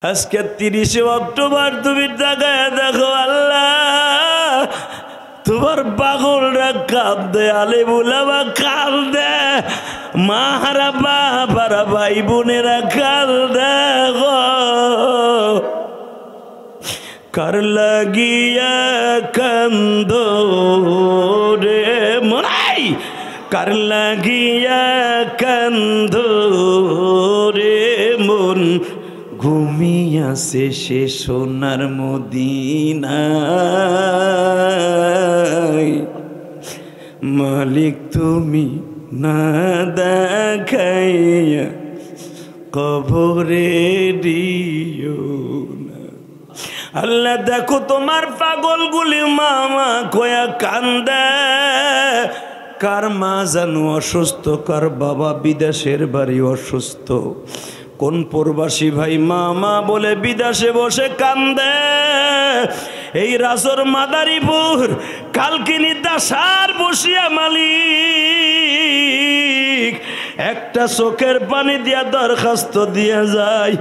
আজকে 30 অক্টোবর তুমি তাকায় দেখো আল্লাহ তোমার পাগলরা কাঁদে, আলেম উলামা কাঁদে, মাহারা বাবারা ভাই বোনেরা কাঁদে গো। কার লাগিয়া কান্দো রে মনাই, কার লাগিয়া কান্দো রে মন, ঘুমিয়াছে সে সোনার মদিনায়। মালিক তুমি না দেখাইয়া কবরে দিও না। আল্লাহ দেখো তোমার পাগলগুলি মামা কয়া কান্দে। কার মা জানো অসুস্থ, কার বাবা বিদেশের বাড়ি অসুস্থ, কোন প্রবাসী ভাই মামা বলে বিদেশে বসে কান্দে। এই রাসর মাদারীপুর কালকিনি দাসার বসিয়া মালিক একটা চোখের পানি দিয়া দরখাস্ত দিয়া যায়,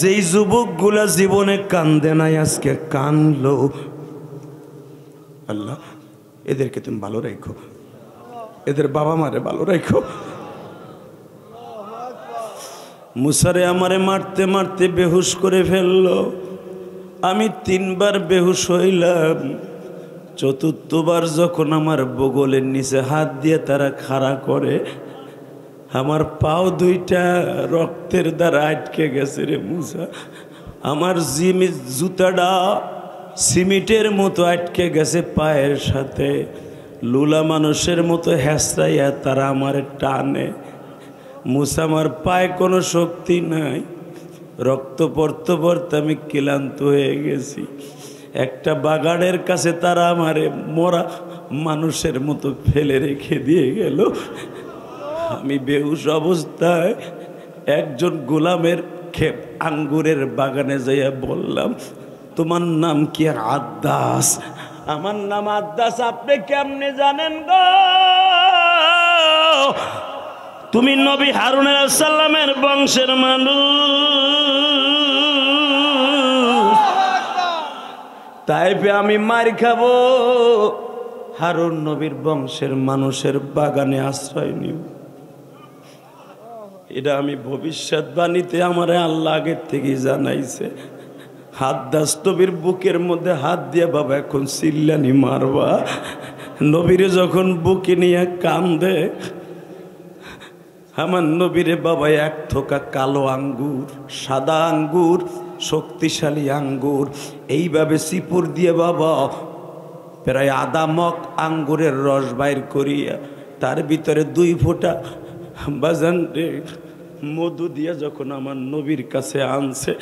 যেই যুবকগুলা জীবনে কান্দে নাই আজকে কানলো। আল্লাহ এদেরকে তুমি ভালো রাখো, এদের বাবা মারে ভালো রাখো। মুসারে আমারে মারতে মারতে বেহুশ করে ফেললো। আমি 3 বার বেহুশ হইলাম। 4বার যখন আমার বগলের নিচে হাত দিয়ে তারা খাড়া করে, আমার পাও 2টা রক্তের দ্বারা আটকে গেছে রে মুসা। আমার জুতাটা সিমেন্টের মতো আটকে গেছে পায়ের সাথে। লুলা মানুষের মতো হেঁচড়াইয়া তারা আমার টানে। মুসা আমার পায়ে কোনো শক্তি নাই, রক্ত পড়তে পড়তে আমি ক্লান্ত হয়ে গেছি। একটা বাগানের কাছে তারা আমারে মরা মানুষের মতো ফেলে রেখে দিয়ে গেল। আমি বেহুশ অবস্থায় একজন গোলামের ক্ষেত আঙ্গুরের বাগানে যাইয়া বললাম, তোমার নাম কি? আদ্দাস। আমার নাম আদ্দাস। আপনি কেমনে জানেন গো? তুমি নবী হারুন আলাইহিস সালামের বংশের মানুষ। তাই আমি মার খাবো, হারুন নবীর বংশের মানুষের বাগানে আশ্রয় নিব। এটা আমি ভবিষ্যৎবাণীতে আমারে আল্লাহ আগের থেকে জানাইছে। আদ্দাস নবীর বুকের মধ্যে হাত দিয়ে বাবা এখন চিল্লানি মারবা। নবীরে যখন বুকে নিয়ে কান্দে, আমার নবীরে বাবা 1 থোকা কালো আঙ্গুর, সাদা আঙ্গুর, শক্তিশালী আঙ্গুর এইভাবে চিপুর দিয়ে বাবা প্রায় আধা মগ আঙ্গুরের রস বাইর করিয়া তার ভিতরে 2 ফোঁটা বাজান মধু দিয়া যখন আমার নবীর কাছে আনছে,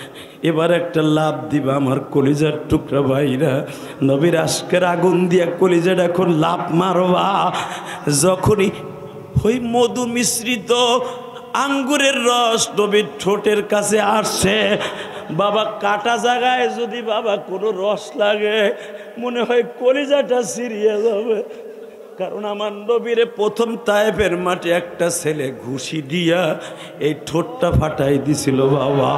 এবার একটা লাভ দিবা আমার কলিজার টুকরা ভাইরা। নবীর আজকের আগুন দিয়া কলিজাটা এখন লাভ মারবা। যখনই ওই মধু মিশ্রিত আঙ্গুরের রস নবীর ঠোঁটের কাছে আসছে, বাবা কাটা জায়গায় যদি বাবা কোনো রস লাগে মনে হয় কলিজাটা ছিঁড়িয়ে যাবে। কারণ আমার নবীরে প্রথম তায়েফের মাঠে একটা ছেলে ঘুষি দিয়া এই ঠোঁটটা ফাটাই দিছিল বাবা।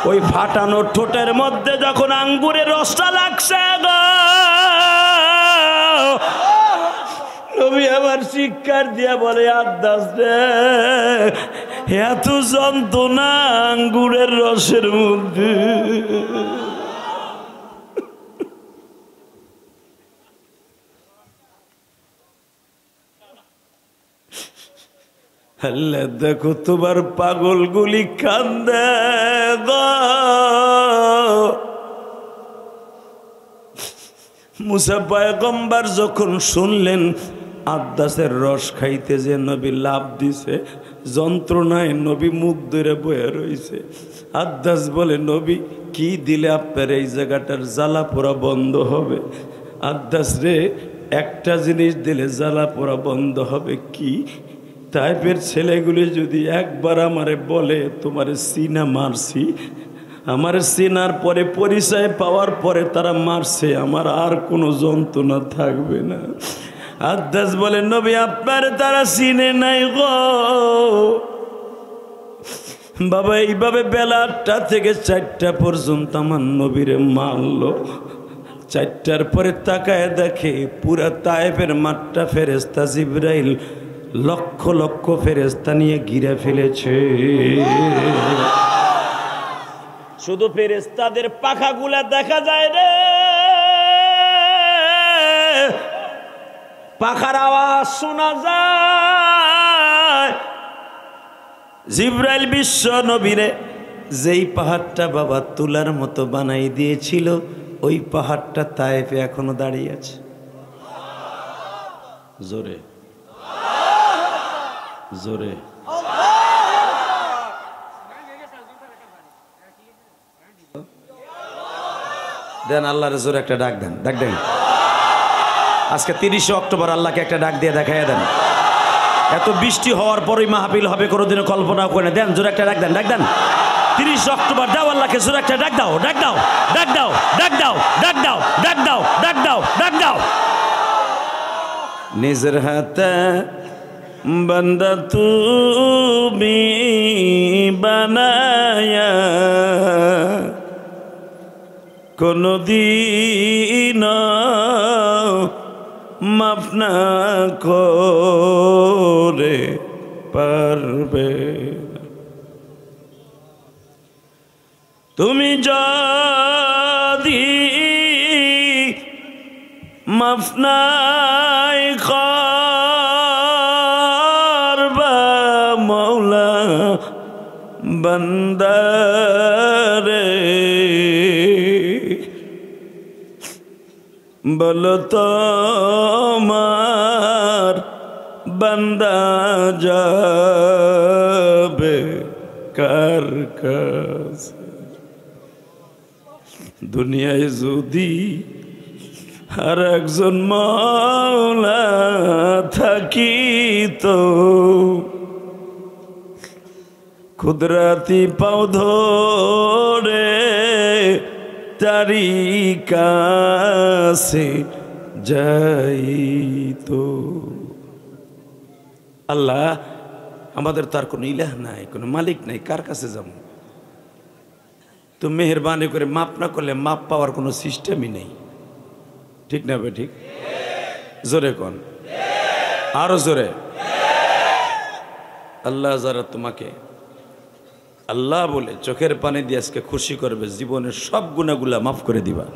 ওই ফাটানো ঠোঁটের মধ্যে যখন আঙ্গুরের রসটা লাগছে গো, নবী আবার শিক্ষার দিয়া বলে, আদ্দাস রে এত যন্ত্রণা আঙ্গুরের রসের মধ্যে। আল্লাহ দেখো তোমার পাগলগুলি কান্দে গো। মুসা পয়গম্বর যখন শুনলেন আদ্দাসের রস খাইতে যে নবী লাভ দিছে, যন্ত্রণায় নবী মুখ ধরে বয়ে রইছে। আদ্দাস বলে, নবী কি দিলে আপনার এই জায়গাটার জ্বালা পোড়া বন্ধ হবে? আদ্দাস রে একটা জিনিস দিলে জ্বালা পোড়া বন্ধ হবে। কি? তাইপের ছেলেগুলি যদি একবার আমারে বলে তোমার সিনা মারছি, আমার সিনার পরে পরিচয় পাওয়ার পরে তারা মারছে, আমার আর কোনো যন্ত্রণা থাকবে না। আদ্দাস বলে, নবী আপনার তারা চিনে নাই গো। বাবা এইভাবে বেলা 8টা থেকে 4টা পর্যন্ত আমার নবীরে মারলো। 4টার পরে তাকায় দেখে পুরা তায়েফের মাঠটা ফেরেশতা জিবরাইল লক্ষ লক্ষ ফেরেশতা নিয়ে ঘিরে ফেলেছে। শুধু ফেরেশতাদের পাখাগুলা দেখা যায় রে, পাখার আওয়াজ শোনা যায়। জিবরাইল বিশ্ব নবীরে যেই পাহাড়টা বাবা তুলার মতো বানাই দিয়েছিল, ওই পাহাড়টা তায়েফে এখনো দাঁড়িয়ে আছে। জোরে জোরে দেন, আল্লাহর জোরে একটা ডাক দেন, ডাক দেন। আজকে 30শে অক্টোবর আল্লাহকে একটা ডাক দিয়ে দেখাইয়া দেন। এত বৃষ্টি হওয়ার পরই মাহফিল হবে কোনোদিনও কল্পনা করে দেন। জোরে একটা ডাক দেন, ডাক দেন। 30 অক্টোবর দাও আল্লাহকে জোরে একটা ডাক দাও, ডাক দাও, ডাক দাও, ডাক দাও, ডাক দাও, ডাক দাও, ডাক দাও, ডাক দাও। নিজের হাতে বান্দা তুমি বানায়া কোনদিন মাফ না করে পারবে। তুমি যদি মাফ নাই করবা মৌলা বান্দারে, বলো তোমার বান্দা যাবে কার কাছে? দুনিয়ায় যদি আর একজন মাওলা থাকিত, কুদরতি পাও ধরে তারি কাছে যাইতো। আল্লাহ আমাদের তার কোনো ইলাহ নাই, কোনো মালিক নাই, কার কাছে যাব? তো মেহেরবানি করে মাপ না করলে মাপ পাওয়ার কোনো সিস্টেমই নেই। ঠিক না ভাই? ঠিক। জোরে কোন, আরো জোরে। আল্লাহ যারা তোমাকে আল্লাহ বলে চোখের পানি দিয়ে আজকে খুশি করবে, জীবনের সব গুনাহগুলা মাফ করে দিবা।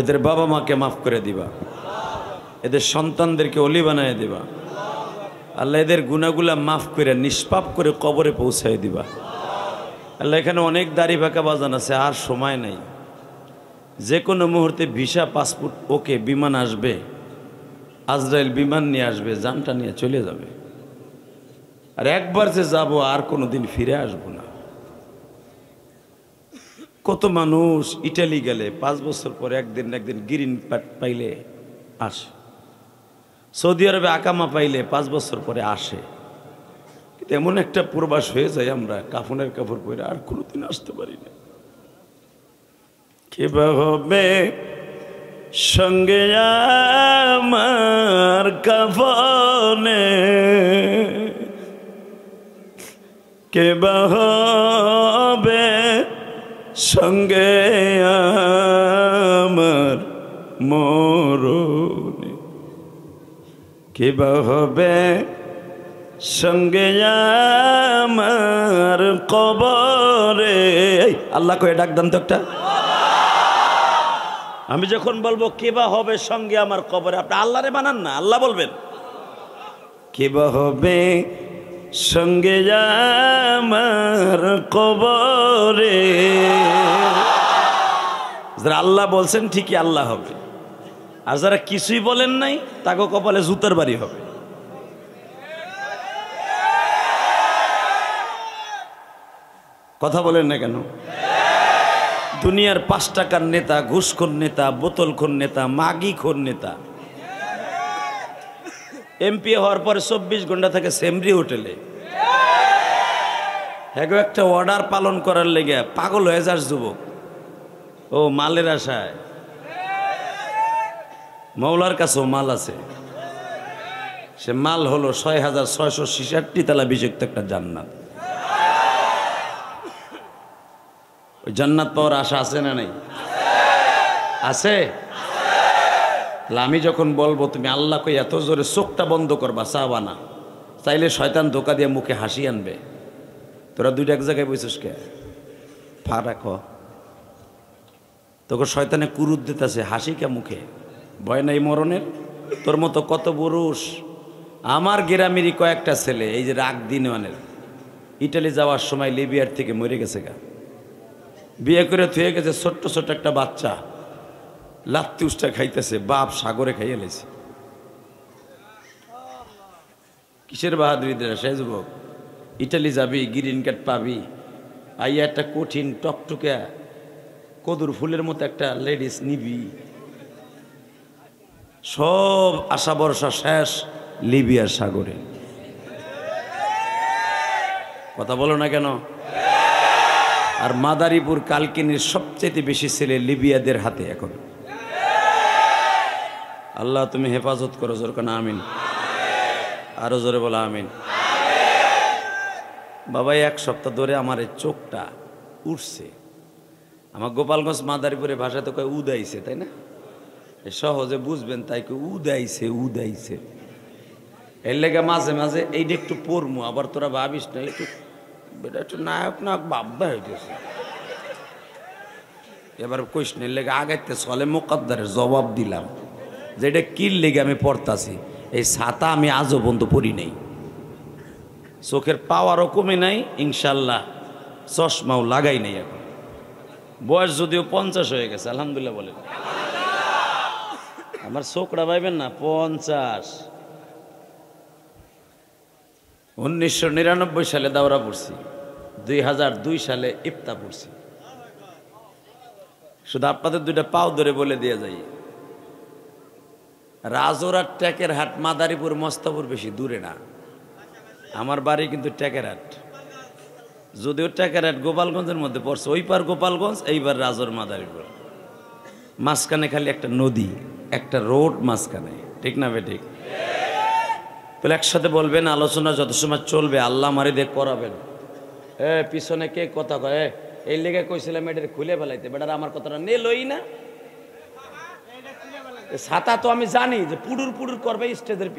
এদের বাবা মাকে মাফ করে দিবা, এদের সন্তানদেরকে অলি বানায় দিবা। আল্লাহ এদের গুনাহগুলা মাফ করে নিষ্পাপ করে কবরে পৌঁছায় দিবা। আল্লাহ এখানে অনেক দাড়ি ফাঁকা বাজান আছে, আর সময় নাই। যে কোনো মুহূর্তে ভিসা পাসপোর্ট ওকে, বিমান আসবে, আজরাইল বিমান নিয়ে আসবে, জানটা নিয়ে চলে যাবে। আর একবার যে যাব আর কোনো দিন ফিরে আসবো না। কত মানুষ ইটালি গেলে 5 বছর পরে একদিন গ্রিন কার্ড পাইলে আসে, সৌদি আরবে আকামা পাইলে 5 বছর পরে আসে। কিন্তু এমন একটা প্রবাস হয়ে যায় আমরা কাফনের কাপড় পরে আর কোনোদিন আসতে পারি না। কে বা হবে সঙ্গে আমার কাফনে, কে বা হবে সঙ্গে আমার মরণে, কে বা হবে সঙ্গে আমার কবরে। আল্লাহ কয়ে ডাক দেন তো একটা। আমি যখন বলবো কে বা হবে সঙ্গে আমার কবরে, আপনি আল্লাহরে বানান না, আল্লাহ বলবেন কে বা হবে সঙ্গে আমার কবরে। যারা আল্লাহ বলছেন ঠিকই আল্লাহ হবে, আর যারা কিছুই বলেন নাই তাকে কপালে জুতার বাড়ি হবে। কথা বলেন না কেন? দুনিয়ার 5 টাকার নেতা, ঘুষখোর নেতা, বোতলখোর নেতা, মাগিখোর নেতা এমপি হওয়ার পরে 24 ঘন্টা থাকে সেমরি হোটেলে। হ্যাঁ, একটা অর্ডার পালন করার লেগে পাগল হয়ে যাস যুবক। ও মালের আশায়, মৌলার কাছেও মাল আছে। সে মাল হলো 6666 তালা বিশিষ্ট একটা জান্নাত। ওই জান্নাত পাওয়ার আশা আছে না নাই? আছে। আমি যখন বলবো তুমি আল্লাহকে এত জোরে চোখটা বন্ধ করবা, চাবা না, চাইলে শয়তান ধোকা দিয়ে মুখে হাসি আনবে। তোরা দুইটা এক জায়গায় বসিস কে? ফারাক তোকে শয়তানে কুরুত দিতেছে, হাসি কে মুখে? ভয় নাই মরণের? তোর মতো কত পুরুষ আমার গ্রামেরই কয়েকটা ছেলে এই যে রাগ দিনওয়ানের ইটালি যাওয়ার সময় লিবিয়ার থেকে মরে গেছে গা, বিয়ে করে থুয়ে গেছে, ছোট্ট ছোট্ট একটা বাচ্চা লাত্তি উষ্টা খাইতেছে, বাপ সাগরে খাইয়ে লেছে। কিসের বাহাদুরি দেয় সে যুবক? ইটালি যাবি, গ্রিন কার্ড পাবি, আইয়া একটা কঠিন টকটুকা কদুর ফুলের মতো একটা লেডিস নিবি, সব আশা ভরসা শেষ লিবিয়ার সাগরে। কথা বলো না কেন? আর মাদারীপুর কালকিনির সবচেয়ে বেশি ছেলে লিবিয়াদের হাতে এখন। আল্লাহ তুমি হেফাজত করো, জোর কেন আমিন। আরো জোরে বলো আমিন। বাবা এক সপ্তাহ ধরে আমার এই চোখটা উঠছে। আমার গোপালগঞ্জ মাদারীপুরের ভাষায় তো কয় উদাইছে, তাই না? সহজে বুঝবেন তাই কে উদাইছে উদাইছে। এর লেগে মাঝে মাঝে এইটা একটু পড়মু, আবার তোরা ভাবিস না একটু একটু নায়ক নায়ক বাব্বা হইতেছে। এবার কইস না, এর লেগে আগাইতে চলে মোকাদ্দারের জবাব দিলাম যে এটা কির লেগে আমি পড়তাছি। এই ছাতা আমি আজও পর্যন্ত পড়ি নাই, চোখের পাওয়ারও কমে নাই, ইনশাল্লাহ চশমাও লাগাই নাই। এখন বয়স যদিও 50 হয়ে গেছে, আলহামদুলিল্লাহ বলেন। আমার চোখটা পাইবেন না 50। 1999 সালে দাওরা পড়ছি, 2002 সালে ইফতা পড়ছি। শুধু আপনাদের দুইটা পাও ধরে বলে দিয়ে যাই, রাজোরার ট্যাকের হাট মাদারীপুর মস্তাপুর বেশি দূরে না। আমার বাড়ি কিন্তু ট্যাকের হাট, যদিও ট্যাকের হাট গোপালগঞ্জের মধ্যে পড়ছে, ওই পার গোপালগঞ্জ, এইবার রাজোর মাদারীপুর, মাঝখানে খালি একটা নদী, একটা রোড মাঝখানে, ঠিক না বেঠিক? তাহলে একসাথে বলবেন, আলোচনা যত সময় চলবে আল্লাহ মারি দেখ করাবেন। পিছনে কে কথা কয়? এই লেগে কইছিলাম এটার খুলে ফেলাইতে, বেটার আমার কথাটা নে লই না। ছাতা তো আমি জানি যে পুডুর পুডুর করবে স্টেজের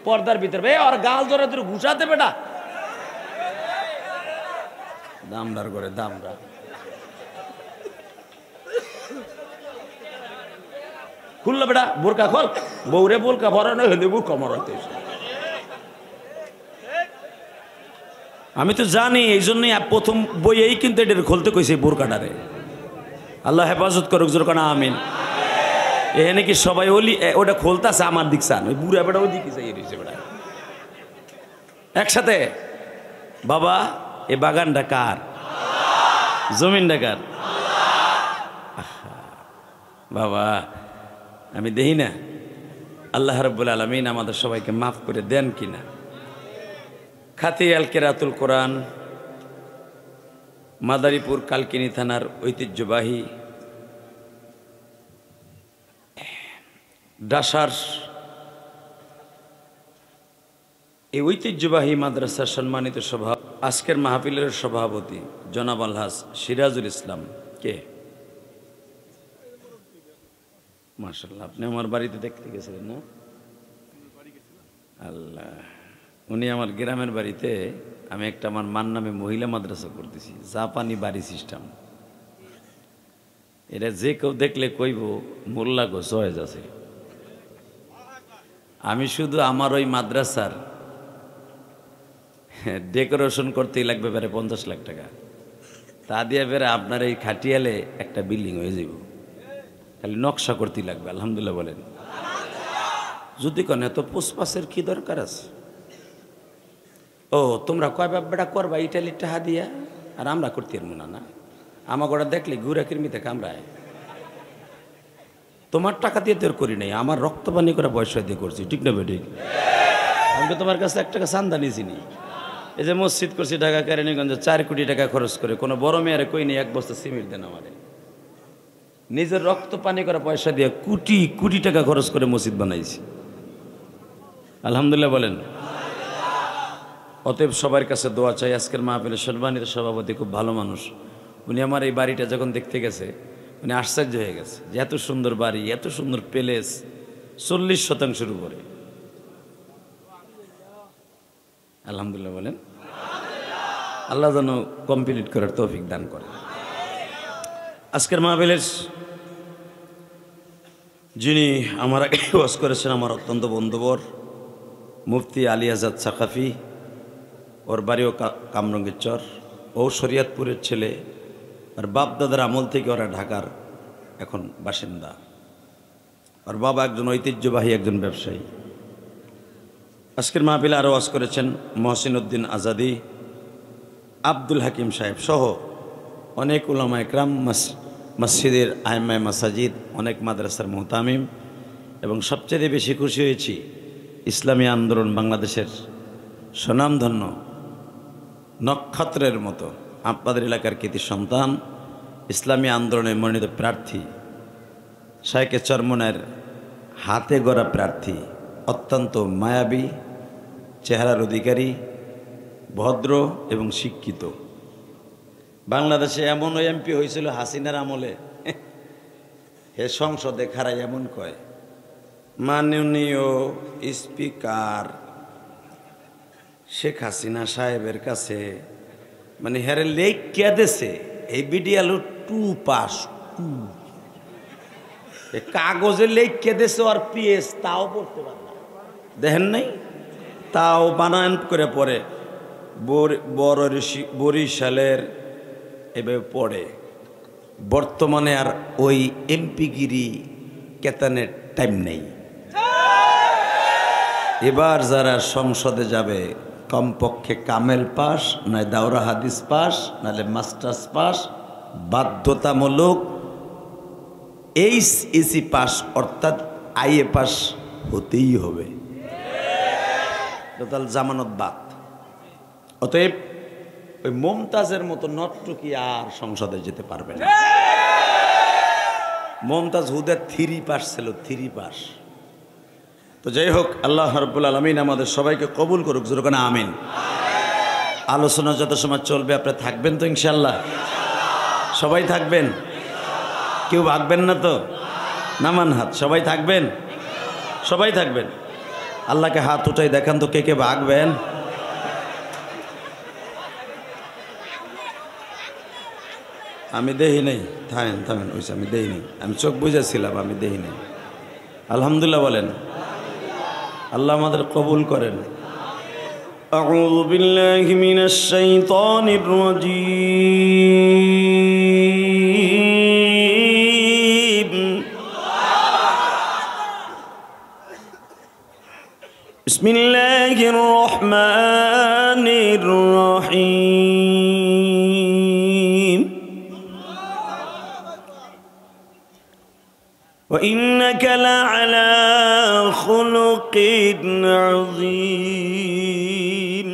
পর্দার ভিতরে, আর গাল ধরে ধরে ঘুষাতে বেটা দামদার করে দামরা। খুললো বেটা বোরকা খোল, বউরে বোরকা ভরানো হলে বুক কমরাতে। আমি তো জানি, এই জন্যই প্রথম বইয়েই কিন্তু এটার খুলতে কইছে বোরকাটারে। আল্লাহ হেফাজত করুক, জোর কানা আমিন। এখানে কি সবাই ওলি ওটা খোলতাছে আমার দিক চান, ওই বুড়া বেটা ওই দিকে চাই রয়েছে বেটা একসাথে। বাবা এ বাগানটা কার? জমিনটা কার? বাবা আমি দেখি না আল্লাহ রাব্বুল আলামিন আমাদের সবাইকে মাফ করে দেন কিনা। খাতি আল কেরাতুল কোরআন মাদারীপুর কালকিনি থানার ঐতিহ্যবাহী ডাসার এই ঐতিহ্যবাহী মাদ্রাসার সম্মানিত আজকের মাহফিলের সভাপতি জনাব আলহাজ সিরাজুল ইসলাম কে? মাশাআল্লাহ, আপনি আমার বাড়িতে দেখতে গেছিলেন না? আল্লাহ, উনি আমার গ্রামের বাড়িতে, আমি একটা আমার মান নামে মহিলা মাদ্রাসা করতেছি, জাপানি বাড়ি সিস্টেম। এটা যে কেউ দেখলে কইব মোল্লা গো সহজ আছে। আমি শুধু আমার ওই মাদ্রাসার ডেকোরেশন করতেই লাগবে বেড়ে 50 লাখ টাকা। তা দিয়ে বেড়ে আপনার এই খাটিয়ালে একটা বিল্ডিং হয়ে যাব, খালি নকশা করতেই লাগবে। আলহামদুলিল্লাহ বলেন। যদি কেন এত পুষ্পাসের কি দরকার আছে? ও তোমরা কয় বেটা করবা ইটালির টাকা দিয়া, আর আমরা করতে পারবো না। না আমাকে ওরা দেখলে ঘুরা কিরমিতে কামড়ায়। তোমার টাকা দিয়ে তোর করি নাই, আমার রক্ত পানি করে পয়সা দিয়ে করছি, ঠিক না বেঠিক? আমি তো তোমার কাছে 1 টাকা চান্দা নিয়েছিনি। এই যে মসজিদ করছি ঢাকা কেরানীগঞ্জে 4 কোটি টাকা খরচ করে, কোনো বড় মেয়ের কই নেই 1 বস্তা সিমেন্ট দেন আমারে। নিজের রক্ত পানি করে পয়সা দিয়ে কোটি কোটি টাকা খরচ করে মসজিদ বানাইছি। আলহামদুলিল্লাহ বলেন। অতএব সবার কাছে দোয়া চাই। আজকের মাহফিলের সম্মানিত সভাপতি খুব ভালো মানুষ, উনি আমার এই বাড়িটা যখন দেখতে গেছে উনি আশ্চর্য হয়ে গেছে যে এত সুন্দর বাড়ি, এত সুন্দর প্যালেস, 40% উপরে। আলহামদুলিল্লাহ বলেন। আল্লাহ যেন কমপ্লিট করার তৌফিক দান করে। আজকের মাহফিলের যিনি আমার আগে ওয়াজ করেছেন আমার অত্যন্ত বন্ধুবর মুফতি আলী আজাদ সাকাফি, ওর বাড়িও কামরঙ্গের চর, ও শরিয়াতপুরের ছেলে, আর বাপ দাদার আমল থেকে ওরা ঢাকার এখন বাসিন্দা। আর বাবা একজন ঐতিহ্যবাহী একজন ব্যবসায়ী। আজকের মাহফিলে আরও ওয়াজ করেছেন মহসিন উদ্দিন আজাদি, আব্দুল হাকিম সাহেব সহ অনেক উলামা ইকরাম, মসজিদের আইমায়ে মাসাজিদ, অনেক মাদ্রাসার মুহতামিম, এবং সবচেয়ে বেশি খুশি হয়েছি ইসলামী আন্দোলন বাংলাদেশের স্বনামধন্য নক্ষত্রের মতো আপনাদের এলাকার কৃতি সন্তান, ইসলামী আন্দোলনের মনোনীত প্রার্থী, শায়েখে চরমনের হাতে গড়া প্রার্থী, অত্যন্ত মায়াবী চেহারার অধিকারী, ভদ্র এবং শিক্ষিত। বাংলাদেশে এমন এমপি হয়েছিল হাসিনার আমলে, হে সংসদে খাড়াই এমন কয়, মাননীয় স্পিকার শেখ হাসিনা সাহেবের কাছে, মানে হেরে লেখ কে দেশে এই বিডিআল 2 পাস 2 কাগজে লেখ কে দেশে আর পিএস তাও পড়তে পারে না, দেখেন নাই, তাও বানান করে পড়ে বরিশালের এভাবে পড়ে। বর্তমানে আর ওই এমপিগিরি কেতানের টাইম নেই। এবার যারা সংসদে যাবে কমপক্ষে কামেল পাস, নয় দাওরা হাদিস পাস, নাহলে মাস্টার্স পাস, বাধ্যতামূলক এইচএসসি পাস অর্থাৎ আইএ পাস হতেই হবে, টোটাল জামানত বাদ। অতএব ওই মমতাজের মতো নটটুকি আর সংসদে যেতে পারবে না। মমতাজ হুদের 3 পাস ছিল, 3 পাস। তো যাই হোক, আল্লাহ রাব্বুল আলামিন আমাদের সবাইকে কবুল করুক, যেরকম আমিন। আলোচনা যত সময় চলবে আপনারা থাকবেন তো ইনশাল্লাহ? সবাই থাকবেন? কেউ ভাগবেন না তো? নামান হাত। সবাই থাকবেন? সবাই থাকবেন। আল্লাহকে হাত উঠাই দেখান তো কে কে ভাগবেন। আমি দেহি নেই, থামেন থামেন, ওইসে আমি দেহি নেই, আমি চোখ বুঝেছিলাম, আমি দেহি নেই। আলহামদুলিল্লাহ বলেন। আল্লাহ আমাদের কবুল করেন। আউযু বিল্লাহি মিনাশ শাইতানির রাজীম। বিসমিল্লাহির রহমানির রহিম। وإنك لعلى خلق عظيم।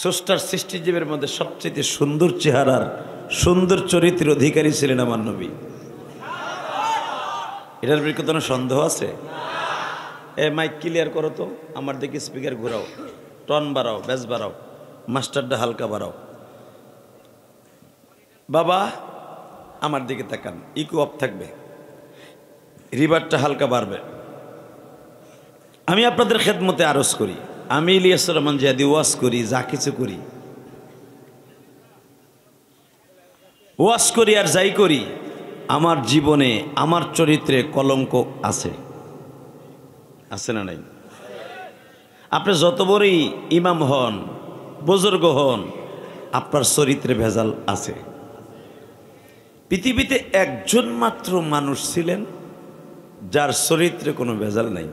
স্রষ্টার সৃষ্টিজীবের মধ্যে সবচেয়ে সুন্দর চেহারার, সুন্দর চরিত্রের অধিকারী ছিলেন আমার নবী। এটার বিরুদ্ধে কোনো সন্দেহ আছে? মাইক ক্লিয়ার করো তো, আমার দিকে স্পিকার ঘোরাও, টন বাড়াও, ব্যাস বাড়াও, মাস্টারটা হালকা বাড়াও। বাবা আমার দিকে তাকান, ইকো অফ থাকবে, রিভারটা হালকা বাড়বে। আমি আপনাদের খেদমতে আরজ করি, আমি ইলিয়াসুর রহমান জিহাদি ওয়াজ করি, যা কিছু করি, ওয়াজ করি আর যাই করি, আমার জীবনে আমার চরিত্রে কলঙ্ক আছে, আছে না নাই? আপনি যত বড়ই ইমাম হন, বুজুর্গ হন, আপনার চরিত্রে ভেজাল আছে। পৃথিবীতে একজন মাত্র মানুষ ছিলেন যার চরিত্রে কোনো ভেজাল নাই।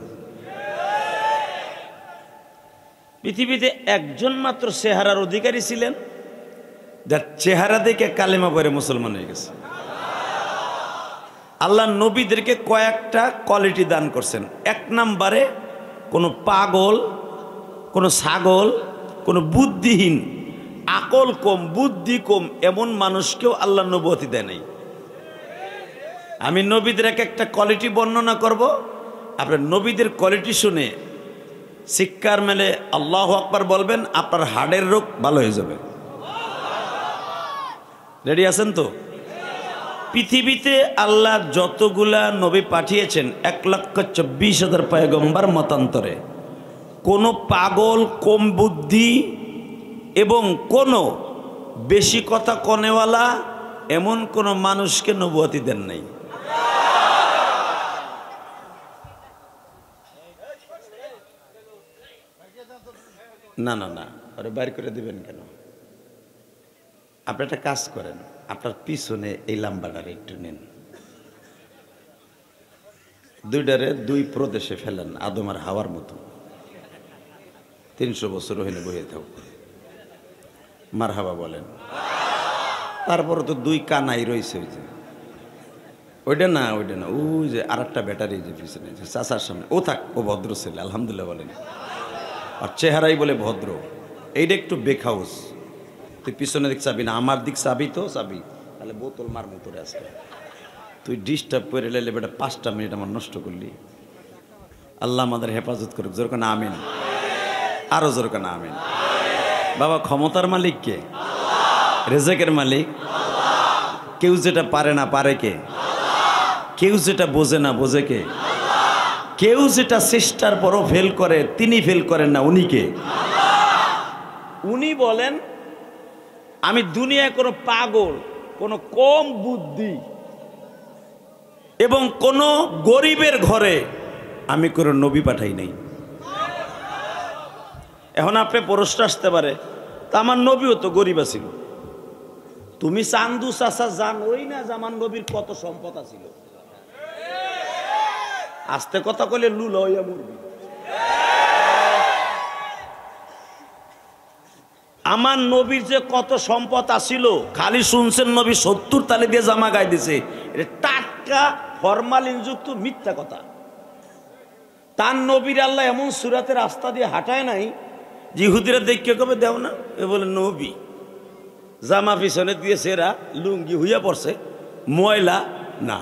পৃথিবীতে একজন মাত্র চেহারার অধিকারী ছিলেন যার চেহারা দেখে কালেমা পড়ে মুসলমান হয়ে গেছে। আল্লাহ নবীদেরকে কয়েকটা কোয়ালিটি দান করছেন। 1 নম্বরে কোনো পাগল, কোনো ছাগল, কোনো বুদ্ধিহীন, আকল কম, বুদ্ধি কম এমন মানুষকেও আল্লাহ নবুয়তি দেয় নাই। আমি নবীদের একটা কোয়ালিটি বর্ণনা করব, আপনার নবীদের কোয়ালিটি শুনে শিক্ষার মেলে আল্লাহু আকবার বলবেন, আপনার হার্টের রোগ ভালো হয়ে যাবে। রেডি আছেন তো? পৃথিবীতে আল্লাহ যতগুলা নবী পাঠিয়েছেন 1,24,000 পয়গম্বর মতান্তরে, কোনো পাগল, কম বুদ্ধি এবং কোনো বেশি কথা কনেওয়ালা এমন কোনো মানুষকে নবুয়তি দেন নাই। না না না, ওরা বাইর করে দিবেন কেন? আপনি একটা কাজ করেন, আপনার পিছনে এই লাম্বাটারে একটু নিন, দুইটারে দুই প্রদেশে ফেলেন, আদম আর হাওয়ার মতো। 300 বছর হইলে বইয়ে থাক, মার হাবা বলেন। তারপরে তো দুই কানাই রয়েছে, ওই যে ওইটা না, ওইটা না, ওই যে আর একটা ব্যাটারি যে পিছনে চাচার সামনে, ও থাক, ও ভদ্র ছেলে, আলহামদুলিল্লাহ বলেন। আর চেহারাই বলে ভদ্র, এইটা একটু বেখাউস। তুই পিছনে দিক চাবি না, আমার দিক চাবি তো চাবি, তাহলে বোতল মার মতরে আজকে তুই ডিস্টার্ব করে লেলে বেটা 5টা মিনিট আমার নষ্ট করলি। আল্লাহ আমাদের হেফাজত করুক, জোর কেন আমিন, আরো জোর কেন আমিন। বাবা, ক্ষমতার মালিক কে? রেজেকের মালিক। কেউ যেটা পারে না পারে কে? কেউ যেটা বোঝে না বোঝে কে? কেউ যেটা চেষ্টার পরও ফেল করে, তিনি ফেল করেন না, উনি কে? উনি বলেন, আমি দুনিয়ায় কোনো পাগল, কোনো কম বুদ্ধি এবং কোনো গরিবের ঘরে আমি কোনো নবী পাঠাই নাই। এখন আপনি প্রশ্ন আসতে পারে, তা আমার নবীও তো গরিব ছিল। তুমি চান্দু চাচা জানোই না যে আমার নবীর কত সম্পদ আছিল? আস্তে কথা কইলে লুলা হইয়া মরবি। আমার নবীর যে কত সম্পদ আছিল, খালি শুনছেন নবী 70 তালি দিয়ে জামা গায়ে দিছে, এটা টাটকা ফরমালিন যুক্ত মিথ্যা কথা। তার নবীর আল্লাহ এমন সুরাতে রাস্তা দিয়ে হাঁটায় নাই, ইহুদিরা দেখে কবে দেও না, এ বলে নবী জামা পিছনে দিয়েছে, এরা লুঙ্গি হইয়া পড়ছে, ময়লা না।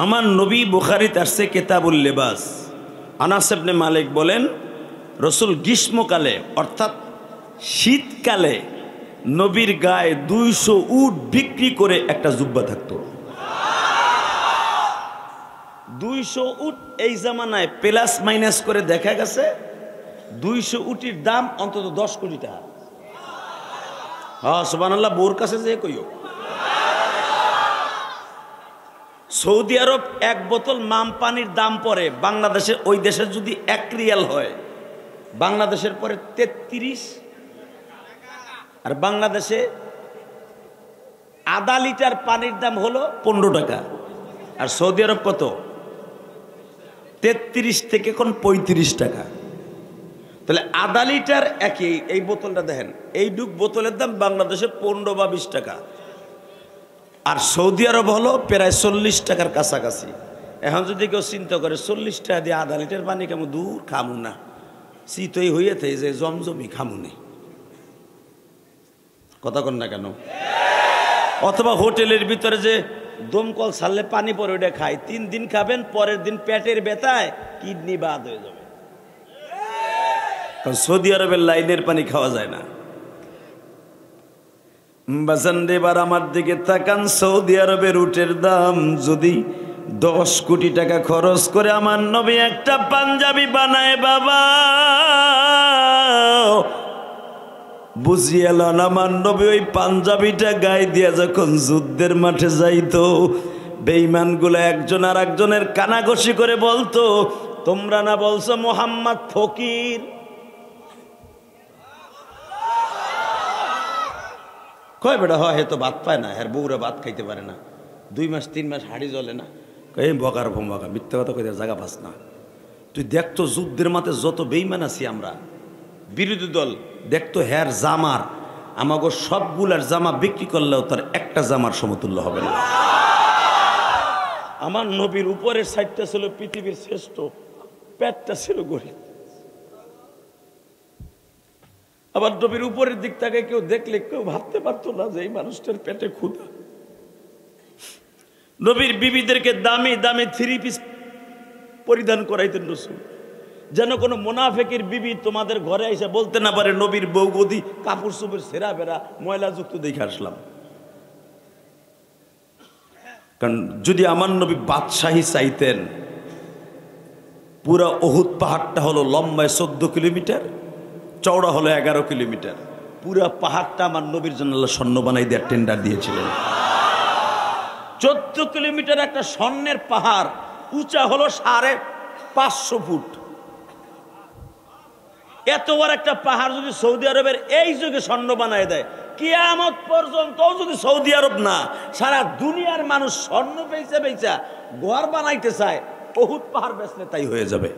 আমার নবী বুখারীতে আসছে কিতাবুল লিবাস। আনাস ইবনে মালিক বলেন, রসুল গ্রীষ্মকালে অর্থাৎ শীতকালে নবীর গায়ে 200 উট বিক্রি করে একটা জুব্বা থাকতো। 200 উট এই জামানায় প্লাস মাইনাস করে দেখা গেছে 200 উটির দাম অন্তত 10 কোটি টাকা। হ্যাঁ সুবহানাল্লাহ, বোর কাছে যে কইও। সৌদি আরব 1 বোতল মাম পানির দাম পড়ে বাংলাদেশে, ওই দেশের যদি 1 রিয়াল হয়, বাংলাদেশের পরে 33, আর বাংলাদেশে আধা লিটার পানির দাম হলো 15 টাকা। আর সৌদি আরব কত? 33 থেকে এখন 35 টাকা। তাহলে আধা লিটার একই, এই বোতলটা দেখেন, এই ডুক বোতলের দাম বাংলাদেশে 15 বা 20 টাকা, আর সৌদি আরব হলো প্রায় 40 টাকার কাছাকাছি। এখন যদি কেউ চিন্তা করে 40 টাকা দিয়ে আধা লিটার পানি কেমন, দূর খামু না, শীতই হইয়ে থাকে যে জমজমি খামু নেই, কথা কন না কেন? অথবা হোটেলের ভিতরে যে দমকল ছাড়লে পানি পরে ওটা খায়, 3 দিন খাবেন, পরের দিন পেটের ব্যথায় কিডনি বাদ হয়ে যাবে। কারণ সৌদি আরবের লাইনের পানি খাওয়া যায় না। বাজান এবার আমার দিকে তাকান, সৌদি আরবের উটের দাম যদি 10 কোটি টাকা খরচ করে আমার নবী একটা পাঞ্জাবি বানায়, বাবা বুঝিয়ে এলেন, আমার নবী ওই পাঞ্জাবিটা গায়ে দিয়া যখন যুদ্ধের মাঠে যাইতো, বেঈমানগুলো একজন আর একজনের কানাঘষি করে বলতো, তোমরা না বলছো মোহাম্মদ ফকির? কয় বেটা, হয় হে তো ভাত পায় না, হ্যাঁ বউরা ভাত খাইতে পারে না, 2 মাস 3 মাস হাড়ি জ্বলে না। এই বকার ভোমবাকা মিথ্যা কথা কইতে জায়গা পাস না। তুই দেখতো যুদ্ধের মাঠে যত বেঈমান আছি আমরা, বিরোধী দল দেখতো, হ্যার জামার আমাগো সবগুলার জামা বিক্রি করলেও তার একটা জামার সমতুল্য হবে না। আমার নবীর উপরের সাইডটা ছিল পৃথিবীর শ্রেষ্ঠ, পেটটা ছিল গরিব। আবার নবীর উপরের দিক থেকে কেউ দেখলে কেউ ভাবতে পারতো না যে এই মানুষটার পেটে ক্ষুধা। নবীর বিবিদেরকে দামি দামি 3 পিস পরিধান করাইতেন রাসূল, যেন কোনো মুনাফিকের বিবি তোমাদের ঘরে এসে বলতে না পারে নবীর বউ গদি কাপড় চোপড় ছেঁড়া বেড়া ময়লা যুক্ত দেখে আসলাম। কারণ যদি আমার নবী বাদশাহী চাইতেন, পুরা উহুদ পাহাড়টা হলো লম্বায় 14 কিলোমিটার, চওড়া হলো 11 কিলোমিটার, পুরা পাহাড়টা আমার নবীর জন্য আল্লাহ স্বর্ণ বানাই দেওয়ার টেন্ডার দিয়েছিলেন। 14 কিলোমিটার একটা স্বর্ণের পাহাড়, উঁচা হলো 550 ফুট। এত বড় একটা পাহাড় যদি সৌদি আরবের এই যুগে স্বর্ণ বানায় দেয়, কিয়ামত পর্যন্ত যদি সৌদি আরব না, সারা দুনিয়ার মানুষ স্বর্ণ বেচা বেচা ঘর বানাইতে চায়, উহুদ পাহাড় বেচলে তাই হয়ে যাবে।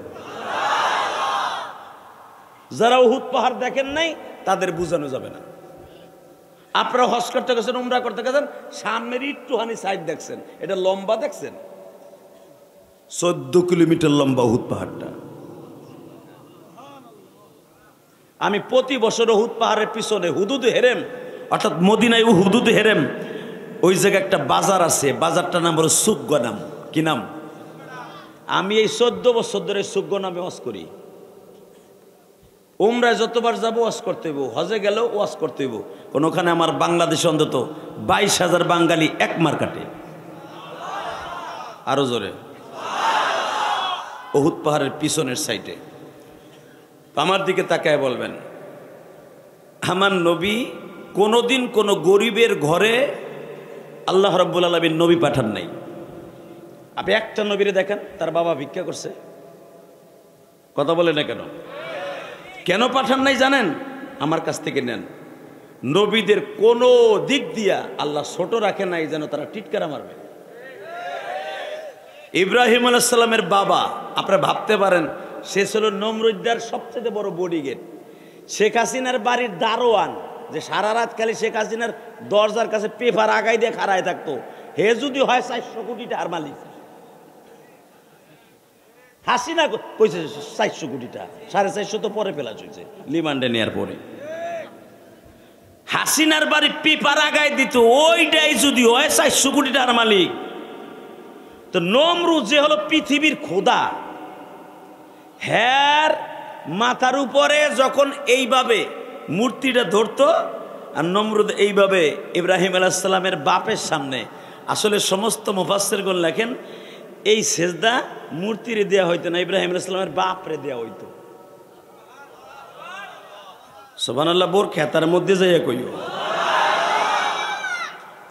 যারা উহুদ পাহাড় দেখেন নাই তাদের বোঝানো যাবে না। আপনারা হজ করতে গেছেন, উমরা করতে গেছেন, সামনের একটুখানি সাইড দেখছেন, এটা লম্বা দেখছেন? 14 কিলোমিটার লম্বা উহুদ পাহাড়টা। আমি প্রতি বছর উহুদ পাহাড়ের পিছনে হুদুদ হেরেম, অর্থাৎ মদিনায় হুদুদ হেরেম, ওই জায়গায় একটা বাজার আছে, বাজারটার নাম হলো সুগনাম। কি নাম? আমি এই 14 বছর ধরে সুগনামে ওয়াজ করি। উমরায় যতবার যাবো ওয়াজ করতে হইব, হজে গেলেও ওয়াজ করতে হইব। কারণ ওখানে আমার বাংলাদেশে অন্তত 22,000 বাঙালি এক মার কাটে। আরো জোরে, উহুদ পাহাড়ের পিছনের সাইডে। আমার দিকে তাকায় বলবেন, আমার নবী কোনোদিন কোনো গরিবের ঘরে আল্লাহ রাব্বুল আলামিন নবী পাঠান নাই। আপনি একটা নবীরে দেখেন, তার বাবা ভিক্ষা করছে, কথা বলে না কেন? কেন পাঠান নাই জানেন? আমার কাছ থেকে নেন। নবীদের কোনো দিক দিয়া আল্লাহ ছোট রাখে নাই যেন তারা টিটকারা মারবে। ইব্রাহিম আলাইহিস সালামের বাবা, আপনারা ভাবতে পারেন, সে ছিল নমরুদ্দার সবচেয়ে বড় বডিগার্ড, শেখ হাসিনার বাড়ির দারোয়ান, যে সারা রাত খালি শেখ হাসিনার দরজার কাছে পেপার আগাই দিয়ে খাড়ায় থাকতো। হে যদি হয় 400 কোটি টাকার মালিক। হাসিনা কইছে 400 কোটি টাকা, 450 তো পরে ফেলা হয়েছে রিমান্ডে নেওয়ার পরে। হাসিনার বাড়ি পেপার আগাই দিত, ওইটাই যদি হয় 400 কোটি টাকার মালিক, তো নমরুদ যে হলো পৃথিবীর খোদা, হ্যার মাথার উপরে যখন এইভাবে মূর্তিটা ধরতো, আর নমরুদ এইভাবে ইব্রাহিম আলাইহিস সালামের বাপের সামনে, আসলে সমস্ত মুফাসসিরগণ লেখেন এই সেজদা মূর্তিরে দেয়া হইতো না, ইব্রাহিম আলাইহিস সালামের বাপরে দেয়া হইতো। সুবহানাল্লাহ। বোর খেতার মধ্যে যাইয়া কইও,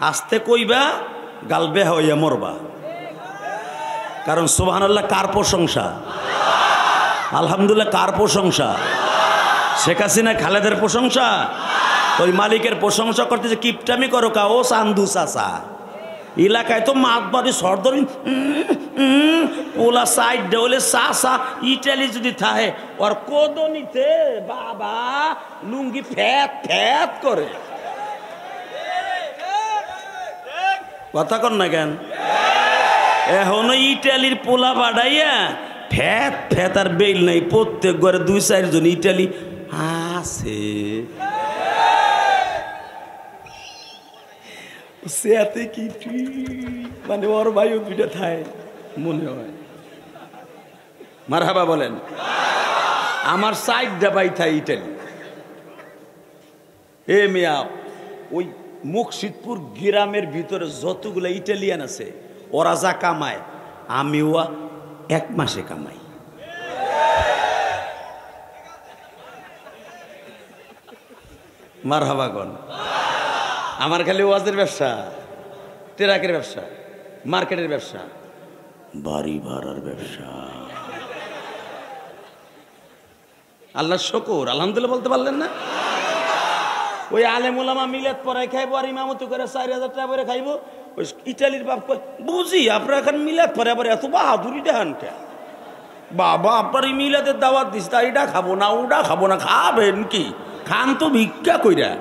আস্তে কইবা, গালবে হইয়া মরবা। কারণ সুবহানাল্লাহ কার প্রশংসা? আলহামদুলিল্লাহ কার প্রশংসা? শেখ হাসিনা খালেদের প্রশংসা? ওই মালিকের প্রশংসা করতে যে কিপটামি করো কা, ও সান্ধু চাচা এলাকায় তো মাতবাড়ি সর্দরি ওলা সাইড ডেলে চাচা ইটালি যদি থাকে ওর কোদনিতে বাবা লুঙ্গি ফ্যাত ফ্যাত করে। কথা কর না কেন? এখনো ইটালির পোলা বাড়াইয়া ফ্যাত ফ্যাত আর বেল নাই, প্রত্যেক ঘরে 2-4 জন ইটালি আছে। সেতে কি মানে ওর ভাইও পিঠে থায় মনে হয়। মারহাবা বলেন। আমার সাইডটা ভাই থাই ইটালি। এ মিয়া, ওই মুকসিদপুর গ্রামের ভিতরে যতগুলো ইটালিয়ান আছে, ওরা যা কামায় আমিও 1 মাসে কামাই। মারহাবা গন। আমার খালি ওয়াজের ব্যবসা, ট্রাকের ব্যবসা, মার্কেটের ব্যবসা, বাড়ি ভাড়ার ব্যবসা। আল্লাহ শুকর, আলহামদুলিল্লাহ বলতে পারলেন না? ওই আলেম ওলামা মিলাদ পড়ায় খাইবো আর ইমামতি করে 4,000 টাকা করে খাইবো। ওই ইটালির বাপ বুঝি আপনার এখন মিলাদ পরে আবার এত বাহাদুরি দেখান কে? বাবা আপনার এই মিলাদের দাওয়াত দিস, তা এটা খাবো না ওটা খাবো না, খাবেন কি? খান তো ভিক্ষা কইরা।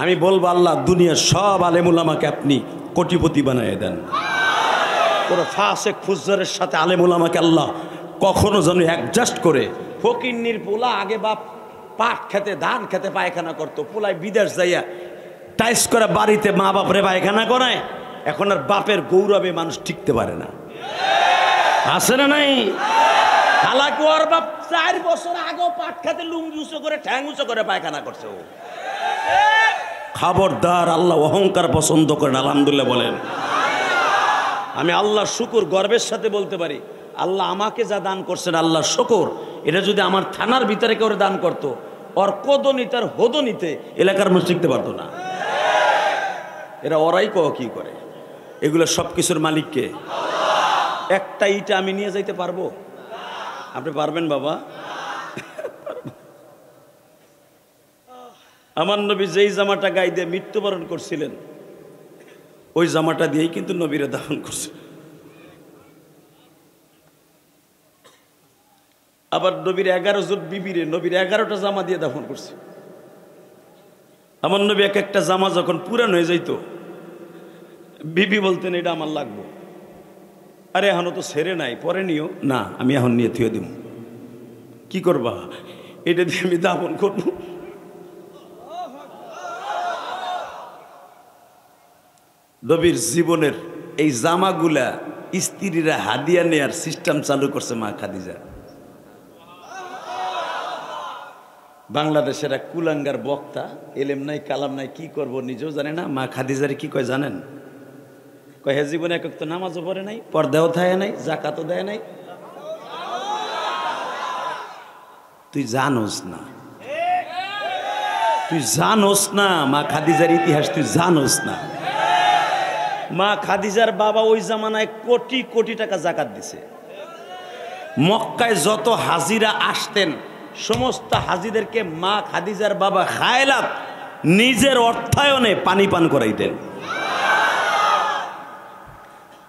আমি বলবো আল্লাহ দুনিয়ার সব আলেমুলামাকে আপনি কোটিপতি বানিয়ে দেন। কোনো ফাসেক ফুজ্জারের সাথে আলেমুলামাকে আল্লাহ কখনো যেন অ্যাডজাস্ট করে। ফকিন্নির পোলা আগে বাপ পাট খেতে ধান খেতে পায়খানা করতো, পোলায় বিদেশ যাইয়া টাইস করে বাড়িতে মা বাপরে পায়খানা করায়। এখন আর বাপের গৌরবে মানুষ টিকতে পারে না, আছে না নাই? হালাকি ওর বাপ 4 বছর আগেও পাট খেতে লুঙ্গি উঁচু করে ঠ্যাং উঁচু করে পায়খানা করছে। ও খবরদার, আল্লাহ অহংকার পছন্দ করেন। আলহামদুলিল্লাহ বলেন। আমি আল্লাহ শুকর গর্বের সাথে বলতে পারি, আল্লাহ আমাকে যা দান করছেন আল্লাহ শুকর। এটা যদি আমার থানার ভিতরে কেউ দান করতো, ওর কদনিতে আর হদনিতে এলাকার মানুষ শিখতে পারতো না। এরা ওরাই কি করে, এগুলো সব কিছুর মালিককে। একটা ইটা আমি নিয়ে যাইতে পারবো? আপনি পারবেন বাবা? আমার নবী যেই জামাটা গায়ে দিয়ে মৃত্যুবরণ করছিলেন, ওই জামাটা দিয়েই কিন্তু নবীরে দাফন করছে। আবার নবীর 11 জন বিবিরে নবীর 11টা জামা দিয়ে দাফন করছে। আমার নবী এক একটা জামা যখন পুরান হয়ে যাইতো, বিবি বলতেন এটা আমার লাগবে। আরে এখনো তো ছেড়ে নাই, পরে নিও না, আমি এখন নিয়ে থুয়ে দিব। কি করবা? এটা দিয়ে আমি দাফন করব। নবীর জীবনের এই জামাগুলা স্ত্রীরা হাদিয়া নেয়ার সিস্টেম চালু করছে মা খাদিজা। বাংলাদেশের এক কুলাঙ্গার বক্তা, এলেম নাই কালাম নাই, কি করব নিজেও জানে না। মা খাদিজারে কি কয় জানেন? কয় হে জীবনে এক তো নামাজও পড়ে নাই, পর্দাও থাকে নাই, জাকাতও দেয় নাই। তুই জানোস না, তুই জানোস না মা খাদিজার ইতিহাস, তুই জানোস না। মা খাদিজার বাবা ওই জামানায় কোটি কোটি টাকা জাকাত দিছে। মক্কায় যত হাজিরা আসতেন সমস্ত হাজিদেরকে মা খাদিজার বাবা খায়লাত নিজের অর্থায়নে পানি পান করাইতেন।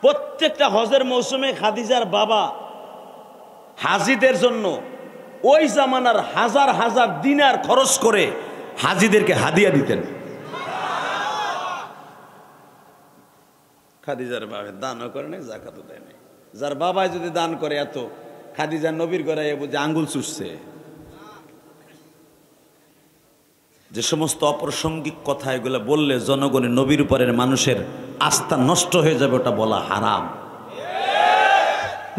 প্রত্যেকটা হজের মৌসুমে খাদিজার বাবা হাজিদের জন্য ওই জামানার হাজার হাজার দিনার খরচ করে হাজিদেরকে হাদিয়া দিতেন। খাদিজার বাবা দানও করে নাই, জাকাতও দেয় নাই। যার বাবাই যদি দান করে এত, খাদিজার নবীর গড়াইয়ে বুঝে আঙ্গুল চুষছে। যে সমস্ত অপ্রাসঙ্গিক কথা এগুলো বললে জনগণের নবীর উপরের মানুষের আস্থা নষ্ট হয়ে যাবে, ওটা বলা হারাম।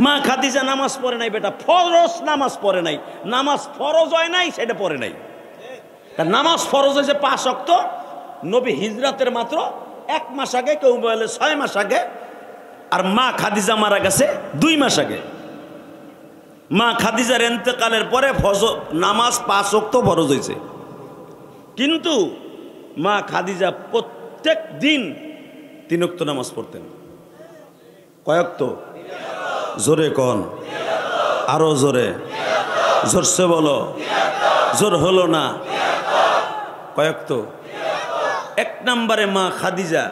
মা খাদিজা নামাজ পড়ে নাই বেটা, ফরজ নামাজ পড়ে নাই। নামাজ ফরজ হয় নাই সেটা পড়ে নাই। তার নামাজ ফরজ হয়েছে 5 ওয়াক্ত। নবী হিজরাতের মাত্র 1 মাস আগে, কেউ বলে 6 মাস আগে, আর মা খাদিজা মারা গেছে 2 মাস আগে। মা খাদিজার ইন্তেকালের পরে নামাজ 5 ওয়াক্ত ফরজ হয়েছে। কিন্তু মা খাদিজা প্রত্যেক দিন 3 ওয়াক্ত নামাজ পড়তেন। কয়েকত? জোরে কন, আরো জোরে, জোরসে বলো, জোর হলো না। কয়েকত? 1 নম্বরে মা খাদিজা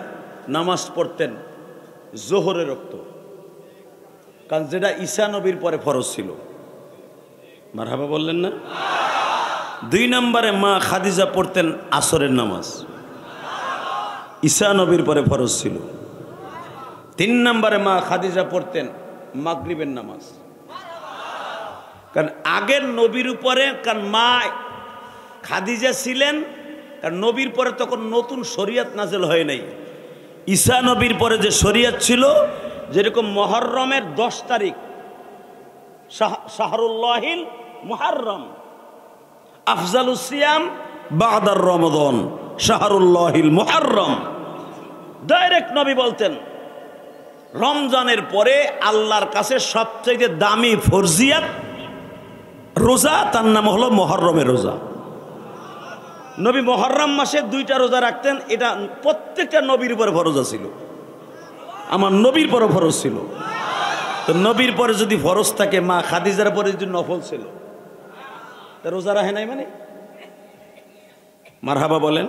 নামাজ পড়তেন জোহরের ওয়াক্ত, কারণ যেটা ঈসা নবীর পরে ফরজ ছিল। মারহাবা বললেন না? 2 নম্বরে মা খাদিজা পড়তেন আসরের নামাজ, ঈসা নবীর পরে ফরজ ছিল। 3 নম্বরে মা খাদিজা পড়তেন মাগরিবের নামাজ। কারণ আগের নবীর উপরে, কারণ মা খাদিজা ছিলেন, কারণ নবীর পরে তখন নতুন শরিয়ত নাজেল হয় নাই। ঈসা নবীর পরে যে শরিয়ত ছিল, যেরকম মুহররমের 10 তারিখ শাহরুল্লাহিল মুহররম, আফজালুস সিয়াম বাদার রমাদান শাহরুল্লাহিল মুহররম। ডাইরেক্ট নবী বলতেন রমজানের পরে আল্লাহর কাছে সবচেয়ে দামি ফরজিয়াত রোজা, তার নাম হলো মুহররমের রোজা। নবী মুহররম মাসে 2টা রোজা রাখতেন। এটা প্রত্যেকটা নবীর উপরে ফরজ ছিল, আমার নবীর পরে ফরজ ছিল। তো নবীর পরে যদি ফরজ থাকে, মা খাদিজার পরে যদি নফল ছিল, তা রোজা রাখে নাই মানে? মারহাবা বলেন।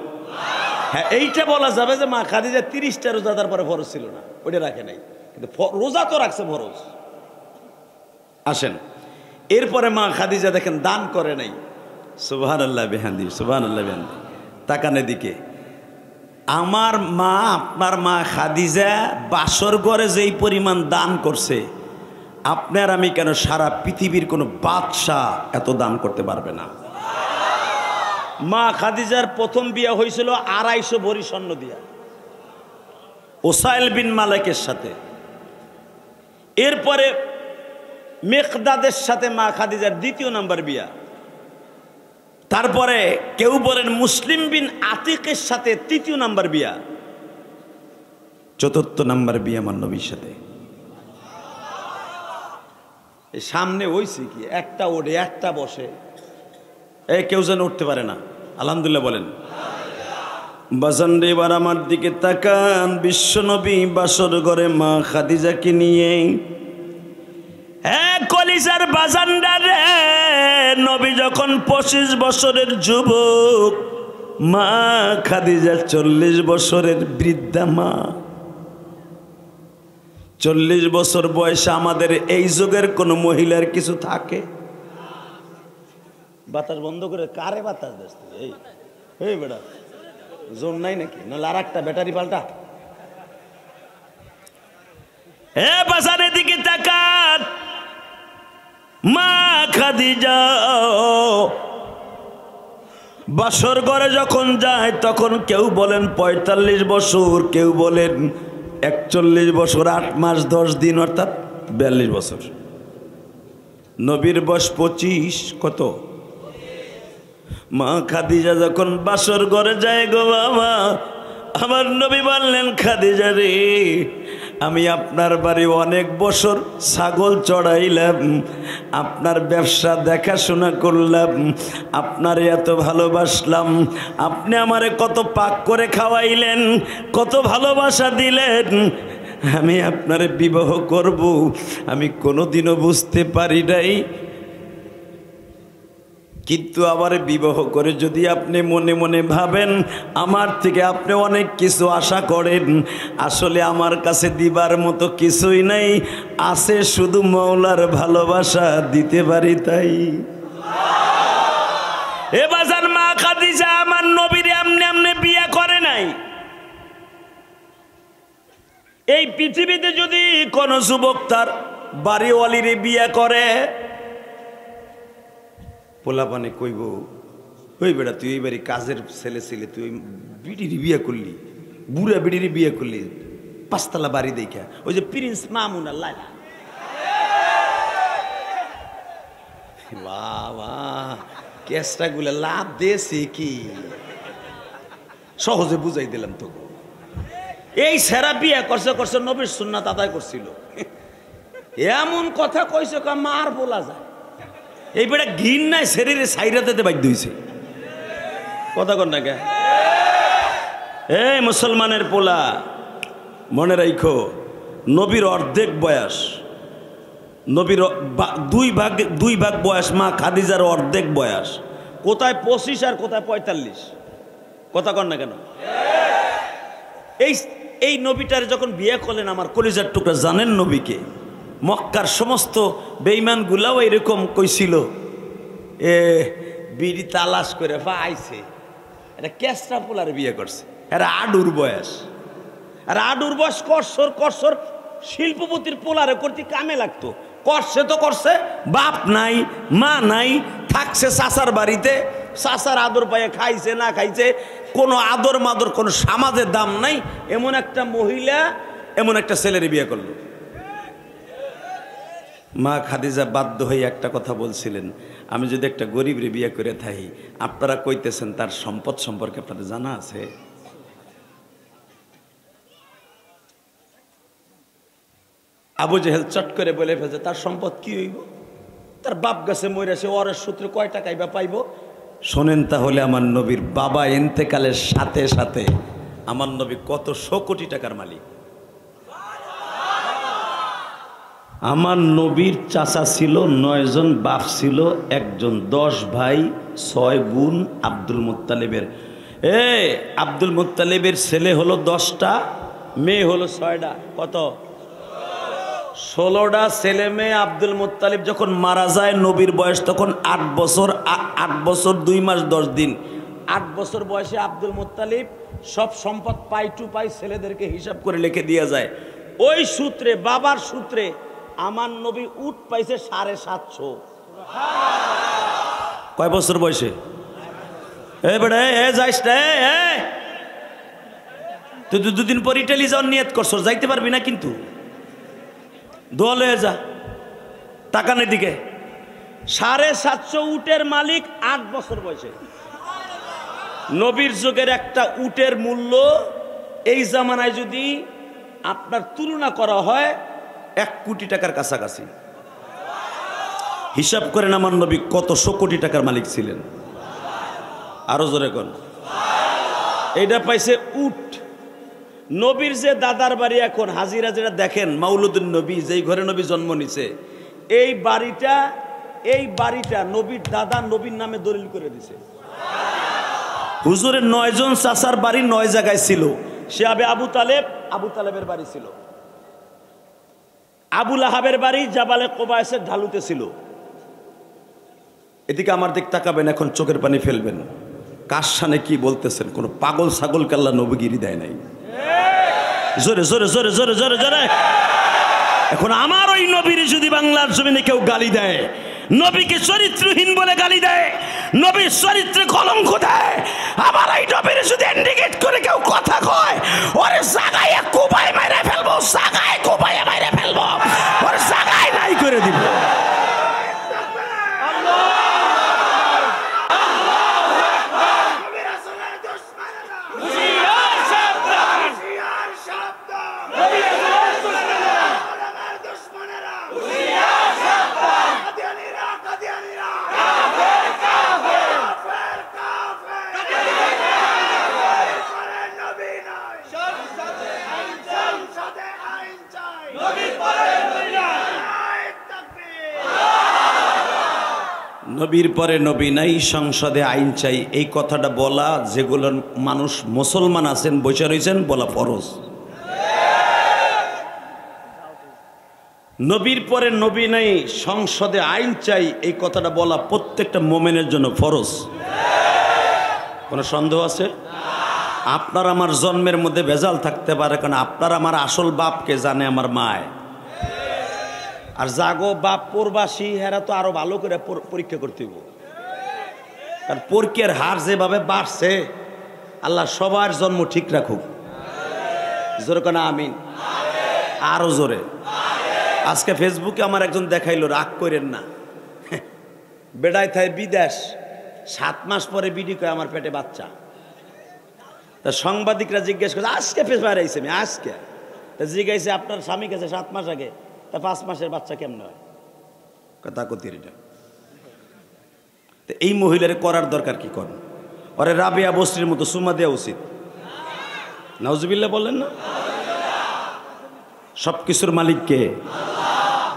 হ্যাঁ, এইটা বলা যাবে যে মা খাদিজা 30টা রোজা তার পরে ফরজ ছিল না, ওইটা রাখে নাই, কিন্তু রোজা তো রাখছে ফরজ। আসেন, এরপরে মা খাদিজা দেখেন দান করে নাই। সুবহানাল্লাহ বিহামদি, সুবহানাল্লাহ বিহামদি। তাকান এদিকে, আমার মা, আপনার মা খাদিজা বাসর ঘরে যেই পরিমাণ দান করছে, আপনার আমি কেন সারা পৃথিবীর কোনো বাদশাহ এত দান করতে পারবে না। মা খাদিজার প্রথম বিয়ে হয়েছিল 250 ভরি স্বর্ণ দিয়া, ওসাইল বিন মালিকের সাথে। এরপরে মেকদাদের সাথে মা খাদিজার 2য় নাম্বার বিয়া। তারপরে কেউ বলেন মুসলিম বিন আতিকের সাথে 3য় নাম্বার বিয়া। 4র্থ নাম্বার বিয়া আমার নবীর সাথে। এই সামনে হইছে কি, একটা ওঠে একটা বসে, কেউ যেন উঠতে পারে না। আলহামদুলিল্লাহ বলেন। বাজান রে, এবার আমার দিকে তাকান। বিশ্বনবী বাসর ঘরে মা খাদিজাকে নিয়ে, কলিজার বাজানরা রে, নবী যখন 25 বছরের যুবক, মা খাদিজা 40 বছরের বৃদ্ধা মা। 40 বছর বয়সে আমাদের এই যুগের কোন মহিলার কিছু থাকে? বাতাস বন্ধ করে কারে বাতাস দিচ্ছে? এই বেটা জোর নাই নাকি? না আর একটা ব্যাটারি পাল্টা। বাজারের দিকে তাকান। মা খাদিজা বাসর ঘরে যখন যায় তখন কেউ বলেন 45 বছর, কেউ বলেন 41 বছর 8 মাস 10 দিন, অর্থাৎ 42 বছর। নবীর বয়স 25। কত? মা খাদিজা যখন বাসর ঘরে যায় গো বাবা, আমার নবী বললেন, খাদিজা রে, আমি আপনার বাড়ি অনেক বছর ছাগল চড়াইলাম, আপনার ব্যবসা দেখাশোনা করলাম, আপনার এত ভালোবাসলাম, আপনি আমারে কত পাক করে খাওয়াইলেন, কত ভালোবাসা দিলেন, আমি আপনারে বিবাহ করব আমি কোনোদিনও বুঝতে পারি নাই। কিন্তু আবার বিবাহ করে যদি আপনি মনে মনে ভাবেন আমার থেকে আপনি অনেক কিছু আশা করেন, আসলে আমার কাছে দিবার মতো কিছুই নাই, আছে শুধু মওলার ভালোবাসা, দিতে পারি তাই। এ বাজার মা খাদিজা আমার নবীর এমনি এমনি বিয়ে করে নাই। এই পৃথিবীতে যদি কোন যুবক তার বাড়িওয়ালিরে বিয়ে করে, পোলাপানে কইব, ওই বেটা তুই এই বাড়ি কাজের ছেলে ছেলে, তুই ওই বিড়ির বিয়ে করলি, বুড়া বিড়ির বিয়ে করলি, 5 তলা বাড়ি দেখা, ওই যে প্রিন্স মামুন আল্লাহ। বাবা কেসটা গুলা লাভ দিয়েছে কি, সহজে বুঝাই দিলাম তো। এই সেরা বিয়ে করছে করছে নবীর সুন্নাত আদায় করছিল, এমন কথা কইছে মার বলা যায়। এই বেটা ঘিন নাই শরীরে সাইরা দিতে বাধ্য হইছে। কথা কন না কে? এই মুসলমানের পোলা, মনে রাখো নবীর অর্ধেক বয়স, নবীর 2 ভাগ বয়স, মা খাদিজার অর্ধেক বয়স। কোথায় 25 আর কোথায় 45? কথা কন না কেন? এই নবীটার যখন বিয়ে করলেন আমার কলিজার টুকরা, জানেন নবীকে মক্কার সমস্ত বেঈমান গুলাও এরকম কইছিল, বিড়ি তালাশ করে পাইছে, এটা কেসটা পোলার বিয়ে করছে, এরা আডুর বয়স। আর আডুর বয়স করসর শিল্পপতির পোলারে করতে কামে লাগতো, করছে তো করছে, বাপ নাই মা নাই, থাকছে চাচার বাড়িতে, চাচার আদর পায়ে খাইছে না খাইছে, কোনো আদর মাদর কোনো সমাজের দাম নাই, এমন একটা মহিলা এমন একটা ছেলের বিয়ে করলো। মা খাদিজা বাধ্য হয়ে একটা কথা বলছিলেন, আমি যদি একটা গরিবরে বিয়ে করে থাকি, আপনারা কইতেছেন তার সম্পদ সম্পর্কে আপনাদের জানা আছে? আবু জেহেল চট করে বলে ফেলছে, তার সম্পদ কি হইব, তার বাপ গাছে মইরাছে, ওরের সূত্রে কয় টাকাই বা পাইব। শোনেন তাহলে আমার নবীর বাবা ইন্তেকালের সাথে সাথে আমার নবী কত 100 কোটি টাকার মালিক। আমার নবীর চাচা ছিল 9 জন, বাপ ছিল 1 জন, 10 ভাই 6 বোন। আব্দুল মুত্তালিবের আব্দুল মুত্তালিবের ছেলে হলো 10টা, মেয়ে হলো 6টা। কত? 16টা ছেলে মেয়ে। আব্দুল মুত্তালিব যখন মারা যায় নবীর বয়স তখন 8 বছর 2 মাস 10 দিন। 8 বছর বয়সে আব্দুল মুত্তালিব সব সম্পদ পাই টু পাই ছেলেদেরকে হিসাব করে লিখে দিয়ে যায়। ওই সূত্রে, বাবার সূত্রে আমার নবী উট পাইছে 750। কয় বছর বয়সে? যাইস তুই 2 দিন পর ইটালি যাওয়ার নিয়ত করছ, যাইতে পারবি না কিন্তু দোয়া লয়ে যা। তাকানের দিকে 750 উটের মালিক 8 বছর বয়সে। নবীর যুগের একটা উটের মূল্য এই জামানায় যদি আপনার তুলনা করা হয় 1 কোটি টাকার কাছাকাছি। হিসাব করেন আমার নবী কত কোটি টাকার মালিক ছিলেন। আরো জোরে কোন এইটা পাইছে উট। নবীর যে দাদার বাড়ি এখন হাজিরা যেটা দেখেন মাউলুদুন নবী, যেই ঘরে নবী জন্ম নিছে, এই বাড়িটা নবীর দাদা নবীর নামে দলিল করে দিছে। হুজুরের 9 জন চাচার বাড়ি 9 জায়গায় ছিল। সে আবু তালেবের বাড়ি ছিল, আবু লাহাবের বাড়ি জাবালে কোবায়েসের ঢালুতে ছিল। এদিকে আমার দিক তাকাবেন, এখন চোখের পানি ফেলবেন। কার সামনে কি বলতেছেন? কোন পাগল ছাগলকে আল্লাহ নবীগিরি দেয় নাই। জোরে জোরে জোরে জোরে জোরে জোরে। এখন আমার ওই নবীর যদি বাংলার জমিনে কেউ গালি দেয়, নবীকে চরিত্রহীন বলে গালি দেয়, নবীর চরিত্রে কলঙ্ক দেয়, আমার এই নবীর যদি ইন্ডিকেট করে কেউ কথা কয়, ওরে জাগায় কোবায় মেরে ফেলবো, জাগায় কোবায় মেরে ফেলবো, ওরে জাগায় নাই করে দিব। নবীর পরে নবী নাই, সংসদে আইন চাই, এই কথাটা বলা যেগুলো মানুষ মুসলমান আছেন বসে রয়েছেন বলা ফরজ। নবীর পরে নবী নাই, সংসদে আইন চাই, এই কথাটা বলা প্রত্যেকটা মোমেনের জন্য ফরজ। কোনো সন্দেহ আছে? আপনার আমার জন্মের মধ্যে ভেজাল থাকতে পারে, কারণ আপনার আমার আসল বাপকে জানে আমার মায়। আর জাগো বাপ প্রবাসী, হেরা তো আরো ভালো করে পরীক্ষা করতে হবে। কারণ পরীক্ষার হার যেভাবে বাড়ছে, আল্লাহ সবার জন্ম ঠিক রাখুক। জোরে কেন আমিন, আরো জোরে। আজকে ফেসবুকে আমার একজন দেখাইলো, রাগ করেন না, বেড়াই থাই বিদেশ, 7 মাস পরে বিডি কয় আমার পেটে বাচ্চা। তা সাংবাদিকরা জিজ্ঞেস করছে, আজকে ফেস বাইরাইছে আমি আজকে। তা জিজ্ঞাসা আপনার স্বামী গেছে 7 মাস আগে, তা 5 মাসের বাচ্চা কেমন হয়? কথা কতির এটা। এই মহিলার করার দরকার কি? কর ওরে রাবিয়া বস্রির মতো সুমা দেওয়া উচিত। নাউজুবিল্লাহ বললেন না? সব কিছুর মালিক কে?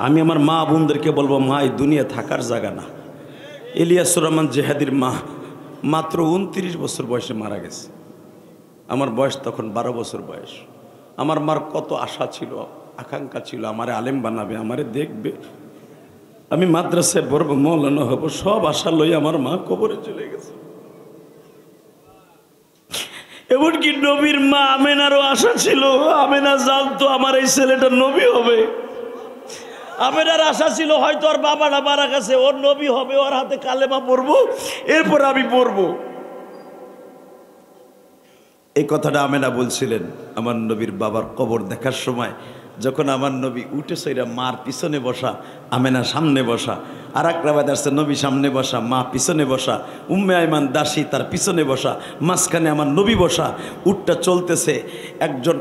আমি আমার মা বোনদেরকে বলবো, মা এই দুনিয়া থাকার জায়গা না। ইলিয়াসুর রহমান জেহাদির মা মাত্র 29 বছর বয়সে মারা গেছে। আমার বয়স তখন 12 বছর বয়স। আমার মার কত আশা ছিল, আকাঙ্ক্ষা ছিল, আমারে আলেম বানাবে, আমারে দেখবে, আমি মাদ্রাসায় পড়বো, মৌলানা হব, সব আশা লই আমার মা কবরে চলে গেছে। এমনকি নবীর মা আমেনারও আশা ছিল, আমেনা জানতো আমার এই ছেলেটা নবী হবে। আমেনার আশা ছিল হয়তো ওর বাবাটা মারা গেছে, ওর নবী হবে, ওর হাতে কালেমা পড়বো, এরপর আমি পড়বো। এই কথাটা আমেনা বলছিলেন আমার নবীর বাবার কবর দেখার সময়, যখন আমার নবী উঠে সইরা মার পিছনে বসা, আমেনা সামনে বসা, আর এক রাবাত আসছে নবী সামনে বসা, মা পিছনে বসা, উম্মে আইমান দাসী তার পিছনে বসা, মাঝখানে আমার নবী বসা। উটটা চলতেছে, একজন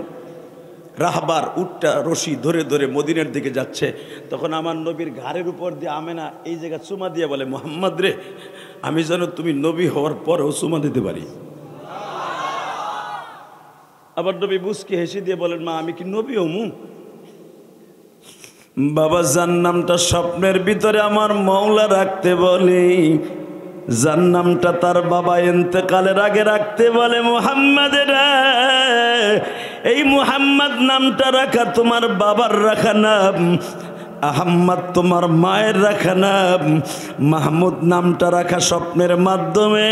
রাহবার উটটা রশি ধরে ধরে মদিনার দিকে যাচ্ছে। তখন আমার নবীর ঘাড়ের উপর দিয়ে আমেনা এই জায়গা চুমা দিয়ে বলে, মোহাম্মদ রে, আমি যেন তুমি নবী হওয়ার পরেও চুমা দিতে পারি। আবার নবী বুঝকে হেসে দিয়ে বলেন, মা আমি কি নবী হমু? বাবা যার নামটা স্বপ্নের ভিতরে আমার মওলা রাখতে বলে, যার নামটা তার বাবা ইন্তেকালের আগে রাখতে বলে, মুহাম্মাদের, এই মুহাম্মদ নামটা রাখা তোমার বাবার রাখা নাম, আহম্মদ তোমার মায়ের রাখা নাম, মাহমুদ নামটা রাখা স্বপ্নের মাধ্যমে,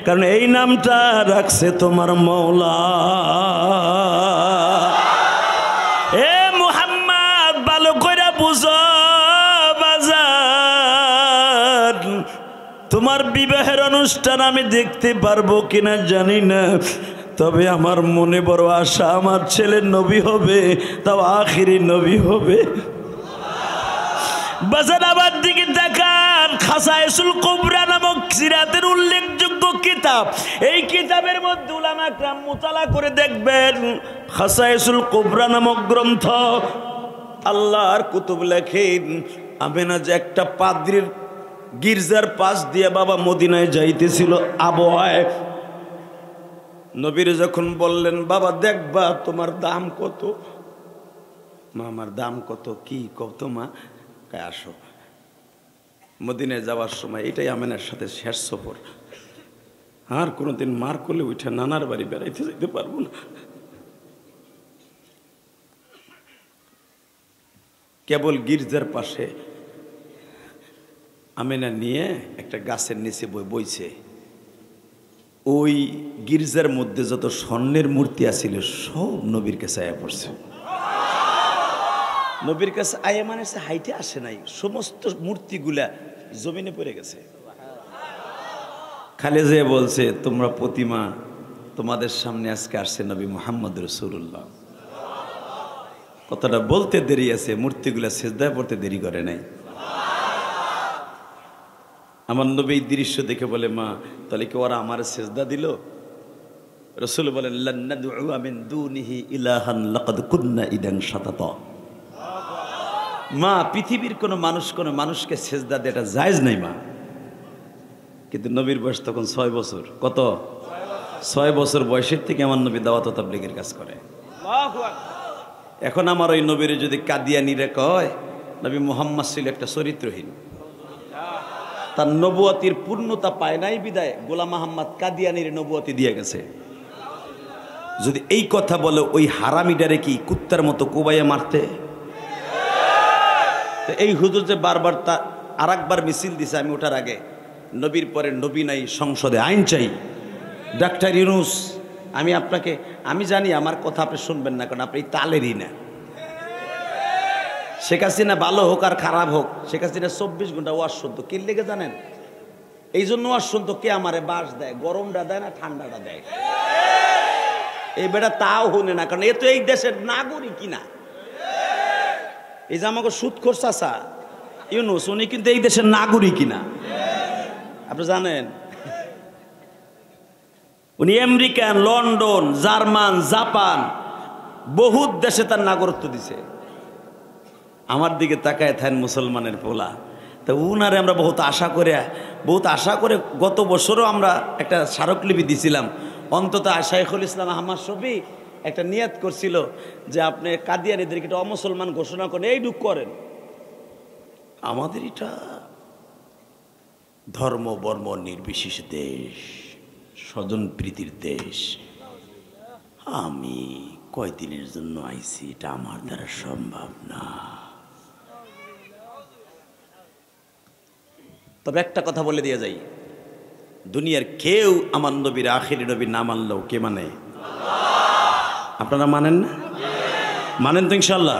কারণ এই নামটা রাখছে তোমার মওলা। এ মুহাম্মদ, ভালো করে বুঝো বাজার, তোমার বিবাহের অনুষ্ঠান আমি দেখতে পারবো কিনা জানি না, তবে আমার মনে বড় আশা আমার ছেলে নবী হবে, তাও আখিরি নবী হবে। বাজার আবার দিকে দেখান, খাসায়েসুল কুবরা নামক সিরাতের উল্লেখযোগ্য কিতাব। এই কিতাবের মধ্যে উলামা কিরাম মুতালা করে দেখবেন, খাসায়েসুল কুবরা নামক গ্রন্থ, আল্লাহর কুতুব লেখেন, আমেনা যে একটা পাদ্রীর গির্জার পাশ দিয়ে বাবা মদিনায় যাইতেছিল আবহাওয়ায়। নবীর যখন বললেন বাবা দেখবা তোমার দাম কত? মা আমার দাম কত? কি কত মা? আসো। মদিনায় যাওয়ার সময় এটাই আমেনার সাথে শেষ সফর। আর কোনোদিন মার কোলে উঠে নানার বাড়ি বেড়াইতে যেতে পারবো না। কেবল গির্জার পাশে আমেনা নিয়ে একটা গাছের নিচে বইছে। ওই গির্জার মধ্যে যত স্বর্ণের মূর্তি আছিল সব নবীর কাছে আয়া পড়ছে। নবীর কাছে আয়া মানে হাইটে আসে নাই, সমস্ত মূর্তিগুলা জমিনে পড়ে গেছে। খালি যে বলছে তোমরা প্রতিমা, তোমাদের সামনে আজকে আসছে নবী মুহাম্মদ রাসূলুল্লাহ। কথাটা বলতে দেরি আছে, মূর্তিগুলা সিজদায় পড়তে দেরি করে নাই। আমার নবী দৃশ্য দেখে বলে মা তাহলে কি ওরা আমার সিজদা দিল? রাসূল বলেন লান নাদউ মিন দুনিহি ইলাহান লাকাদ কুননা ইদান শাতাতা। মা পৃথিবীর কোনো মানুষকে সিজদা দেওয়া এটা জায়েজ নাই মা। কিন্তু নবীর বয়স তখন 6 বছর। কত? 6 বছর বয়সের থেকে আমার নবী দাওয়াত ও তাবলীগের কাজ করে। এখন আমার ওই নবীর যদি কাদিয়ানিরা কয় নবী মুহাম্মদ ছিল একটা চরিত্রহীন, তার নবুয়তির পূর্ণতা পায় নাই বিদায় গোলাম মোহাম্মদ কাদিয়ানির নবুয়তি দিয়ে গেছে। যদি এই কথা বলে ওই হারামিডারে কি কুত্তার মতো কোবাইয়া মারতে? এই হুজুর যে বারবার তা আরেকবার মিছিল দিছে আমি ওঠার আগে, নবীর পরে নবী নাই, সংসদে আইন চাই। ডাক্তার ইউনূস আমি জানি আমার কথা আপনি শুনবেন না, কারণ আপনি তালেরই না। শেখ হাসিনা ভালো হোক আর খারাপ হোক, শেখ হাসিনা 24 ঘন্টা ওয়াজ শুনতো। কি লেগে জানেন? এই জন্য ওয়াজ শুনতো কে আমারে বাস দেয়, গরমটা দেয় না ঠান্ডাটা দেয়। এই বেটা তাও হনে না, কারণ এ তো এই দেশের নাগরিকই না। এই যে আমাকে সুদখোর চাচা ইউনূস, উনি কিন্তু এই দেশের নাগরিকই না। আপনি জানেন উনি আমেরিকান, লন্ডন, জার্মান, জাপান বহুত দেশে তার নাগরিকত্ব দিছে। আমার দিকে তাকায় থাকেন মুসলমানের পোলা। তা উনারে আমরা বহুত আশা করে গত বছরও আমরা একটা স্মারকলিপি দিছিলাম। অন্তত শাইখুল ইসলাম আহমদ শফী একটা নিয়াত করছিল যে আপনি কাদিয়ানীদেরকে এটা অমুসলমান ঘোষণা করেন, এই ডুক করেন। আমাদের এটা ধর্ম বর্ম নির্বিশেষ দেশ, স্বজন প্রীতির দেশ। আমি কয়দিনের জন্য আইছি, এটা আমার দ্বারা সম্ভব না। তবে একটা কথা বলে দিয়ে যাই, দুনিয়ার কেউ আমার নবীর আখিরি নবী না মানলেও কে মানে? আপনারা মানেন না? মানেন তো ইনশাল্লাহ?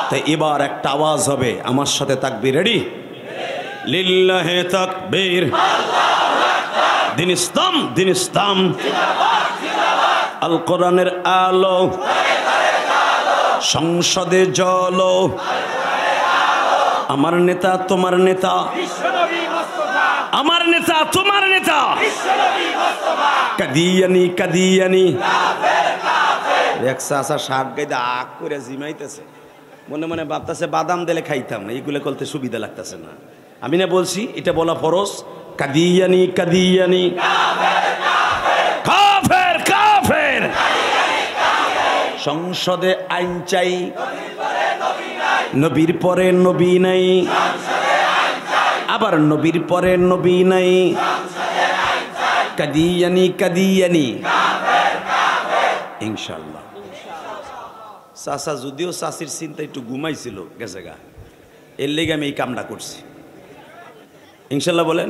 তাই এবার একটা আওয়াজ হবে আমার সাথে, তাকবীর। রেডি? লিল্লাহে তাকবীর, দিন ইসলাম, দিন ইসলাম, আল কোরআনের আলো, সংসদে জলো, আমার নেতা তোমার নেতা, আমার নেতা তোমার নেতা, কাদিয়ানি কাদিয়ানি। একশা আসা শাক গাইতে আগ করে জিমাইতেছে, মনে মনে ভাবতেছে বাদাম দিলে খাইতাম না, এইগুলো করতে সুবিধা লাগতেছে না। আমি না বলছি এটা বলা ফরজ। কাদিয়ানি কাদিয়ানি, কাফের কাফের, সংসদে আইন চাই, নবীর পরে নবী নাই, আবার নবীর পরে নবী নাই, কাদিয়ানি কাদিয়ানি। ইনশাআল্লাহ। চাচা যদিও চাচির চিন্তা একটু ঘুমাইছিল গেছে গা, এর লেগে আমি এই কামটা করছি। ইনশাআল্লাহ বলেন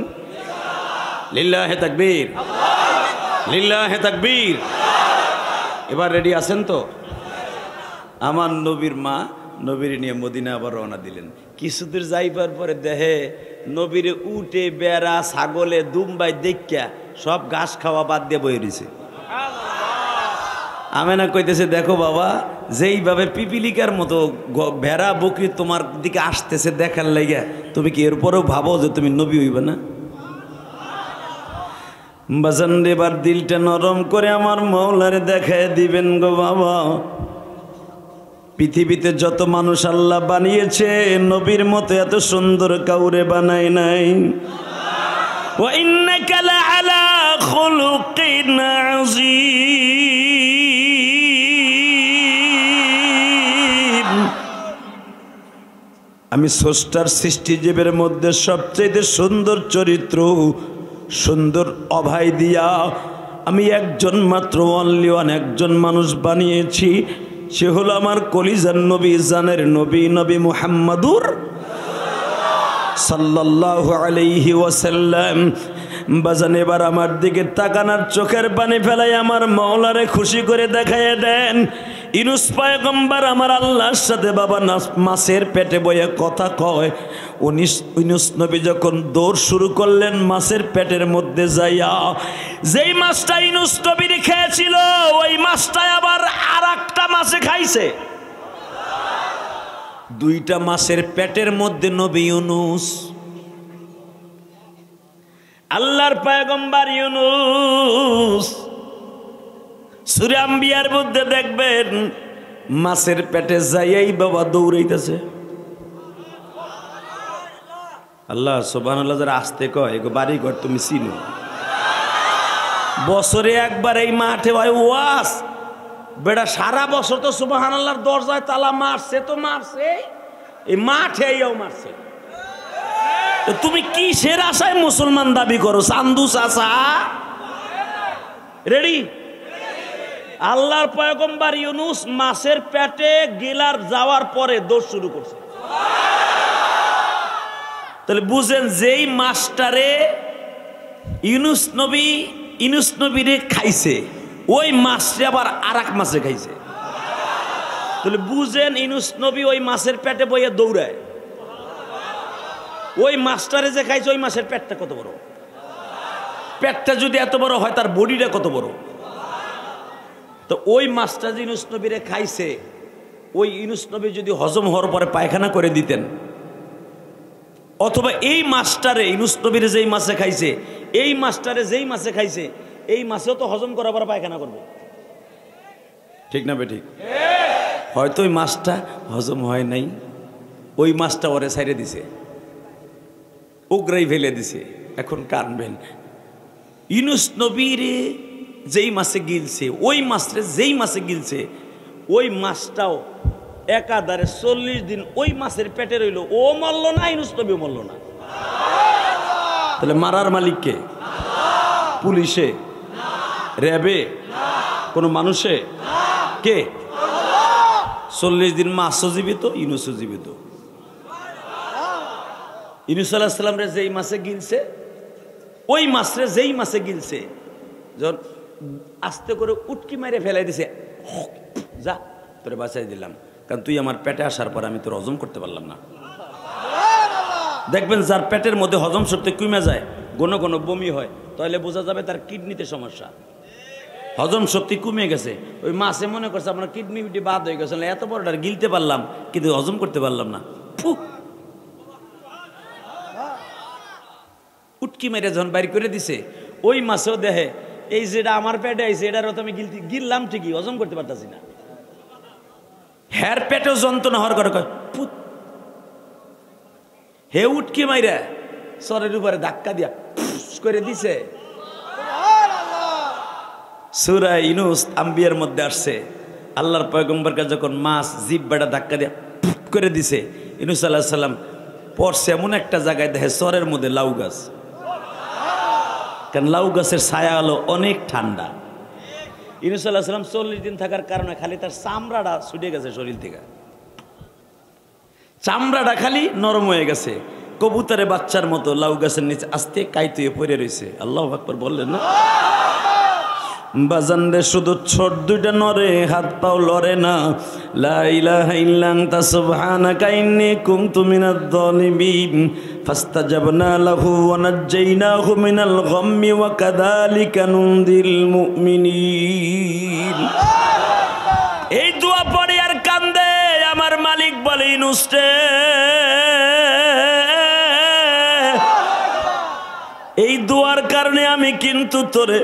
লিল্লাহে তাকবীর, লিল্লাহে তাকবীর। এবার রেডি আছেন তো? আমার নবীর মা নবীর নিয়ে মদিনা আবার রওনা দিলেন। কিছুদূর যাইবার পরে দেহে নবীর উটে, বেড়া, ছাগলে, দুম্বাই দেখা সব ঘাস খাওয়া বাদ দিয়ে বয়ে দিছে। আমেনা কইতেছে দেখো বাবা, যেইভাবে পিপিলিকার মতো ভেড়া বকরি তোমার দিকে আসতেছে দেখার লাইগা, তুমি কি এরপরেও ভাবো যে তুমি নবী হইবে না? বাজান এবার দিলটা নরম করে আমার মৌলারে দেখায় দিবেন গো বাবা। পৃথিবীতে যত মানুষ আল্লাহ বানিয়েছে নবীর মতো এত সুন্দর কাউরে বানায় নাই। ওয়া ইন্নাকা লাআলা খুলুকিন আযীম। আমি স্রষ্টার সৃষ্টিজীবের মধ্যে সবচেয়ে সুন্দর চরিত্র, সুন্দর অভয় দিয়া আমি একজন মাত্র অনলি ওয়ান একজন মানুষ বানিয়েছি, সে হলো আমার কলিজার নবী, জানের নবী, নবী মুহাম্মাদুর সাল্লাল্লাহু আলাইহি ওয়াসাল্লাম। বাজান এবার আমার দিকে তাকানার চোখের পানি ফেলাই আমার মাওলারে খুশি করে দেখাইয়া দেন। ইউনূস পয়গম্বর আমার আল্লাহর সাথে বাবা মাছের পেটে বয়ে কথা কয়। ইউনূস নবী যখন দৌড় শুরু করলেন মাছের পেটের মধ্যে যাইয়া, যেই মাছটা ইউনূস নবীর খেয়েছিল ওই মাছটা আবার আর একটা মাছে খাইছে। দুইটা মাছের পেটের মধ্যে নবী ইউনূস, আল্লাহর পয়গম্বর ইউনূস। সূরা আম্বিয়ার মধ্যে দেখবেন মাছের পেটে যাইয়াই বাবা দৌড়াইতেছে। আল্লাহ সুবহানাল্লাহ, যারা আসতে কয় এগো বাড়ি ঘর তুমি চিনো। বছরে একবার এই মাঠে হয় ওয়াজ, বেটা সারা বছর তো সুবহানাল্লাহর দরজায় তালা মারছে তো মারছে, এই মাঠে আইয়াও মারছে। তুমি কিসের আশায় মুসলমান দাবি করো? চান্দু চাচা রেডি? আল্লাহর পয়গম্বর ইউনূস মাছের পেটে গিলার যাওয়ার পরে দৌড় শুরু করছে। তাহলে বুঝেন, যেই মাছটারে ইউনূস নবীরে খাইছে ওই মাছটা আবার আর এক মাছে খাইছে। তাহলে বুঝেন ইউনূস নবী ওই মাছের পেটে বইয়ে দৌড়ায়। ওই মাছটারে যে খাইছে ওই মাছের পেটটা কত বড়? পেটটা যদি এত বড় হয় তার বডিটা কত বড়? তো ওই মাছটা যে ইউনূস নবীরে খাইছে, ওই ইউনূস নবী যদি হজম হওয়ার পরে পায়খানা করে দিতেন, অথবা এই মাছটারে ইউনূস নবীরে যেই মাছে খাইছে এই মাছটারে যেই মাছে খাইছে এই মাছেও তো হজম করার পরে পায়খানা করবে, ঠিক না বেঠিক? হয়তো ওই মাছটা হজম হয় নাই, ওই মাছটা ওরে ছাইড়ে দিছে, উগরাই ফেলে দিছে। এখন কানবেন, ইউনূস নবীরে যেই মাছে গিলছে ওই মাছরে যেই মাছে গিলছে ওই মাছটাও একাধারে 40 দিন ওই মাছের পেটে রইল। ও মরল না, ইউনূস নবীও মরল না। তাহলে মারার মালিক কে? পুলিশে, র্যাবে, কোনো মানুষে? কে? 40 দিন মাছও জীবিত, ইউনূসও জীবিত। ইউনূস আলাইহিস সালাম রে যেই মাছে গিলছে ওই মাছরে যেই মাছে গিলছে যখন আস্তে করে উটকি মেরে ফেলাই দিছে, যা তোরে বাঁচাই দিলাম, কারণ তুই আমার পেটে আসার পর আমি তোর হজম করতে পারলাম না। দেখবেন যার পেটের মধ্যে হজম শক্তি কমে যায়, ঘন ঘন বমি হয়, তাহলে বোঝা যাবে তার কিডনিতে সমস্যা, হজম শক্তি কমে গেছে। ওই মাছে মনে করছে আপনার কিডনি বাদ হয়ে গেছে, এত বড়টা গিলতে পারলাম কিন্তু হজম করতে পারলাম না। উটকি মেরে যখন বাইর করে দিছে ওই মাছেও দেখে এই যেটা আমার পেটে আইছে এটারও তো আমি গিললাম ঠিকই, হজম করতে পারতাছি না। হ্যার পেটেও যন্ত্রণা হওয়ার করে কয় পুত, হে উটকি মাইরা সরের উপরে ধাক্কা দিয়া করে দিছে। সূরা ইউনূস আম্বিয়ার মধ্যে আসছে, আল্লাহর পয়গম্বরকে যখন মাছ জিহ্বাটা ধাক্কা দিয়া করে দিছে, ইউনূস আলাইহিস সালাম পড়ছে এমন একটা জায়গায় দেখে সরের মধ্যে লাউ গাছ, কারণ লাউ গাছের ছায়া হলো অনেক ঠান্ডা। ইউনূস আলাইহিস সালাম 40 দিন থাকার কারণে খালি তার চামড়াটা ছুটে গেছে শরীর থেকে, চামড়াটা খালি নরম হয়ে গেছে, কবুতরের বাচ্চার মতো লাউ গাছের নিচে আস্তে কাইতুয়ে পড়ে রয়েছে। আল্লাহু আকবার বললেন না? বাজান রে শুধু ছোট দুইটা নরে, হাত পাও লড়ে না। লা ইলাহা ইল্লা আনতা সুবহানাকা ইন্নী কুনতু মিনাজ জালিমিন। ফাস্তাজাবনা লাহু ওয়া নাজ্জাইনাহু মিনাল গাম্মি ওয়া কাযালিকা নুনজিল মুমিনিন। এই দোয়া পড়ে আর কান্দে আমার মালিক বলে, ইউনূস রে এই দোয়ার কারণে আমি কিন্তু তোরে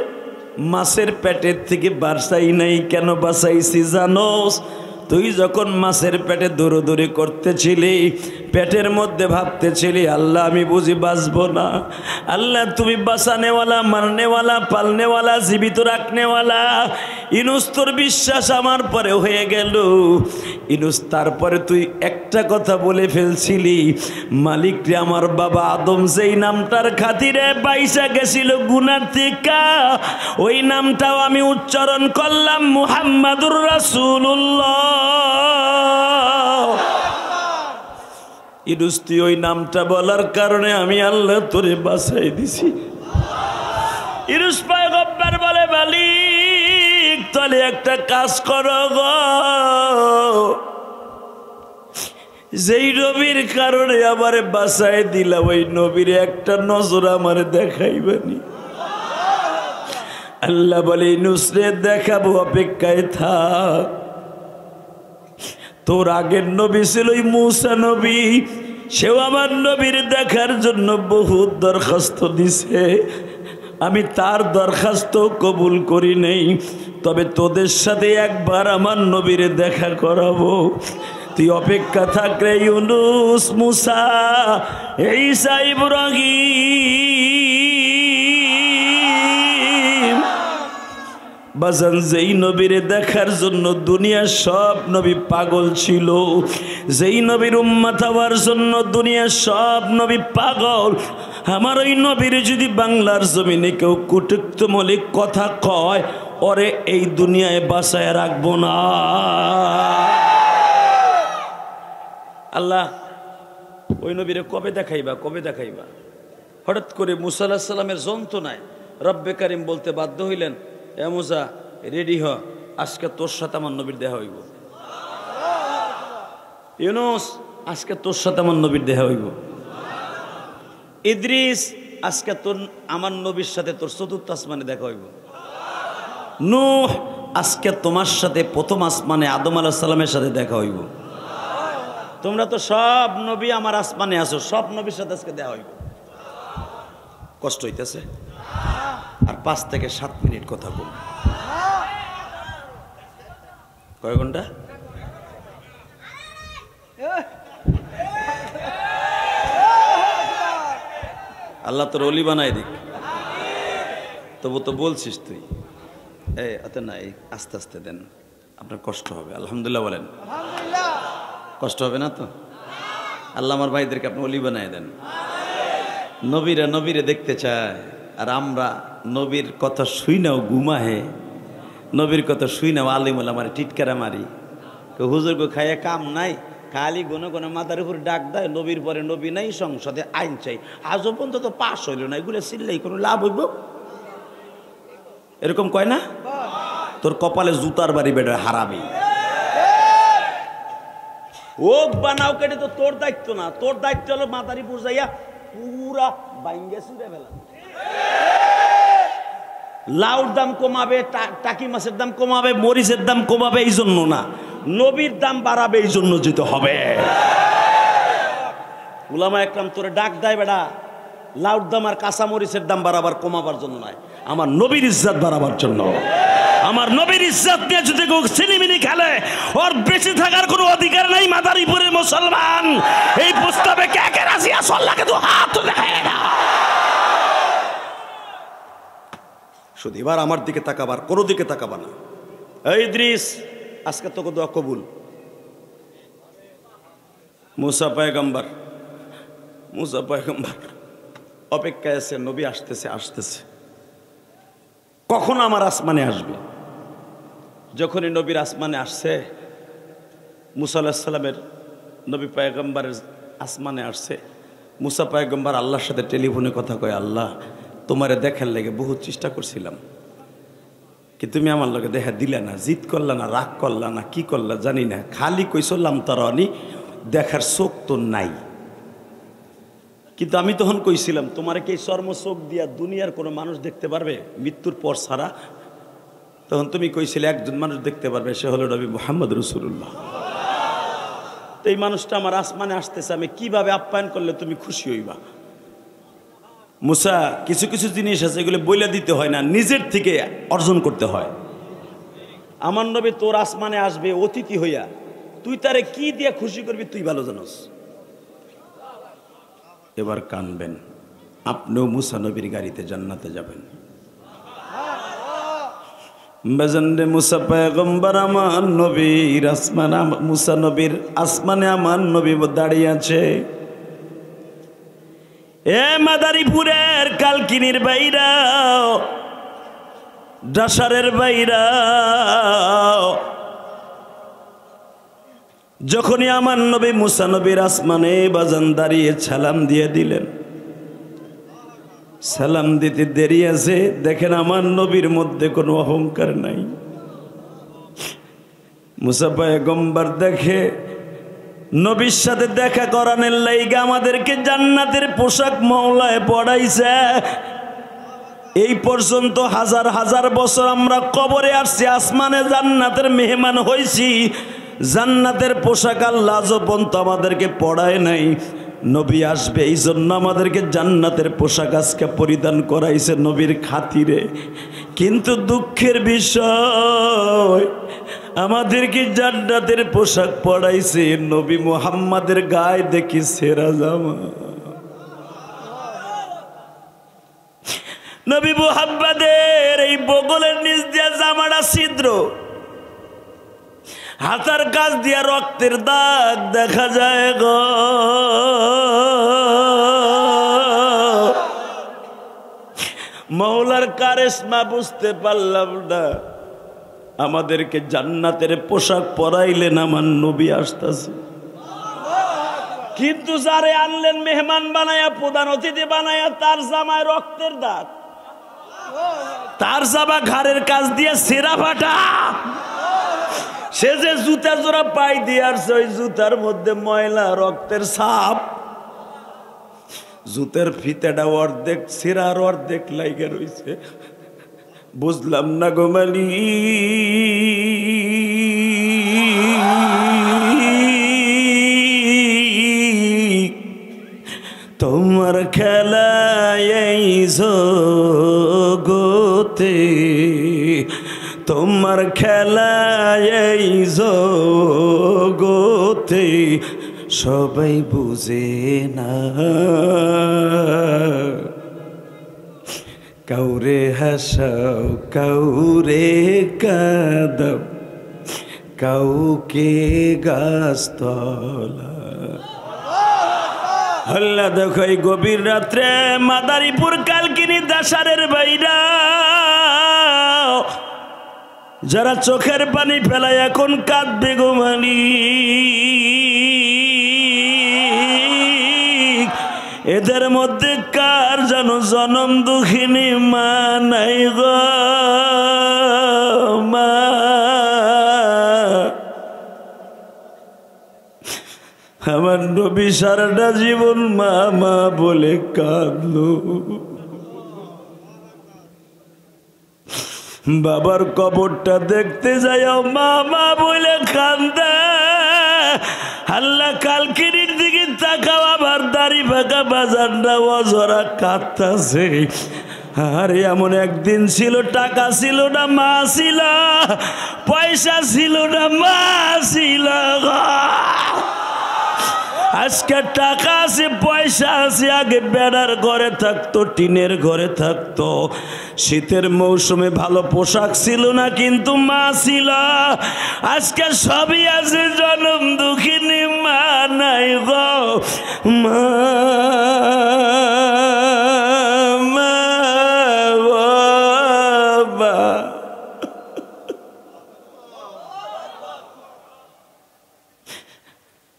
মাছের পেটের থেকে বাঁচাই নাই। কেন বাঁচাইছি জানোস? তুই যখন মাছের পেটে দৌড়দৌড়ি করতেছিলি, পেটের মধ্যে ভাবতেছিলি আল্লাহ আমি বুঝি বাঁচবো না, আল্লাহ তুমি বাঁচানেওয়ালা, মারনেওয়ালা, পালনেওয়ালা, জীবিত রাখনেওয়ালা। ইউনূস তোর বিশ্বাস আমার পরে হয়ে গেল। ইউনূস তারপরে তুই একটা কথা বলে ফেলছিলি, মালিক রে আমার বাবা আদম যেই নামটার খাতিরে বাইসা গেছিল গুনার থেকে, ওই নামটাও আমি উচ্চারণ করলাম মুহাম্মাদুর রাসূলুল্লাহ। ইউনূস তুই ওই নামটা বলার কারণে আমি আল্লাহ তোরে বাঁচাই দিছি। ইউনূস পয়গম্বর বলে মালিক তাহলে একটা কাজ করো গো, যেই নবীর কারণে আমারে বাঁচাই দিলাম ওই নবীর একটা নজর আমারে দেখাইবানি। আল্লাহ বলে ইউনূস রে দেখাবো, অপেক্ষায় থাক। তোর আগের নবী ছিল মূসা নবী, সেও আমার নবীর দেখার জন্য বহুত দরখাস্ত দিছে, আমি তার দরখাস্ত কবুল করি নেই, তবে তোদের সাথে একবার আমার নবীর দেখা করাবো। তুই অপেক্ষা থাক রে ইউনূস, মূসা, ঈসা, ইব্রাহিম। বাজান যেই নবীরে দেখার জন্য দুনিয়ার সব নবী পাগল ছিল, যেই নবীর উম্মত হওয়ার জন্য দুনিয়ার সব নবী পাগল, আমার ওই নবীর যদি বাংলার জমিনে কেউ কটুক্তিমূলক কথা কয়, ওরে এই দুনিয়ায় বাঁচায় রাখবো না। আল্লাহ ওই নবীরে কবে দেখাইবা, কবে দেখাইবা? হঠাৎ করে মূসা আলাইহিস সালামের যন্ত্রণায় রব্বে কারিম বলতে বাধ্য হইলেন, এ মূসা রেডি হ, আজকে তোর সাথে আমার নবীর দেখা হইব। ইউনূস আজকে তোর সাথে আমার নবীর দেখা হইব। ইদ্রিস আজকে তোর আমার নবীর সাথে তোর চতুর্থ আসমানে দেখা হইব। নূহ আজকে তোমার সাথে প্রথম আসমানে আদম আলাইহিস সালামের সাথে দেখা হইব। তোমরা তো সব নবী আমার আসমানে আছো, সব নবীর সাথে আজকে দেখা হইব। কষ্ট হইতেছে? আর 5 থেকে 7 মিনিট কথা বল। কয় ঘন্টা? আল্লাহ তোর অলি বানাই দিক। তবু তো বলছিস তুই, না আস্তে আস্তে দেন, আপনার কষ্ট হবে। আলহামদুলিল্লাহ বলেন, কষ্ট হবে না তো? আল্লাহ আমার ভাইদেরকে আপনি অলি বানাই দেন। নবীরা নবীরে দেখতে চায়, আর আমরা নবীর কথা শুই নাও ঘুমাহে, নবীর কথা শুই নাও আলিমুল আমার টিটকারা মারি, হুজুর গো খাইয়া কাম নাই, খালি গনে গনে মাথার উপর ডাক দেয়, নবীর পরে নবী নাই, সংসদে আইন চাই। আজও পর্যন্ত তো পাশ হইল না, এগুলো চিল্লাই কোনো লাভ হইব? এরকম কয় না? তোর কপালে জুতার বাড়ি বেড়ে হারাবি। ও বানাও কেটে তো তোর দায়িত্ব না, তোর দায়িত্ব হলো মাদারি বুঝাইয়া পুরা বাইঙ্গা ছিঁড়ে ফেলা। লাউর দাম কমাবে, টাকি মাছের দাম কমাবে, মরিচের দাম কমাবে এই জন্য না, নবীর দাম বাড়াবে এই জন্য যেতে হবে। উলামা একরাম তোরে ডাক দেয় বেড়া, লাউর দাম আর কাঁচা মরিচের দাম বাড়াবার কমাবার জন্য নয়, আমার নবীর ইজ্জত বাড়াবার জন্য। আমার নবীর ইজ্জত নিয়ে যদি কেউ সিনিমিনি খেলে, ওর বেঁচে থাকার কোনো অধিকার নাই। মাদারীপুরের মুসলমান এই প্রস্তাবে কে কে রাজি আছো? আল্লাহকে তো হাত তুলে না। শুধু এবার আমার দিকে তাকাবার, কোনো দিকে তাকাবা না। এই ইদ্রিস আজকে তোকে দোয়া কবুল। মূসা পয়গম্বর অপেক্ষায় আছে, নবী আসতেছে আসতেছে, কখন আমার আসমানে আসবে। যখনই নবীর আসমানে আসছে, মূসা আলাইহিস সালামের নবী পয়গম্বরের আসমানে আসছে, মূসা পয়গম্বর আল্লাহর সাথে টেলিফোনে কথা কয়, আল্লাহ তোমারে দেখার লেগে বহুত চেষ্টা করছিলাম, কি তুমি আমার লগে দেখা দিলে না, জিদ করলা না, রাগ করলা না, কি করলা জানি না, খালি কইসলাম তারানি দেখার চোখ তো নাই। কিন্তু আমি তখন কইছিলাম, তোমার কি চর্ম চোখ দিয়া দুনিয়ার কোনো মানুষ দেখতে পারবে মৃত্যুর পর ছাড়া? তখন তুমি কইছিলে একজন মানুষ দেখতে পারবে, সে হলো নবী মুহাম্মদ রাসূলুল্লাহ। তো এই মানুষটা আমার আসমানে আসতেছে, আমি কিভাবে আপ্যায়ন করলে তুমি খুশি হইবা? মূসা কিছু কিছু জিনিস আছে এগুলো বইলা দিতে হয় না, নিজের থেকে অর্জন করতে হয়। আমার নবী তোর আসমানে আসবে অতিথি হইয়া, তুই তারে কি দিয়ে খুশি করবি তুই ভালো জানোস। এবার কানবেন, আপনিও মুসা নবীর গাড়িতে জান্নাতে যাবেন। বেজন্ডে মুসা পয়গম্বর আমার নবীর আসমানে, মুসা নবীর আসমানে আমার নবী দাঁড়িয়ে আছে। এ মাদারীপুরের কালকিনির বাইরা, ডাসারের বাইরা, যখনই আমার নবী মুসা নবীর আসমানে বাজান দাঁড়িয়ে সালাম দিয়ে দিলেন, সালাম দিতে দেরি আছে, দেখেন আমার নবীর মধ্যে কোনো অহংকার নাই। মুসা পয়গম্বর দেখে নবীর সাথে দেখা করানোর লাইগা আমাদেরকে জান্নাতের পোশাক মওলায় পড়াইছে। এই পর্যন্ত হাজার হাজার বছর আমরা কবরে আসছি, আসমানে জান্নাতের মেহমান হইছি, জান্নাতের পোশাক আল্লাহ আজ পর্যন্ত আমাদেরকে পড়ায় নাই। নবী আসবে এই জন্য আমাদেরকে জান্নাতের পোশাক আজকে পরিধান করাইছে নবীর খাতিরে। কিন্তু দুঃখের বিষয়, আমাদেরকে জান্নাতের পোশাক পরাইছে, নবী মুহাম্মাদের গায়ে দেখি ছেঁড়া জামা। নবী মুহাম্মাদের এই বগলের নিচ দিয়ে জামাটা ছিদ্র, হাতার কাছ দিয়া রক্তের দাগ দেখা যায় গো। মওলার কারিশমা বুঝতে পারলাম না, আমাদেরকে জান্নাতের পোশাক পরাইলেন, আমার নবী আসতেছে। কিন্তু যারে আনলেন মেহমান বানায়া, প্রধান অতিথি বানায়া, তার জামায় রক্তের দাগ, তার জামা ঘাড়ের কাছ দিয়ে ছেঁড়া ফাটা। সে যে জুতা জোড়া পাই দিয়ে আসছে, ওই জুতার মধ্যে ময়লা রক্তের ছাপ, জুতের ফিতেটা অর্ধেক ছেঁড়ার অর্ধেক লাইগা রইছে। বুঝলাম না গো মালিক, তোমার খেলা এই জগতে, তোমার খেলা এই জগতে সবাই বুঝে না। কাউরে হাসাও, কাউরে কাঁদাও, কাউকে গাছতলা। আল্লাহ দেখো এই গভীর রাত্রে মাদারীপুর কালকিনি দাসারের বাইরা, যারা চোখের পানি ফেলায় এখন কাঁদবে গো মালিক, এদের মধ্যে কার যেন জনম দুঃখিনী মা নাই গো মা। আমার নবী সারাটা জীবন মা মা বলে কাঁদলো, বাবার কবরটা দেখতে যাও মা মা বলে কান্দে। আল্লাহ কালকিনির দিকে তাকাও, আবার দাড়ি ফাঁকা বাজারটা অজরা কাঁদতাছে। আরে এমন একদিন ছিল, টাকা ছিল না মা ছিল, পয়সা ছিল না মা ছিল। আজকে টাকা আছে, পয়সা আছে, আগে বেড়ার ঘরে থাকতো, টিনের ঘরে থাকতো, শীতের মৌসুমে ভালো পোশাক ছিল না, কিন্তু মা ছিল। আজকে সবই আছে, জনম দুঃখিনী মা নাই গো মা।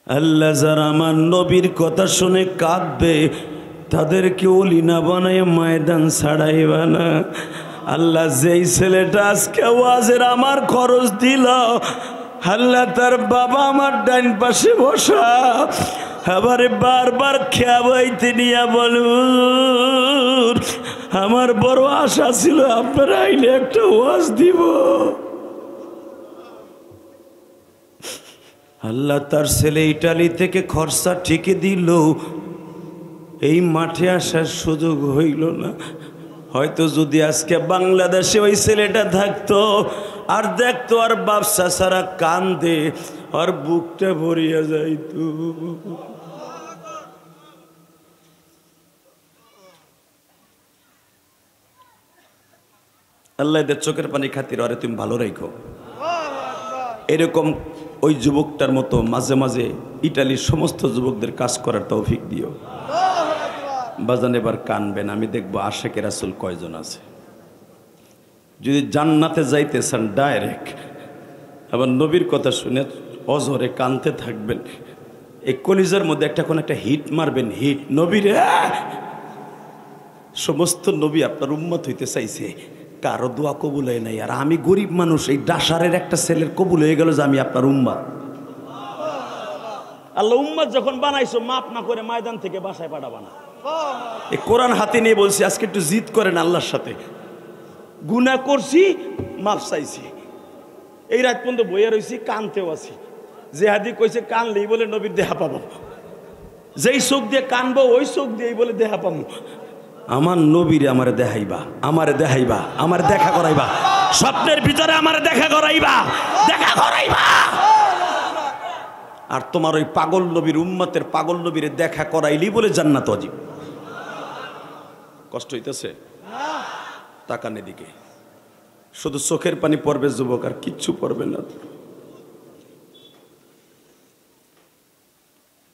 আল্লাহ যারা আমার নবীর কথা শুনে কাঁদবে, তাদেরকে ওলি না বানায় ময়দান ছাড়াইবা না। আল্লাহ যেই ছেলেটা আজকে ওয়াজের আমার খরচ দিল, আল্লাহ তার বাবা আমার ডাইন পাশে বসা, আবারে বারবার খেয়াবাইতে নিয়ে বলুন, আমার বড় আশা ছিল আপনারা আইলে একটা ওয়াজ দিব। আল্লাহ তার ছেলে ইটালি থেকে খরচা ঠিকই দিল, এই মাঠে আসার সুযোগ হইল না। হয়তো যদি আজকে বাংলাদেশে ওই ছেলেটা থাকতো, আর দেখতো আর বাপসা সারা কান্দে আর বুকটা ভরিয়া যাইতো। আল্লাহ এদের চোখের পানি খাতির আরে তুমি ভালো রাখো। এরকম ওই যুবকটার মতো মাঝে মাঝে ইটালির সমস্ত যুবকদের কাজ করার তৌফিক দিও। বাজান এবার কানবেন, আমি দেখবো আশেকে রাসূল কয়জন আছে। যদি জান্নাতে যাইতে চান ডাইরেক্ট, আবার নবীর কথা শুনে অজরে কানতে থাকবেন, এই কলিজার মধ্যে একটা কোন একটা হিট মারবেন, হিট নবীর। সমস্ত নবী আপনার উম্মত হইতে চাইছে, কারো দোয়া কবুল হয় নাই, আর আমি গরিব মানুষ, এই ডাসারের একটা ছেলের কবুল হয়ে গেল যে আমি আপনার উম্মত। আল্লাহ উম্মত যখন বানাইছো মাপ না করে ময়দান থেকে বাসায় পাঠাবা না। এই কোরআন হাতে নিয়ে বলছি আজকে একটু জিদ করেন আল্লাহর সাথে। গুনাহ করছি, মাপ চাইছি, এই রাত পর্যন্ত বইয়া রয়েছি, কানতেও আছি। যে হাদি কইছে কানলেই বলে নবীর দেহা পাবো, যেই চোখ দিয়ে কানবো ওই চোখ দিয়েই বলে দেহা পাবো। আমার নবীরে আমারে দেখাইবা, আমারে দেখাইবা, আমার দেখা করাইবা, স্বপ্নের ভিতরে আমারে দেখা করাইবা, দেখা করাইবা। আর তোমার ওই পাগল নবীর উম্মতের পাগল নবীরে দেখা করাইলি বলে জান্নাত ওয়াজিব। কষ্ট হইতেছে? তাকান এদিকে, শুধু চোখের পানি পড়বে যুবক, আর কিচ্ছু পড়বে না।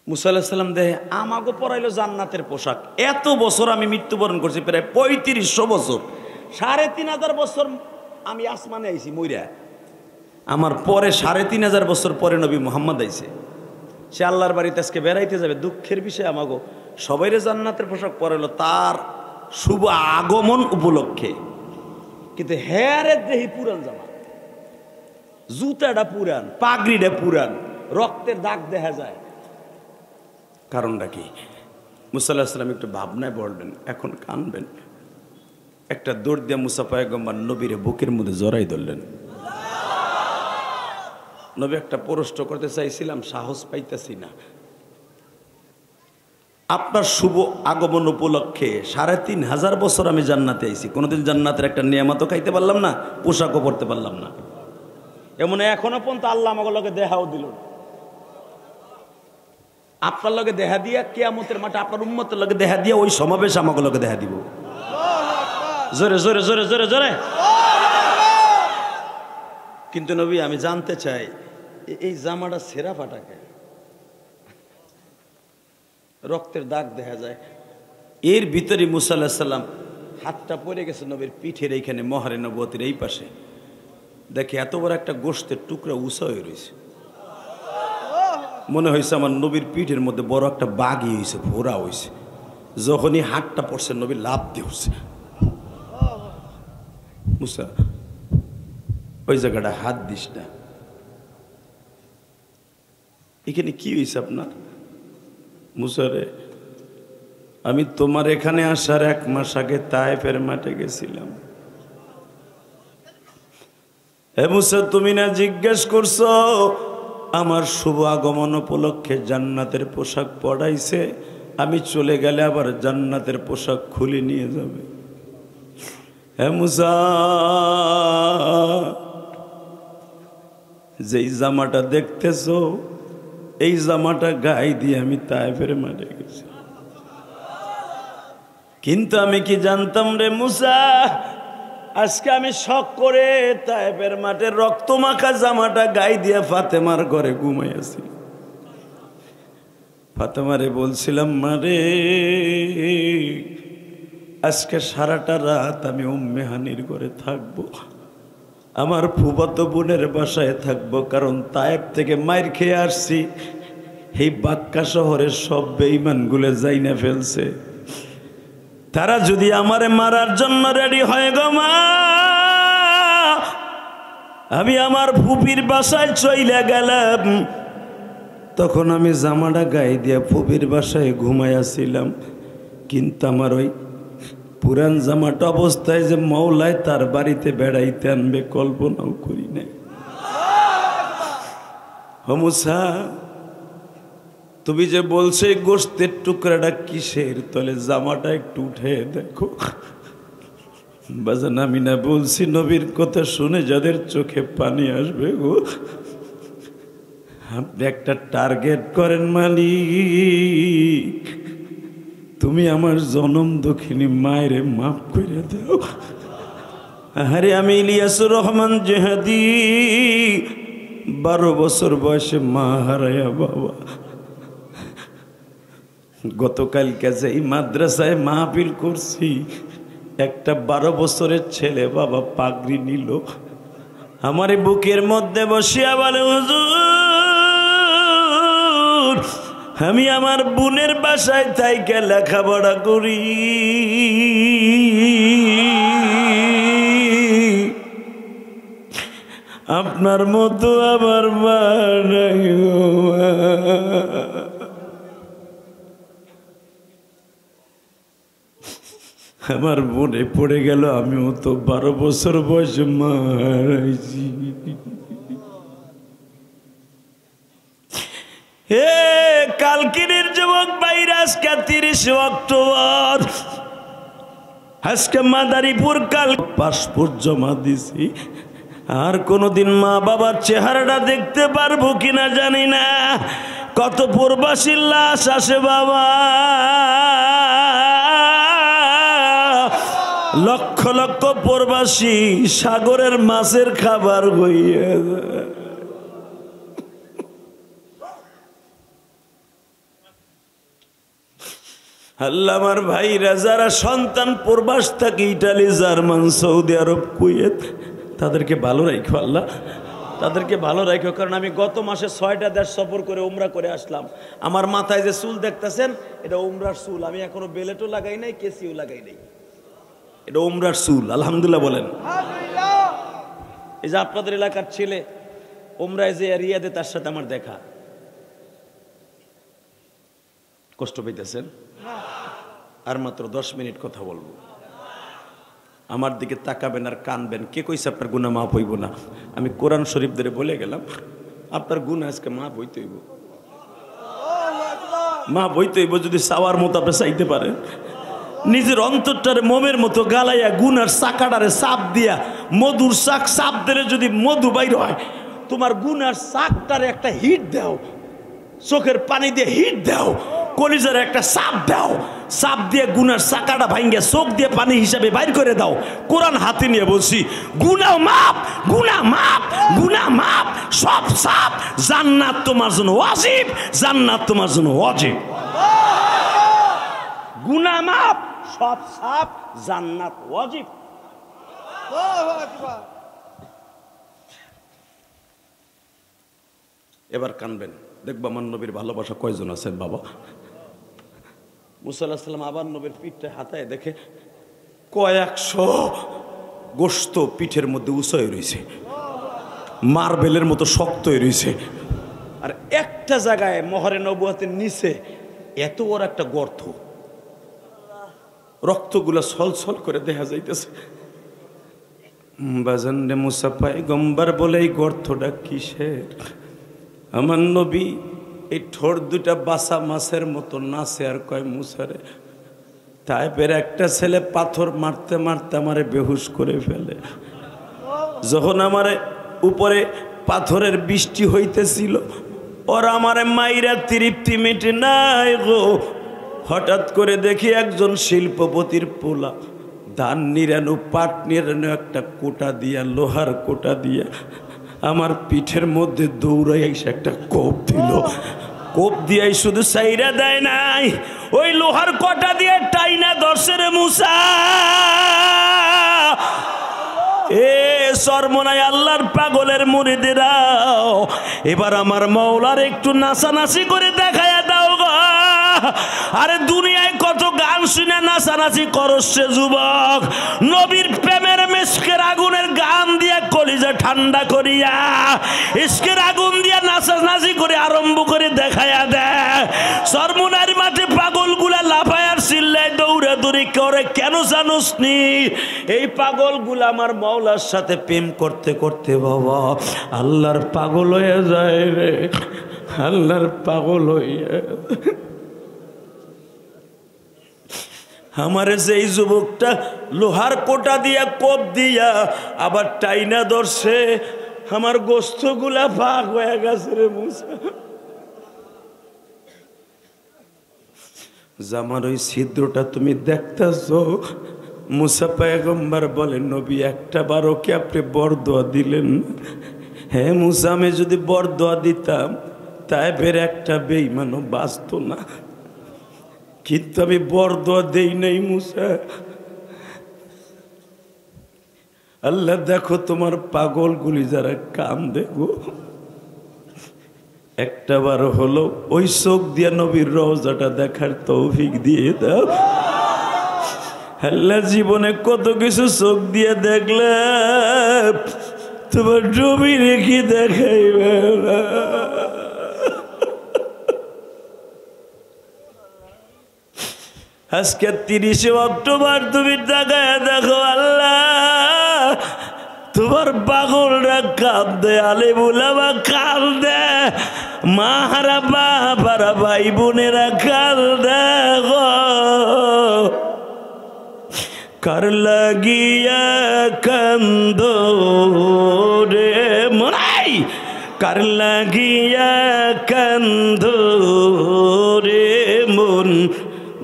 মুসা আলাইহিস সালাম দেহে আমাকে পরাইলো জান্নাতের পোশাক। এত বছর আমি মৃত্যুবরণ করছি, প্রায় ৩৫০০ বছর, ৩৫০০ বছর আমি আসমানে আইছি মইরা। আমার পরে ৩৫০০ বছর পরে নবী মুহাম্মদ আইছে। সে আল্লাহর বাড়িতে আজকে বেড়াইতে যাবে, দুঃখের বিষয় আমাকে সবাইরে জান্নাতের পোশাক পরাইলো তার শুভ আগমন উপলক্ষে। কিন্তু হেয়ারের দেহি পুরান জামা, জুতাটা পুরান, পাগড়িটা পুরান, রক্তের দাগ দেখা যায়। কারণটা কি? মুসা আলাইহিস সালাম একটু ভাবনায় পড়লেন, এখন কানবেন। একটা দৌড় দিয়ে মুসা পয়গম্বর নবীরে বুকের মধ্যে জড়াই ধরলেন। নবী একটা প্রশ্ন করতে চাইছিলাম, সাহস পাইতেছি না। আপনার শুভ আগমন উপলক্ষে ৩৫০০ বছর আমি জান্নাতে আইছি, কোনোদিন জান্নাতের একটা নিয়ামতও খাইতে পারলাম না, পোশাকও পরতে পারলাম না। এমন এখনো পর্যন্ত আল্লাহ আমাকে লগে দেখাও দিল। আপনার লগে দেখা দিয়া কিয়ামতের মাঠে আপনার উম্মতের লগে দেখা দিয়া ওই সমাবেশ আমাকে লগে দেখা দিব। জোরে জোরে জোরে জোরে জোরে। কিন্তু নবী আমি জানতে চাই, এই জামাটা ছেঁড়া ফাটাকে, রক্তের দাগ দেখা যায়। এর ভিতরে মুসা আলাইহিস সালাম হাতটা পড়ে গেছে নবীর পিঠের এইখানে, মহরে নবুয়তের এই পাশে। দেখে এত বড় একটা গোশতের টুকরা উঁচা হয়ে রয়েছে। মনে হয়েছে আমার নবীর পিঠের মধ্যে বড় একটা বাগি হয়েছে, ভোরা হয়েছে। যখনই হাতটা পড়ছে নবী লাফ দিয়ে উঠছে। মুসা ওই জায়গাটা হাত দিস না, এখানে কি হয়েছে আপনার? মুসারে, আমি তোমার এখানে আসার 1 মাস আগে তায়েফের মাঠে গেছিলাম। হে মুসা, তুমি না জিজ্ঞেস করছো আমার শুভ আগমন উপলক্ষে জান্নাতের পোশাক পরাইছে, আমি চলে গেলে আবার জান্নাতের পোশাক খুলে নিয়ে যাবে? হে মুসা, যেই জামাটা দেখতেছো এই জামাটা গায়ে দিয়ে আমি তায়েফের মাঠে গেছি। কিন্তু আমি কি জানতাম রে মুসা, আজকে আমি শখ করে তায়েফের মাঠে রক্তমাখা জামাটা গায়ে দিয়ে ফাতেমার ঘরে ঘুমাইয়াছি। ফাতেমারে বলছিলাম, মারে আজকে সারাটা রাত আমি উম্মে হানির ঘরে থাকবো, আমার ফুফাতো বোনের বাসায় থাকবো, কারণ তায়েফ থেকে মাইর খেয়ে আসছি। এই বাক্কা শহরের সব বেঈমানগুলো যাইনা ফেলছে, তারা যদি আমারে মারার জন্য রেডি হয় গো মা, আমি আমার ফুপির বাসায় চইলা গেলাম। তখন আমি জামাটা গায়ে দিয়ে ফুপির বাসায় ঘুমাইয়াছিলাম, কিন্তু আমার ওই পুরান জামাটা অবস্থায় যে মওলায় তার বাড়িতে বেড়াইতে আনবে কল্পনাও করি নাই। মুসা, তুমি যে বলছো এই গোশতের টুকরাটা কিসের, তাহলে জামাটা একটু উঠে দেখো। বাজান আমি না বলছি নবীর কথা শুনে যাদের চোখে পানি আসবে গো, আপনি একটা টার্গেট করেন, মালিক তুমি আমার জনম দক্ষিণী মায়ের মাফ করে দাও। আরে আমি ইলিয়াসুর রহমান জেহাদি 12 বছর বয়সে মা হারায়া বাবা, গতকালকে এই মাদ্রাসায় মাহফিল করছি, একটা 12 বছরের ছেলে বাবা পাগড়ি নিল, আমার বুকের মধ্যে বসিয়া বলে হুজুর আমি আমার বোনের বাসায় থাইকে লেখাপড়া করি, আপনার মতো আমার মা নাই গো মা। আমার মনে পড়ে গেল আমিও তো 12 বছর বয়সে মারাইছি। হে কালকিনের যুবক ভাইরা, আজকে 30 অক্টোবর, আজকে মাদারীপুর কাল পাসপোর্ট জমা দিছি, আর কোনদিন মা বাবার চেহারাটা দেখতে পারবো কিনা জানি না। কত প্রবাসীর লাশ আসে বাবা, লক্ষ লক্ষ প্রবাসী সাগরের মাছের খাবার হইয়া যায়। আল্লাহ আমার ভাইরা যারা সন্তান প্রবাস থাকে ইটালি, জার্মান, সৌদি আরব, কুয়েত, তাদেরকে ভালো রাখো আল্লাহ, তাদেরকে ভালো রাখো। কারণ আমি গত মাসে 6টা দেশ সফর করে উমরা করে আসলাম। আমার মাথায় যে চুল দেখতেছেন এটা উমরার চুল, আমি এখনো বেলেটও লাগাই নাই, কেসিও লাগাই নাই, এটা উমরার চুল। আলহামদুলিল্লাহ বলেন। এই যে আপনাদের এলাকার ছেলে উমরায় যে রিয়াদে, তার সাথে আমার দেখা, কষ্ট পেতেছেন? আর মাত্র 10 মিনিট কথা বলবো, আমার দিকে তাকাবেন আর কানবেন। কে কইছে আপনার গুনাহ মাফ হইব না? আমি কোরআন শরীফ ধরে বলে গেলাম আপনার গুনাহ আজকে মাফ হইতে হইব, মাফ হইতে হইব যদি চাওয়ার মতো আপনি চাইতে পারেন। নিজের অন্তরটারে মোমের মতো গালাইয়া গুনার চাকাটারে চাপ দিয়া, মধুর চাক চাপ দিলে যদি মধু বাইর হয়, তোমার গুনার চাকটারে একটা হিট দাও, চোখের পানি দিয়ে হিট দাও, কলিজার একটা চাপ দাও, চাপ দিয়ে গুনার চাকাটা ভাঙ্গে চোখ দিয়ে পানি হিসাবে বাইর করে দাও। কোরআন হাতে নিয়ে বলছি, গুনাহ মাপ, গুনাহ মাপ, গুনাহ মাপ, সব চাপ, জান্নাত তোমার জন্য ওয়াজিব, জান্নাত তোমার জন্য ওয়াজিব। গুনাহ মাপ, সব চাপ, জান্নাত ওয়াজিব। এবার কানবেন, দেখবা আমার নবীর ভালোবাসা কয়জন আছেন বাবা। মুসা আলাইহিস সালাম আবার নবীর পিঠটা হাতায় দেখে কয়েকশো গোশত পিঠের মধ্যে উঁচয় রয়েছে, মার্বেলের মতো শক্ত রয়েছে। আর একটা জায়গায় মহরে নবুয়তের নিচে এত বড় একটা গর্ত, রক্তগুলা ছলছল করে দেখা যাইতেছে। বাজান রে মুসা পয়গম্বর বলে এই গর্তটা কিসের? আমার নবী এই ঠোঁট দুটা বাসা মাছের মতো নাচে আর কয় মুসারে, তাইপের একটা ছেলে পাথর মারতে মারতে আমারে বেহুশ করে ফেলে। যখন আমারে উপরে পাথরের বৃষ্টি হইতেছিল, ওরা আমারে মাইরা তৃপ্তি মিটে নাই গো। হঠাৎ করে দেখি একজন শিল্পপতির পোলা ধান নিরানো, পাট নিরানো একটা কোটা দিয়া, লোহার কোটা দিয়া আমার পিঠের মধ্যে দৌড়াই এসে একটা কোপ দিল। কোপ দিয়াই শুধু সাইরা দেয় নাই, ওই লোহার কোটা দিয়ে টাইনা দর্শের মুসা। এ সরমনায় আল্লাহর পাগলের মুরিদেরাও, এবার আমার মাওলার একটু নাচানাচি করে দেখায়া দাও গো। আরে দুনিয়ায় কত গান শুনে নাচানাচি করছে যুবক, নবীর প্রেমের মিশকের আগুনের গান দিয়া কলিজা ঠান্ডা করিয়া ইশকের আগুন দিয়া নাচানাচি করে আরম্ভ করে দেখায়া দেয়। সরমনার মাঠে পাগলগুলা লাফায় আর চিল্লায় দৌড়ে দৌড়ি করে, কেন জানোস নি? এই পাগলগুলা আমার মাওলার সাথে প্রেম করতে করতে বাবা আল্লাহর পাগল হয়ে যায় রে, আল্লাহর পাগল হইয়া। আমারে সেই যুবকটা লোহার কোটা দিয়া কোপ দিয়া আবার টাইনা ধরছে, আমার গোস্তগুলা ভাগ হয়ে গেছে রে মুসা। জামার ওই ছিদ্রটা তুমি দেখতেছো? মুসা পয়গম্বর বলেন, নবী একটা বার ওকে আপনি বরদোয়া দিলেন? হ্যাঁ মুসা, আমি যদি বরদোয়া দিতাম তাই ফের একটা বেঈমানও বাঁচত না, কিন্তু আমি বরদোয়া দেই নাই মুসা। আল্লাহ দেখো তোমার পাগলগুলি যারা কান্দে গো, একটা বার হলো ওই চোখ দিয়ে নবীর রওজাটা দেখার তৌফিক দিয়ে দাও। আল্লাহ জীবনে কত কিছু চোখ দিয়ে দেখলে, তোমার জমি রেখে দেখাইবে না। আজকে 30শে অক্টোবর তুমি তাকায় দেখো, আল্লাহ তোমার পাগলরা কাঁদে, আলেমুলামা কাঁদে, মাহারা বাবারা ভাই বোনেরা কাঁদে গো। কার লাগিয়া কান্দো রে মনাই, কার লাগিয়া কান্দো রে মন,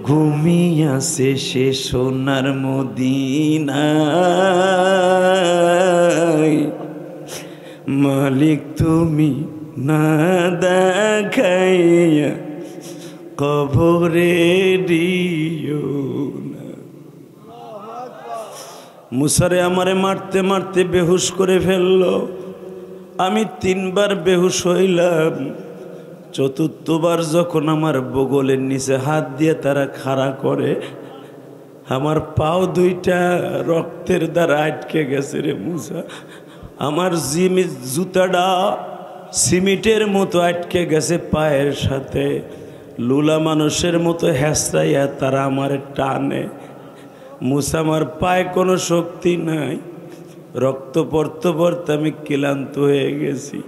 ঘুমিয়াছে সে সোনার মদিনায়। মালিক তুমি না দেখাইয়া কবরে দিও না। মুসারে আমারে মারতে মারতে বেহুশ করে ফেললো। আমি 3 বার বেহুশ হইলাম। চতুর্থবার যখন আমার বগলের নিচে হাত দিয়ে তারা খাড়া করে, আমার পাও 2টা রক্তের দ্বারা আটকে গেছে রে মুসা। আমার জুতাটা সিমেন্টের মতো আটকে গেছে পায়ের সাথে, লুলা মানুষের মতো হেঁচড়াইয়া তারা আমার টানে। মুসা, আমার পায়ে কোনো শক্তি নাই, রক্ত পড়তে পড়তে আমি ক্লান্ত হয়ে গেছি।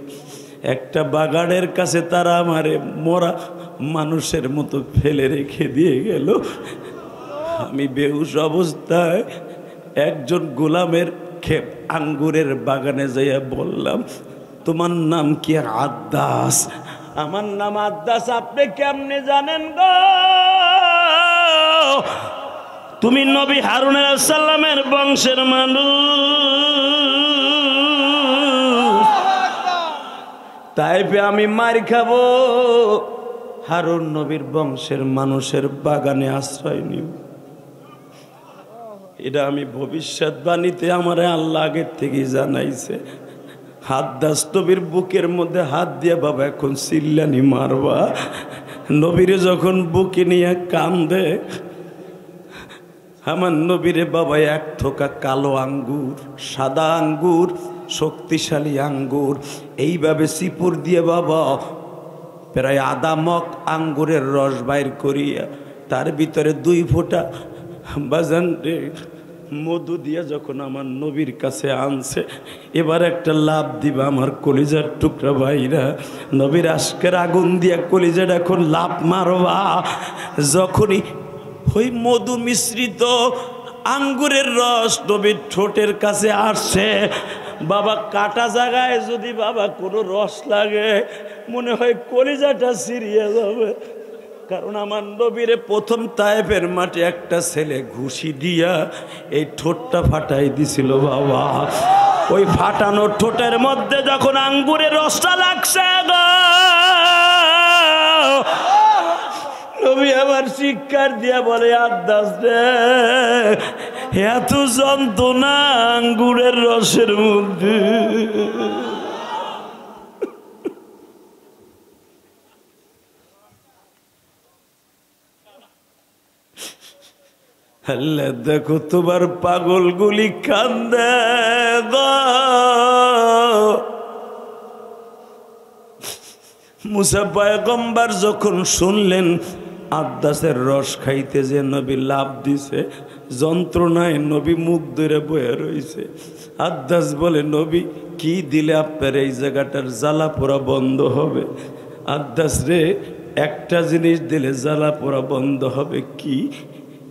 একটা বাগানের কাছে তারা আমারে মরা মানুষের মতো ফেলে রেখে দিয়ে গেল। আমি বেহুশ অবস্থায় একজন গোলামের ক্ষেপ আঙ্গুরের বাগানে যাইয়া বললাম, তোমার নাম কি? আদ্দাস। আমার নাম আদ্দাস। আপনি কেমনে জানেন গো? তুমি নবী হারুন আলাইহিস সালামের বংশের মানুষ, তাই আমি মার খাবো। হারুন নবীর বংশের মানুষের বাগানে আশ্রয় নিব, এটা আমি ভবিষ্যৎবাণীতে আমার আল্লাহ আগের থেকে জানাইছে। আদ্দাস নবীর বুকের মধ্যে হাত দিয়ে, বাবা এখন চিল্লানি মারবা। নবীরে যখন বুকে নিয়ে কান্দে, আমার নবীরে বাবা 1 থোকা কালো আঙ্গুর, সাদা আঙ্গুর, শক্তিশালী আঙ্গুর, এইভাবে চিপুর দিয়ে বাবা প্রায় আধা মগ আঙ্গুরের রস বাইর করিয়া তার ভিতরে 2 ফোঁটা বাজান মধু দিয়া যখন আমার নবীর কাছে আনছে, এবার একটা লাভ দিবা আমার কলিজার টুকরা ভাইরা। নবীর আজকের আগুন দিয়া কলিজার এখন লাভ মারবা। যখনই ওই মধু মিশ্রিত আঙ্গুরের রস নবীর ঠোঁটের কাছে আসছে, বাবা কাটা জায়গায় যদি বাবা কোনো রস লাগে, মনে হয় কলিজাটা ছিঁড়িয়ে যাবে। কারণ আমার নবীরে প্রথম তায়েফের মাঠে একটা ছেলে ঘুষি দিয়া এই ঠোঁটটা ফাটাই দিছিল বাবা। ওই ফাটানো ঠোঁটের মধ্যে যখন আঙ্গুরের রসটা লাগছে গো, নবী আবার শিক্ষার দিয়া বলে, আদ্দাস রে, এত যন্ত্রণা আঙ্গুরের রসের মধ্যে। আল্লাহ দেখো তোমার পাগলগুলি কান্দে গো। মুসা পয়গম্বর যখন শুনলেন আদ্দাসের রস খাইতে যে নবী লাভ দিছে, যন্ত্রণায় নবী মুখ ধরে বয়ে রয়েছে। আদ্দাস বলে, নবী কি দিলে আপনার এই জায়গাটার জ্বালা পোড়া বন্ধ হবে? আদ্দাস রে, একটা জিনিস দিলে জ্বালা পোড়া বন্ধ হবে। কি?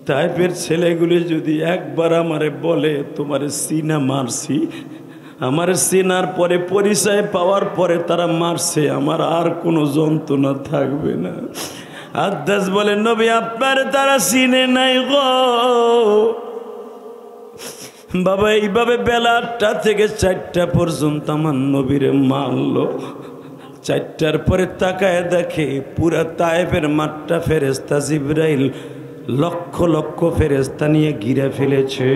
তাইফের ছেলেগুলি যদি একবার আমারে বলে তোমার সিনা মারছি, আমার সিনার পরে পরিচয় পাওয়ার পরে তারা মারছে, আমার আর কোনো যন্ত্রণা থাকবে না। আদাস বলে নবী আপনার তারা চিনে নাই গো বাবা। এইভাবে বেলা 8টা থেকে 4টা পর্যন্ত আমার নবীরে মারলো। 4টার পরে তাকায় দেখে পুরা তায়েফের মাঠটা ফেরেশতা জিবরাইল লক্ষ লক্ষ ফেরেশতা নিয়ে ঘিরে ফেলেছে।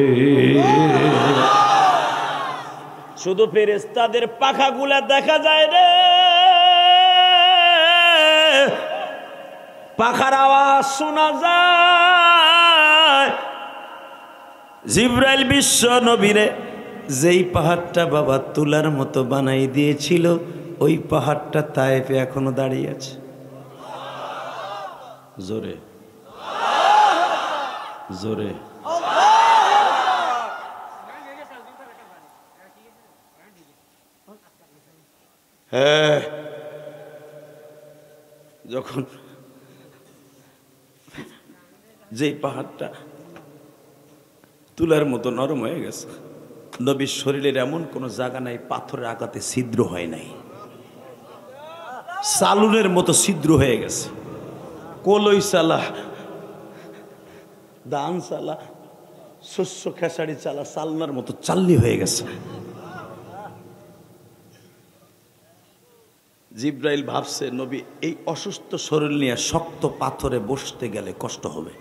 শুধু ফেরেশতাদের পাখাগুলা দেখা যায় রে, পাখার আওয়াজ শোনা যায়। জিবরাইল বিশ্ব নবীরে যেই পাহাড়টা বাবা তুলার মতো বানাই দিয়েছিল, ওই পাহাড়টা তায়েফে এখনো দাঁড়িয়ে আছে। জোরে জোরে হ্যাঁ। যখন যেই পাহাড়টা তুলার মতো নরম হয়ে গেছে, নবীর শরীরের এমন কোনো জায়গা নাই পাথরের আঘাতে ছিদ্র হয় নাই, সালুনের মতো ছিদ্র হয়ে গেছে। কলই চালা, ধান চালা, শস্য খেসারি চালা চালনার মতো চাল্লি হয়ে গেছে। জিবরাইল ভাবছে নবী এই অসুস্থ শরীর নিয়ে শক্ত পাথরে বসতে গেলে কষ্ট হবে।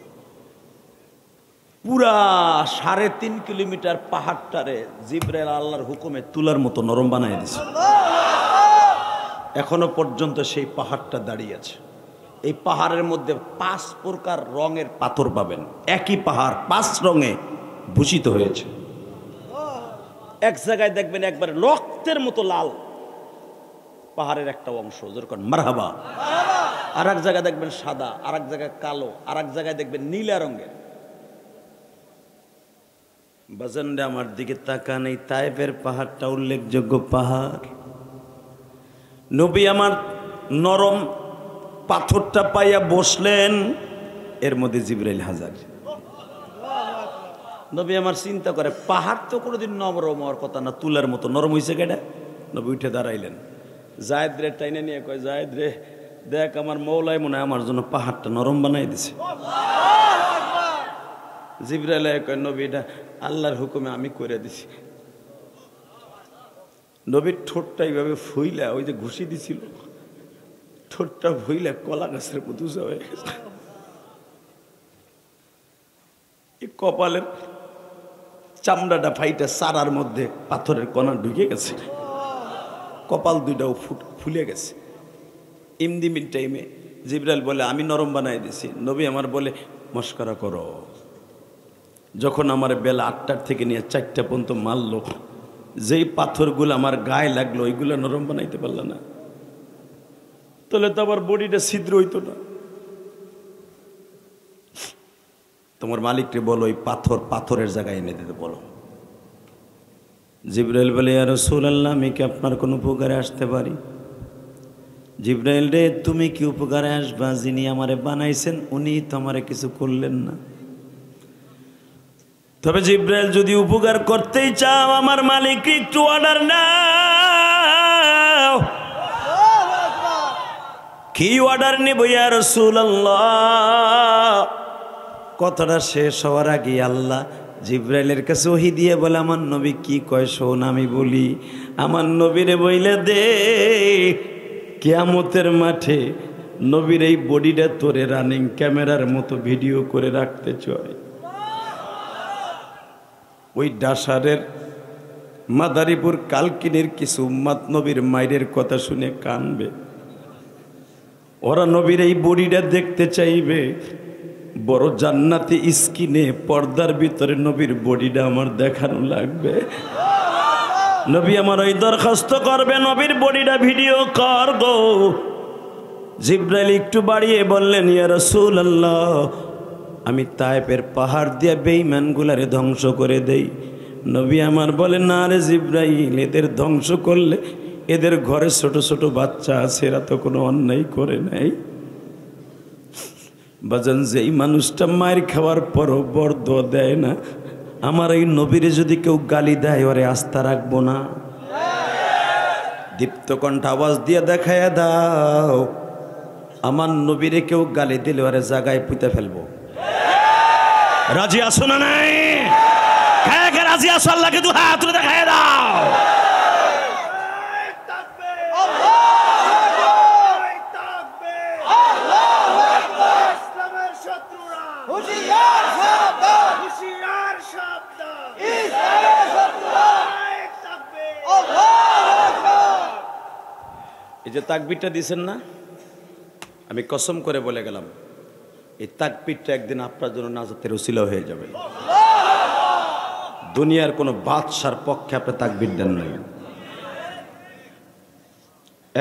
পুরা 3.5 কিলোমিটার পাহাড়টারে জিবরাইল আল্লাহর হুকুমে তুলার মতো নরম বানাই দিছে। এখনো পর্যন্ত সেই পাহাড়টা দাঁড়িয়ে আছে। এই পাহাড়ের মধ্যে 5 প্রকার রঙের পাথর পাবেন। একই পাহাড় 5 রঙে ভূষিত হয়েছে। এক জায়গায় দেখবেন একবারে রক্তের মতো লাল পাহাড়ের একটা অংশ, যেরকম মারহাবা। আর এক জায়গায় দেখবেন সাদা, আর এক জায়গায় কালো, আর এক জায়গায় দেখবেন নীলা রঙের। বাজানরা আমার দিকে তাকান, এই তায়েফের পাহাড়টা উল্লেখযোগ্য পাহাড়। নবী আমার নরম পাথরটা পাইয়া বসলেন, এর মধ্যে জিবরাইল হাজার। নবী আমার চিন্তা করে পাহাড় তো কোনোদিন নরম হওয়ার কথা না, তুলার মতো নরম হয়েছে কেডা। নবী উঠে দাঁড়াইলেন, জায়েদ রে টাইনে নিয়ে কয়, জায়েদ রে দেখ আমার মৌলাই মনে হয় আমার জন্য পাহাড়টা নরম বানাই দিছে। জিবরাইল কয় নবী এটা আল্লাহর হুকুমে আমি করে দিছি। নবীর ঠোঁটটা এইভাবে ফুইলা, ওই যে ঘুষি দিছিল ঠোঁটটা ফুইলা কলা গাছের মতো হয়ে গেছে। এই কপালের চামড়াটা ফাইটা সারার মধ্যে পাথরের কণা ঢুকে গেছে, কপাল দুইটাও ফুলে গেছে। ইমদিমিন টাইমে জিবরাইল বলে আমি নরম বানাই দিছি। নবী আমার বলে মস্করা করো। যখন আমার বেলা 8টার থেকে নিয়ে 4টা পর্যন্ত মারলো, যেই পাথরগুলো আমার গায়ে লাগলো ওইগুলো নরম বানাইতে পারলো না, তাহলে তো আমার বডিটা ছিদ্র হইতো না। তোমার মালিককে বলো ওই পাথরের জায়গায় এনে দিতে বলো। জিবরাইল বলে ইয়া রাসূলুল্লাহ আমি কি আপনার কোনো উপকারে আসতে পারি? জিবরাইল রে তুমি কি উপকারে আসবা? যিনি আমারে বানাইছেন উনি তো আমারে কিছু করলেন না। তবে জিবরাইল যদি উপকার করতেই চাও আমার মালিক একটু অর্ডার নাও। কি অর্ডার নিব ইয়া রাসূলুল্লাহ? কথাটা শেষ হওয়ার আগে আল্লাহ জিবরাইলের কাছে ওহী দিয়ে বলে আমার নবী কি কয় শোন আমি বলি। আমার নবীরে বইলে দে কিয়ামতের মাঠে নবীর এই বডিটা তোরে রানিং ক্যামেরার মতো ভিডিও করে রাখতে চায়। ওই ডাসারের মাদারীপুর কালকিনির কিছু উম্মাত নবীর মায়ের কথা শুনে কানবে, ওরা নবীর এই বডিটা দেখতে চাইবে। বড় জান্নাতি স্ক্রিনে পর্দার ভিতরে নবীর বডিটা আমার দেখানো লাগবে। নবী আমার ওই দরখাস্ত করবে নবীর বডিটা ভিডিও কর গো। জিবরাইল একটু বাড়িয়ে বললেন ইয়া রাসূলুল্লাহ আমি তায়েফের পাহাড় দিয়ে বেঈমানগুলারে ধ্বংস করে দেই। নবী আমার বলে না রে জিবরাইল, এদের ধ্বংস করলে এদের ঘরে ছোট ছোট বাচ্চা আছে, এরা তো কোনো অন্যায় করে নাই। বাজান যেই মানুষটা মায়ের খাওয়ার পরও বরদ দেয় না, আমার এই নবীরে যদি কেউ গালি দেয় ওরে আস্থা রাখবো না। দীপ্ত কণ্ঠ আওয়াজ দিয়ে দেখায় দাও, আমার নবীরে কেউ গালি দিলে ওরে জায়গায় পুঁতে ফেলবো। রাজি আসো না নাই? রাজি আসো? আল্লাহকে দু হাত তুলে দেখায় দাও। এই যে তাকবীরটা দিয়েছেন না, আমি কসম করে বলে গেলাম এই তাকবীরটা একদিন আপনার জন্য নাজাতের উসিলা হয়ে যাবে। দুনিয়ার কোনো বাদশার পক্ষে আপনি তাকবীর দেন নাই,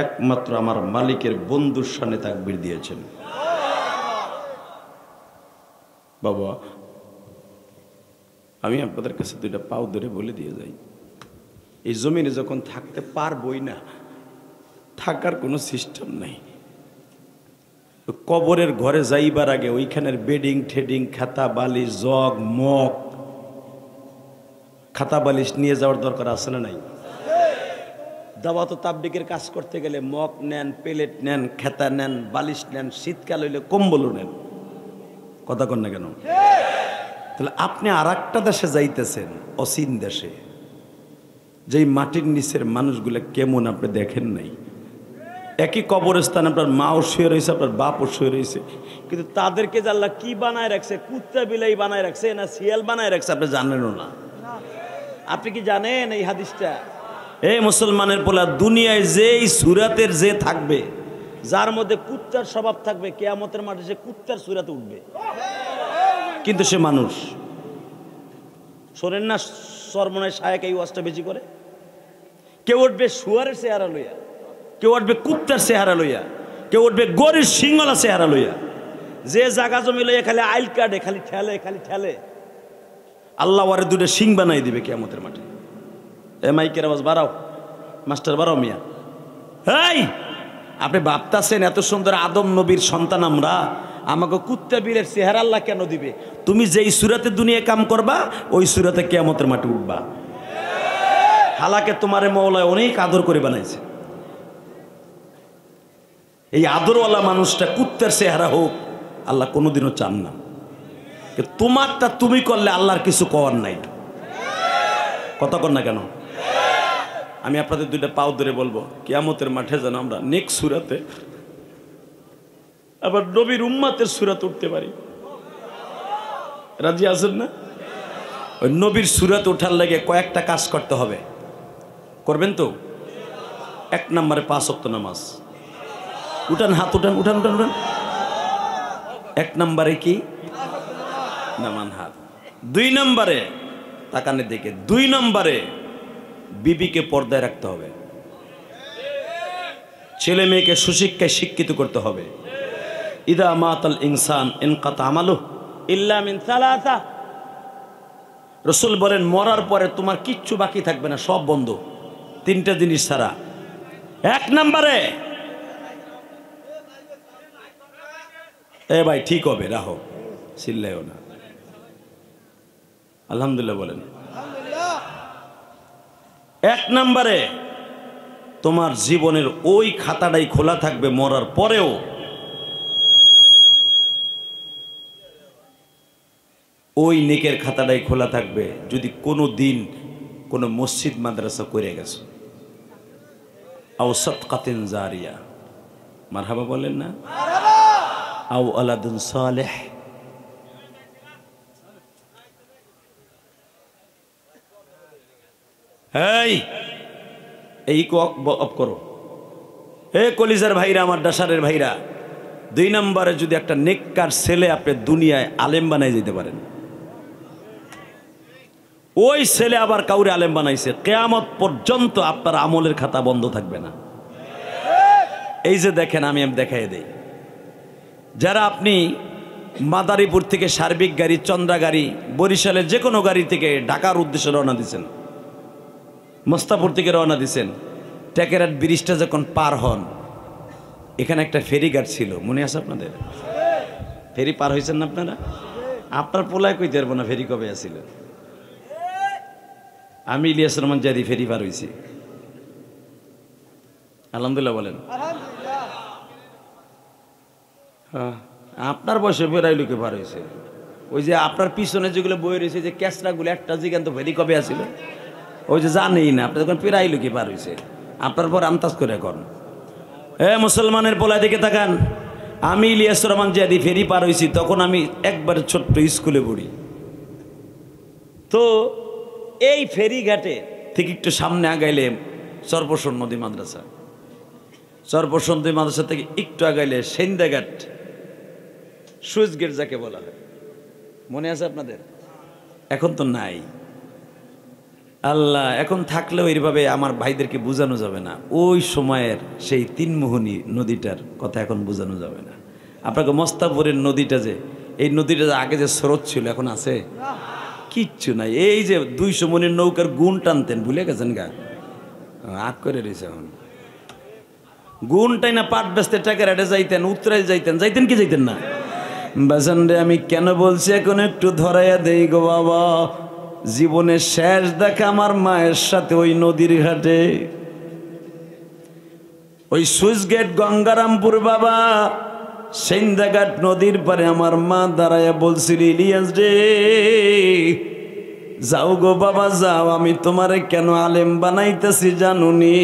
একমাত্র আমার মালিকের বন্ধুর সামনে তাকবীর দিয়েছেন। বাবা, আমি আপনাদের কাছে দুইটা পাও ধরে বলে দিয়ে যাই, এই জমিনে যখন থাকতে পারবই না, থাকার কোনো সিস্টেম নাই, কবরের ঘরে যাইবার আগে ওইখানের বেডিং ঠেডিং, খাতা বালিশ, জগ মগ, খাতা বালিশ নিয়ে যাওয়ার দরকার আছে না নাই? দাওয়াত ও তাবলীগের কাজ করতে গেলে মগ নেন, প্লেট নেন, খাতা নেন, বালিশ নেন, শীতকাল হইলে কম্বলও নেন। কথা কন না কেন? তাহলে আপনি আর একটা দেশে যাইতেছেন, অচিন দেশে, যেই মাটির নিচের মানুষগুলো কেমন আপনি দেখেন নাই। একই কবরস্থান, আপনার মাও শুয়ে রয়েছে, আপনার বাপও শুয়ে রয়েছে, কিন্তু তাদেরকে যে আল্লাহ কি বানায় রাখছে, কুত্তা বিলাই বানায় রাখছে না শিয়াল বানায় রাখছে আপনি জানেনও না। আপনি কি জানেন এই হাদিসটা? এই মুসলমানের পোলা, দুনিয়ায় যেই সুরাতের যে থাকবে, যার মধ্যে কুত্তার স্বভাব থাকবে, কিয়ামতের মাঠে সে কুত্তার সুরাতে উঠবে, কিন্তু সে মানুষ। শোনেন না সর্বনাশ সাহেব এই ওয়াজটা বেশি করে? কেউ উঠবে শুয়ারের চেহারা লইয়া, কেউ উঠবে কুত্তার চেহারা লইয়া, কেউ উঠবে গরির সিংহলা চেহারা লইয়া, যে জায়গা জমি লইয়া খালি আইল কাটে, খালি ঠেলে, খালি ঠেলে, আল্লাহ ওয়ারে দুটো সিং বানাই দিবে কিয়ামতের মাঠে। এ মাইকের আওয়াজ বাড়াও, মাস্টার বাড়াও মিয়া। এই আপনি ভাবতাছেন এত সুন্দর আদম নবীর সন্তান আমরা, আমাকে কুত্তা বিলের চেহারা আল্লাহ কেন দিবে? তুমি যেই সুরাতে দুনিয়া কাম করবা ওই সুরাতে কিয়ামতের মাঠে উঠবা। হালাকে তোমারে মওলা অনেক আদর করে বানাইছে, এই আদরওয়ালা মানুষটা কুত্তার চেহারা হোক আল্লাহ কোনোদিনও চান না। তোমারটা তুমি করলে আল্লাহর কিছু করার নাই। কথা কর না কেন? আমি আপনাদের দুইটা পাও ধরে বলবো, কিয়ামতের মাঠে যেন আমরা নেক্সট সুরাতে আবার নবীর উম্মতের সুরাত উঠতে পারি। রাজি আছেন না? ওই নবীর সুরাত ওঠার লাগে কয়েকটা কাজ করতে হবে, করবেন তো? 1 নম্বরে 5 ওয়াক্ত নামাজ। উঠান হাত, উঠান উঠান উঠান উঠান। 1 নম্বরে কি? নামান হাত। 2 নম্বরে তাকানের দিকে, 2 নম্বরে বিবিকে পর্দায় রাখতে হবে, ছেলে মেয়েকে সুশিক্ষায় শিক্ষিত করতে হবে। ইদা মাতাল ইনসান ইনকাতা আমালুহু ইল্লা মিন সালাসা। রাসূল বলেন মরার পরে তোমার কিচ্ছু বাকি থাকবে না, সব বন্ধ, 3টা জিনিস ছাড়া। 1 নম্বরে, এ ভাই ঠিক হবে, রাখো, চিল্লাইও না, আলহামদুলিল্লাহ বলেন। 1 নম্বরে তোমার জীবনের ওই খাতাটাই খোলা থাকবে মরার পরেও। ওই নেকের খাতাটাই খোলা থাকবে যদি কোনো দিন কোনো মসজিদ মাদ্রাসা করে গেছো, আও সাদকাতিন জারিয়া, মারহাবা বলেন না, আও আলাদুন সালেহ। এই অফ করো। হে কলিজার ভাইরা, আমার ডাসারের ভাইরা, 2 নম্বরে যদি একটা নেককার ছেলে আপনি দুনিয়ায় আলেম বানাই যেতে পারেন, ওই ছেলে আবার কাউরে আলেম বানাইছে, কিয়ামত পর্যন্ত আপনার আমলের খাতা বন্ধ থাকবে না। এই যে দেখেন, আমি দেখাই দেই, যারা আপনি মাদারীপুর থেকে সার্বিক গাড়ি, চন্দ্রা গাড়ি, বরিশালের যে কোনো গাড়ি থেকে ঢাকার উদ্দেশ্যে রওনা দিচ্ছেন, মোস্তাপুর থেকে রওনা দিচ্ছেন, টেকেরাট ব্রিজটা যখন পার হন, এখানে একটা ফেরিঘাট ছিল, মনে আছে আপনাদের? ফেরি পার হয়েছেন না আপনারা? আপনার পোলায় কইতে পারবো না ফেরি কবে আসিল। আমি ইলিয়াস রহমান জাদি ফেরি পার হয়েছি, আলহামদুলিল্লাহ বলেন। হ্যাঁ, আপনার বয়সে বেড়াই লোকে পার হয়েছে। ওই যে আপনার পিছনে যেগুলো বই রয়েছে যে ক্যাসরাগুলো একটা জিগান তো ফেরি কবে আসিল, ওই যে জানেই না। আপনার যখন পেরাই লোকে পার হয়েছে, আপনার পর আন্দাজ করে এখন মুসলমানের পোলায় দিকে তাকান। আমি ইলিয়াস রহমান জাদি ফেরি পার হয়েছি, তখন আমি একবার ছোট্ট স্কুলে পড়ি। তো এই ফেরিঘাটে থেকে একটু সামনে আগাইলে চরপোষণ নদী মাদ্রাসা, চরপোষণ নদী মাদ্রাসা থেকে একটু আগাইলে সেন্দাঘাট, সুইচ গেট যাকে বলা হয়, মনে আছে আপনাদের? এখন তো নাই। আল্লাহ, এখন থাকলেও এইভাবে আমার ভাইদেরকে বোঝানো যাবে না। ওই সময়ের সেই তিনমোহনী নদীটার কথা এখন বোঝানো যাবে না। আপনাকে মস্তাপুরের নদীটা, যে এই নদীটা আগে যে স্রোত ছিল এখন আছে কিচ্ছু নাই। এই যে 200 মনের নৌকার গুণ টানতেন, ভুলে গেছেন গা, আগ করে রয়েছে এখন। গুণটাই না পাট বেচতে টাকা রেটে যাইতেন, উত্তরায় যাইতেন কি যাইতেন না? বাজান রে, আমি কেন বলছি এখন একটু ধরাইয়া দেই গো বাবা। জীবনের শেষ দেখা আমার মায়ের সাথে ওই নদীর ঘাটে, ওই সুইচ গেট গঙ্গারামপুর বাবা, সেন্দাঘাট নদীর পারে আমার মা দাঁড়াইয়া বলছিল, ইলিয়াস রে যাও গো বাবা যাও, আমি তোমারে কেন আলেম বানাইতেছি জানুনি?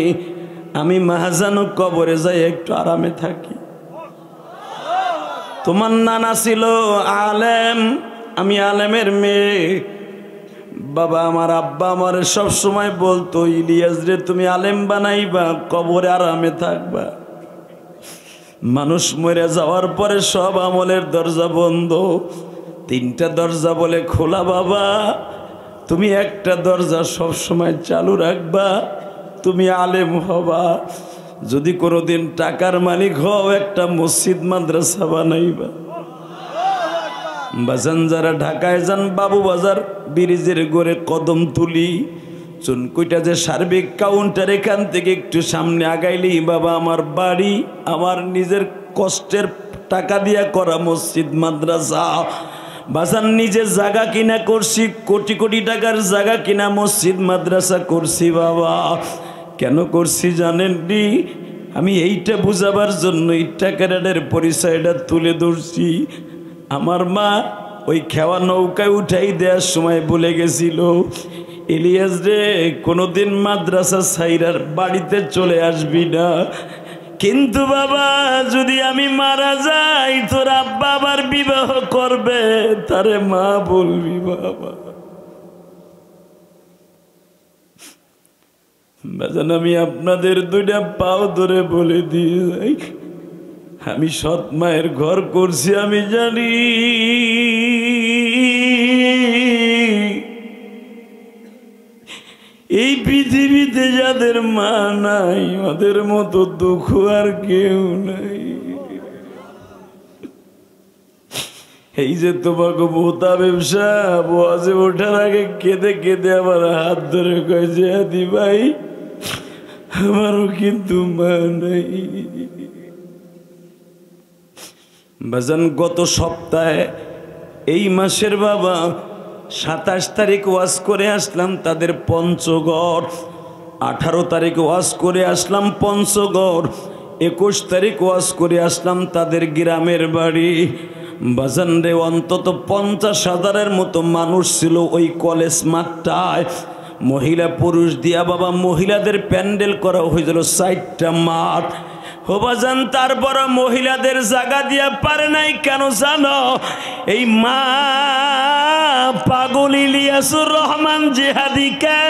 আমি মাহাজানু কবরে যাই একটু আরামে থাকি। তোমার নানা ছিল আলেম, আমি আলেমের মেয়ে। বাবা আমার আব্বা আমার সব সময় বলতো, ইলিয়াস রে তুমি আলেম বানাইবা, কবরে আরামে থাকবা। মানুষ মরে যাওয়ার পরে সব আমলের দরজা বন্ধ, 3টা দরজা বলে খোলা। বাবা তুমি একটা দরজা সব সময় চালু রাখবা, তুমি আলেম হবা। যদি কোনোদিন টাকার মালিক হও, একটা মসজিদ মাদ্রাসা বানাইবা। বাজান যারা ঢাকায় যান, বাবু বাজার ব্রিজের গড়ে কদমতলি চুনকুইটা যে সার্বিক কাউন্টার, এখান থেকে একটু সামনে আগাইলি বাবা আমার বাড়ি, আমার নিজের কষ্টের টাকা দিয়া করা মসজিদ মাদ্রাসা। বাজান নিজে জায়গা কিনা করছি, কোটি কোটি টাকার জায়গা কিনা মসজিদ মাদ্রাসা করছি। বাবা কেন করছি জানেন নি? আমি এইটা বুঝাবার জন্য এই টাকার পরিচয়টা তুলে ধরছি। আমার মা ওই খেওয়া নৌকায় উঠাই দেওয়ার সময় বলে গেছিল, ইলিয়াস রে কোনোদিন মাদ্রাসা ছাইরার বাড়িতে চলে আসবি না, কিন্তু বাবা যদি আমি মারা যাই তোর আব্বা আবার বিবাহ করবে, তারে মা বলবি। বাবা বাজান আমি আপনাদের 2টা পাও ধরে বলে দিয়ে যাই, আমি সৎ মায়ের ঘর করছি, আমি জানি। এই পৃথিবীতে যাদের মা নাই, ওদের মতো দুঃখ আর কেউ নাই। এই যে তোমাকে মোতা ব্যবসা, বসে ওঠার আগে কেঁদে কেঁদে আমার হাত ধরে কয় যে আদি ভাই আমারও কিন্তু মা নাই। বাজান গত সপ্তাহে এই মাসের বাবা 27 তারিখ ওয়াজ করে আসলাম তাদের পঞ্চগড়, 18 তারিখ ওয়াজ করে আসলাম পঞ্চগড়, 21 তারিখ ওয়াজ করে আসলাম তাদের গ্রামের বাড়ি। বাজান রে অন্তত 50,000-এর মতো মানুষ ছিল ওই কলেজ মাঠটায়। মহিলা পুরুষ দিয়া বাবা মহিলাদের প্যান্ডেল করা হয়েছিল 4টা মাঠ। বাজান তারপর মহিলাদের জায়গা দিয়া পারে নাই কেন জানো? এই মা পাগল ইলিয়াসুর রহমান জিহাদিকে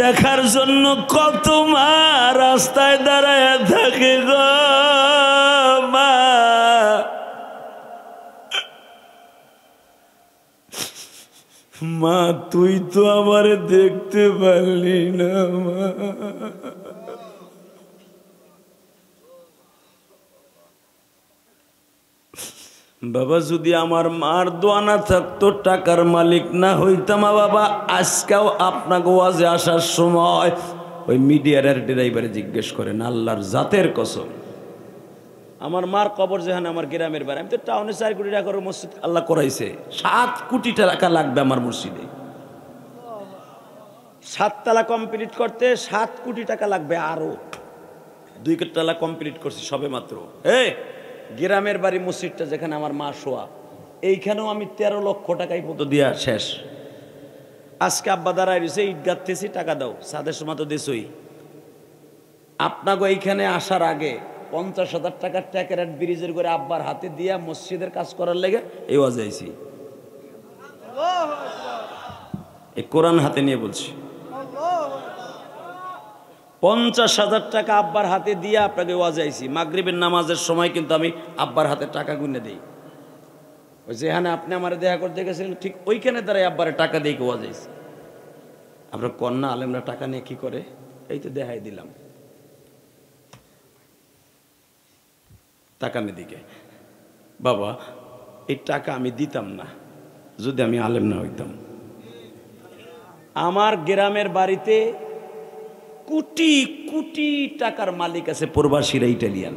দেখার জন্য কত মা রাস্তায় দাঁড়ায় থাকে গো। মা মা তুই তো আমারে দেখতে পারলি না মা। বাবা যদি আমার মার দোয়া না থাকতো, টাকার মালিক না হইতাম বাবা, আজকেও আপনাকে ওয়াজে আসার সময় ওই মিডিয়ার ড্রাইভারে জিজ্ঞেস করেন, আল্লাহর জাতের কসম আমার মার কবর যেখানে আমার গ্রামের বাড়ি, আমি তো টাউনে 4 কোটি টাকা করে মসজিদ আল্লাহ করাইছে, 7 কোটি টাকা লাগবে আমার মসজিদে। 7 তলা কমপ্লিট করতে 7 কোটি টাকা লাগবে, আরো 2 তলা কমপ্লিট করছি সবে মাত্র। গ্রামের বাড়ি মসজিদটা যেখানে আমার মা শোয়া, এইখানেও আমি 13 লক্ষ টাকাই পর্যন্ত দিয়া শেষ। আজকে আব্বা দাঁড়ায় রয়েছে, ইট গাঁথতেছি, টাকা দাও, সাদের সময় তো দেশই। আপনাকে এইখানে আসার আগে 50,000 টাকার ট্যাকেরাট ব্রিজের করে আব্বার হাতে দিয়া মসজিদের কাজ করার লেগে এই ওয়াজে আইছি। এই কোরআন হাতে নিয়ে বলছি, 50,000 টাকা আব্বার হাতে দিয়ে আপনাকে ওয়াজে আইছি। মাগরিবের নামাজের সময় কিন্তু আমি আব্বার হাতে টাকা গুনে দিই। ওই যেখানে আপনি আমার দেখা করতে গেছিলেন ঠিক ওইখানে দাঁড়াই আব্বারে টাকা দিয়ে ওয়াজে আইছি। আপনার কন্যা আলেমরা টাকা নিয়ে কি করে, এই তো দেখাই দিলাম তাকানের দিকে। বাবা এই টাকা আমি দিতাম না যদি আমি আলেম না হইতাম। আমার গ্রামের বাড়িতে কোটি কোটি টাকার মালিক আছে প্রবাসীরা, ইটালিয়ান।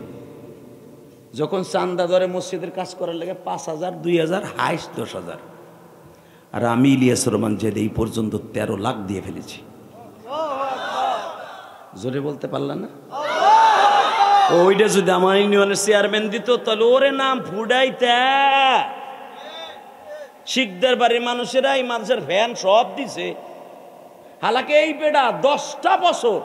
যখন চান্দা ধরে মসজিদের কাজ করার লাগে 5,000, 2,000, হাইস্ট 10,000। আর আমি ইলিয়াস রহমান জেদ এই পর্যন্ত 13 লাখ দিয়ে ফেলেছি। জোরে বলতে পারলাম না? ওইটা যদি আমার ইউনিয়নের চেয়ারম্যান দিত তাহলে ওরে নাম ফুডাইতে। শিখদের বাড়ির মানুষেরা এই মানুষের ভ্যান সব দিছে। হালাকে এই বেড়া 10টা বছর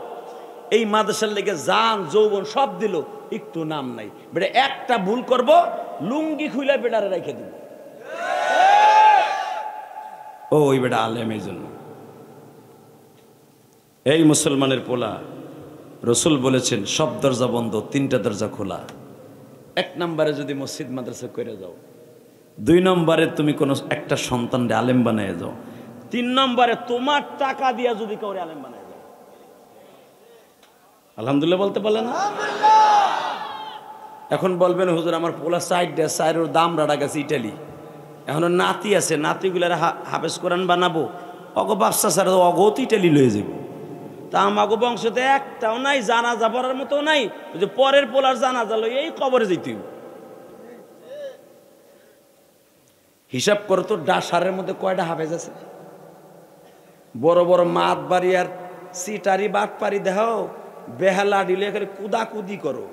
এই মাদ্রাসার লেগে জান যৌবন সব দিল, একটু নাম নাই। বেড়া একটা ভুল করব, লুঙ্গি খুলে বেড়ারে রেখে দিব। ওই বেড়া আলেম। এই জন্য এই মুসলমানের পোলা, রসুল বলেছেন সব দরজা বন্ধ, 3টা দরজা খোলা। 1 নম্বরে যদি মসজিদ মাদ্রাসা করে যাও, 2 নম্বরে তুমি কোনো একটা সন্তানকে আলেম বানিয়ে যাও, 3 নম্বরে তোমার টাকা দিয়া যদি কাউরে আলেম বানায় যায়। আলহামদুলিল্লাহ বলতে পারলেন না? এখন বলবেন হুজুর আমার পোলা সাইডের দাম রাড়া গেছে ইটালি, এখনো নাতি আছে, নাতিগুলার হাফেজ কোরআন বানাবো, অগ বাচ্চা ছাড়া অগত ইটালি লয়ে যাব। তা আমাগো বংশতে একটাও নাই, জানাজা পড়ার মতো নাই। যে পরের পোলার জানাজা লই এই কবরে যেতে হিসাব করো তো, ডাসারের মধ্যে কয়টা হাফেজ আছে? বড় বড় মাত বাড়ি আর সিটারি বাট পারি দেহ, বেহালা দিলে খালি কুদাকুদি করো,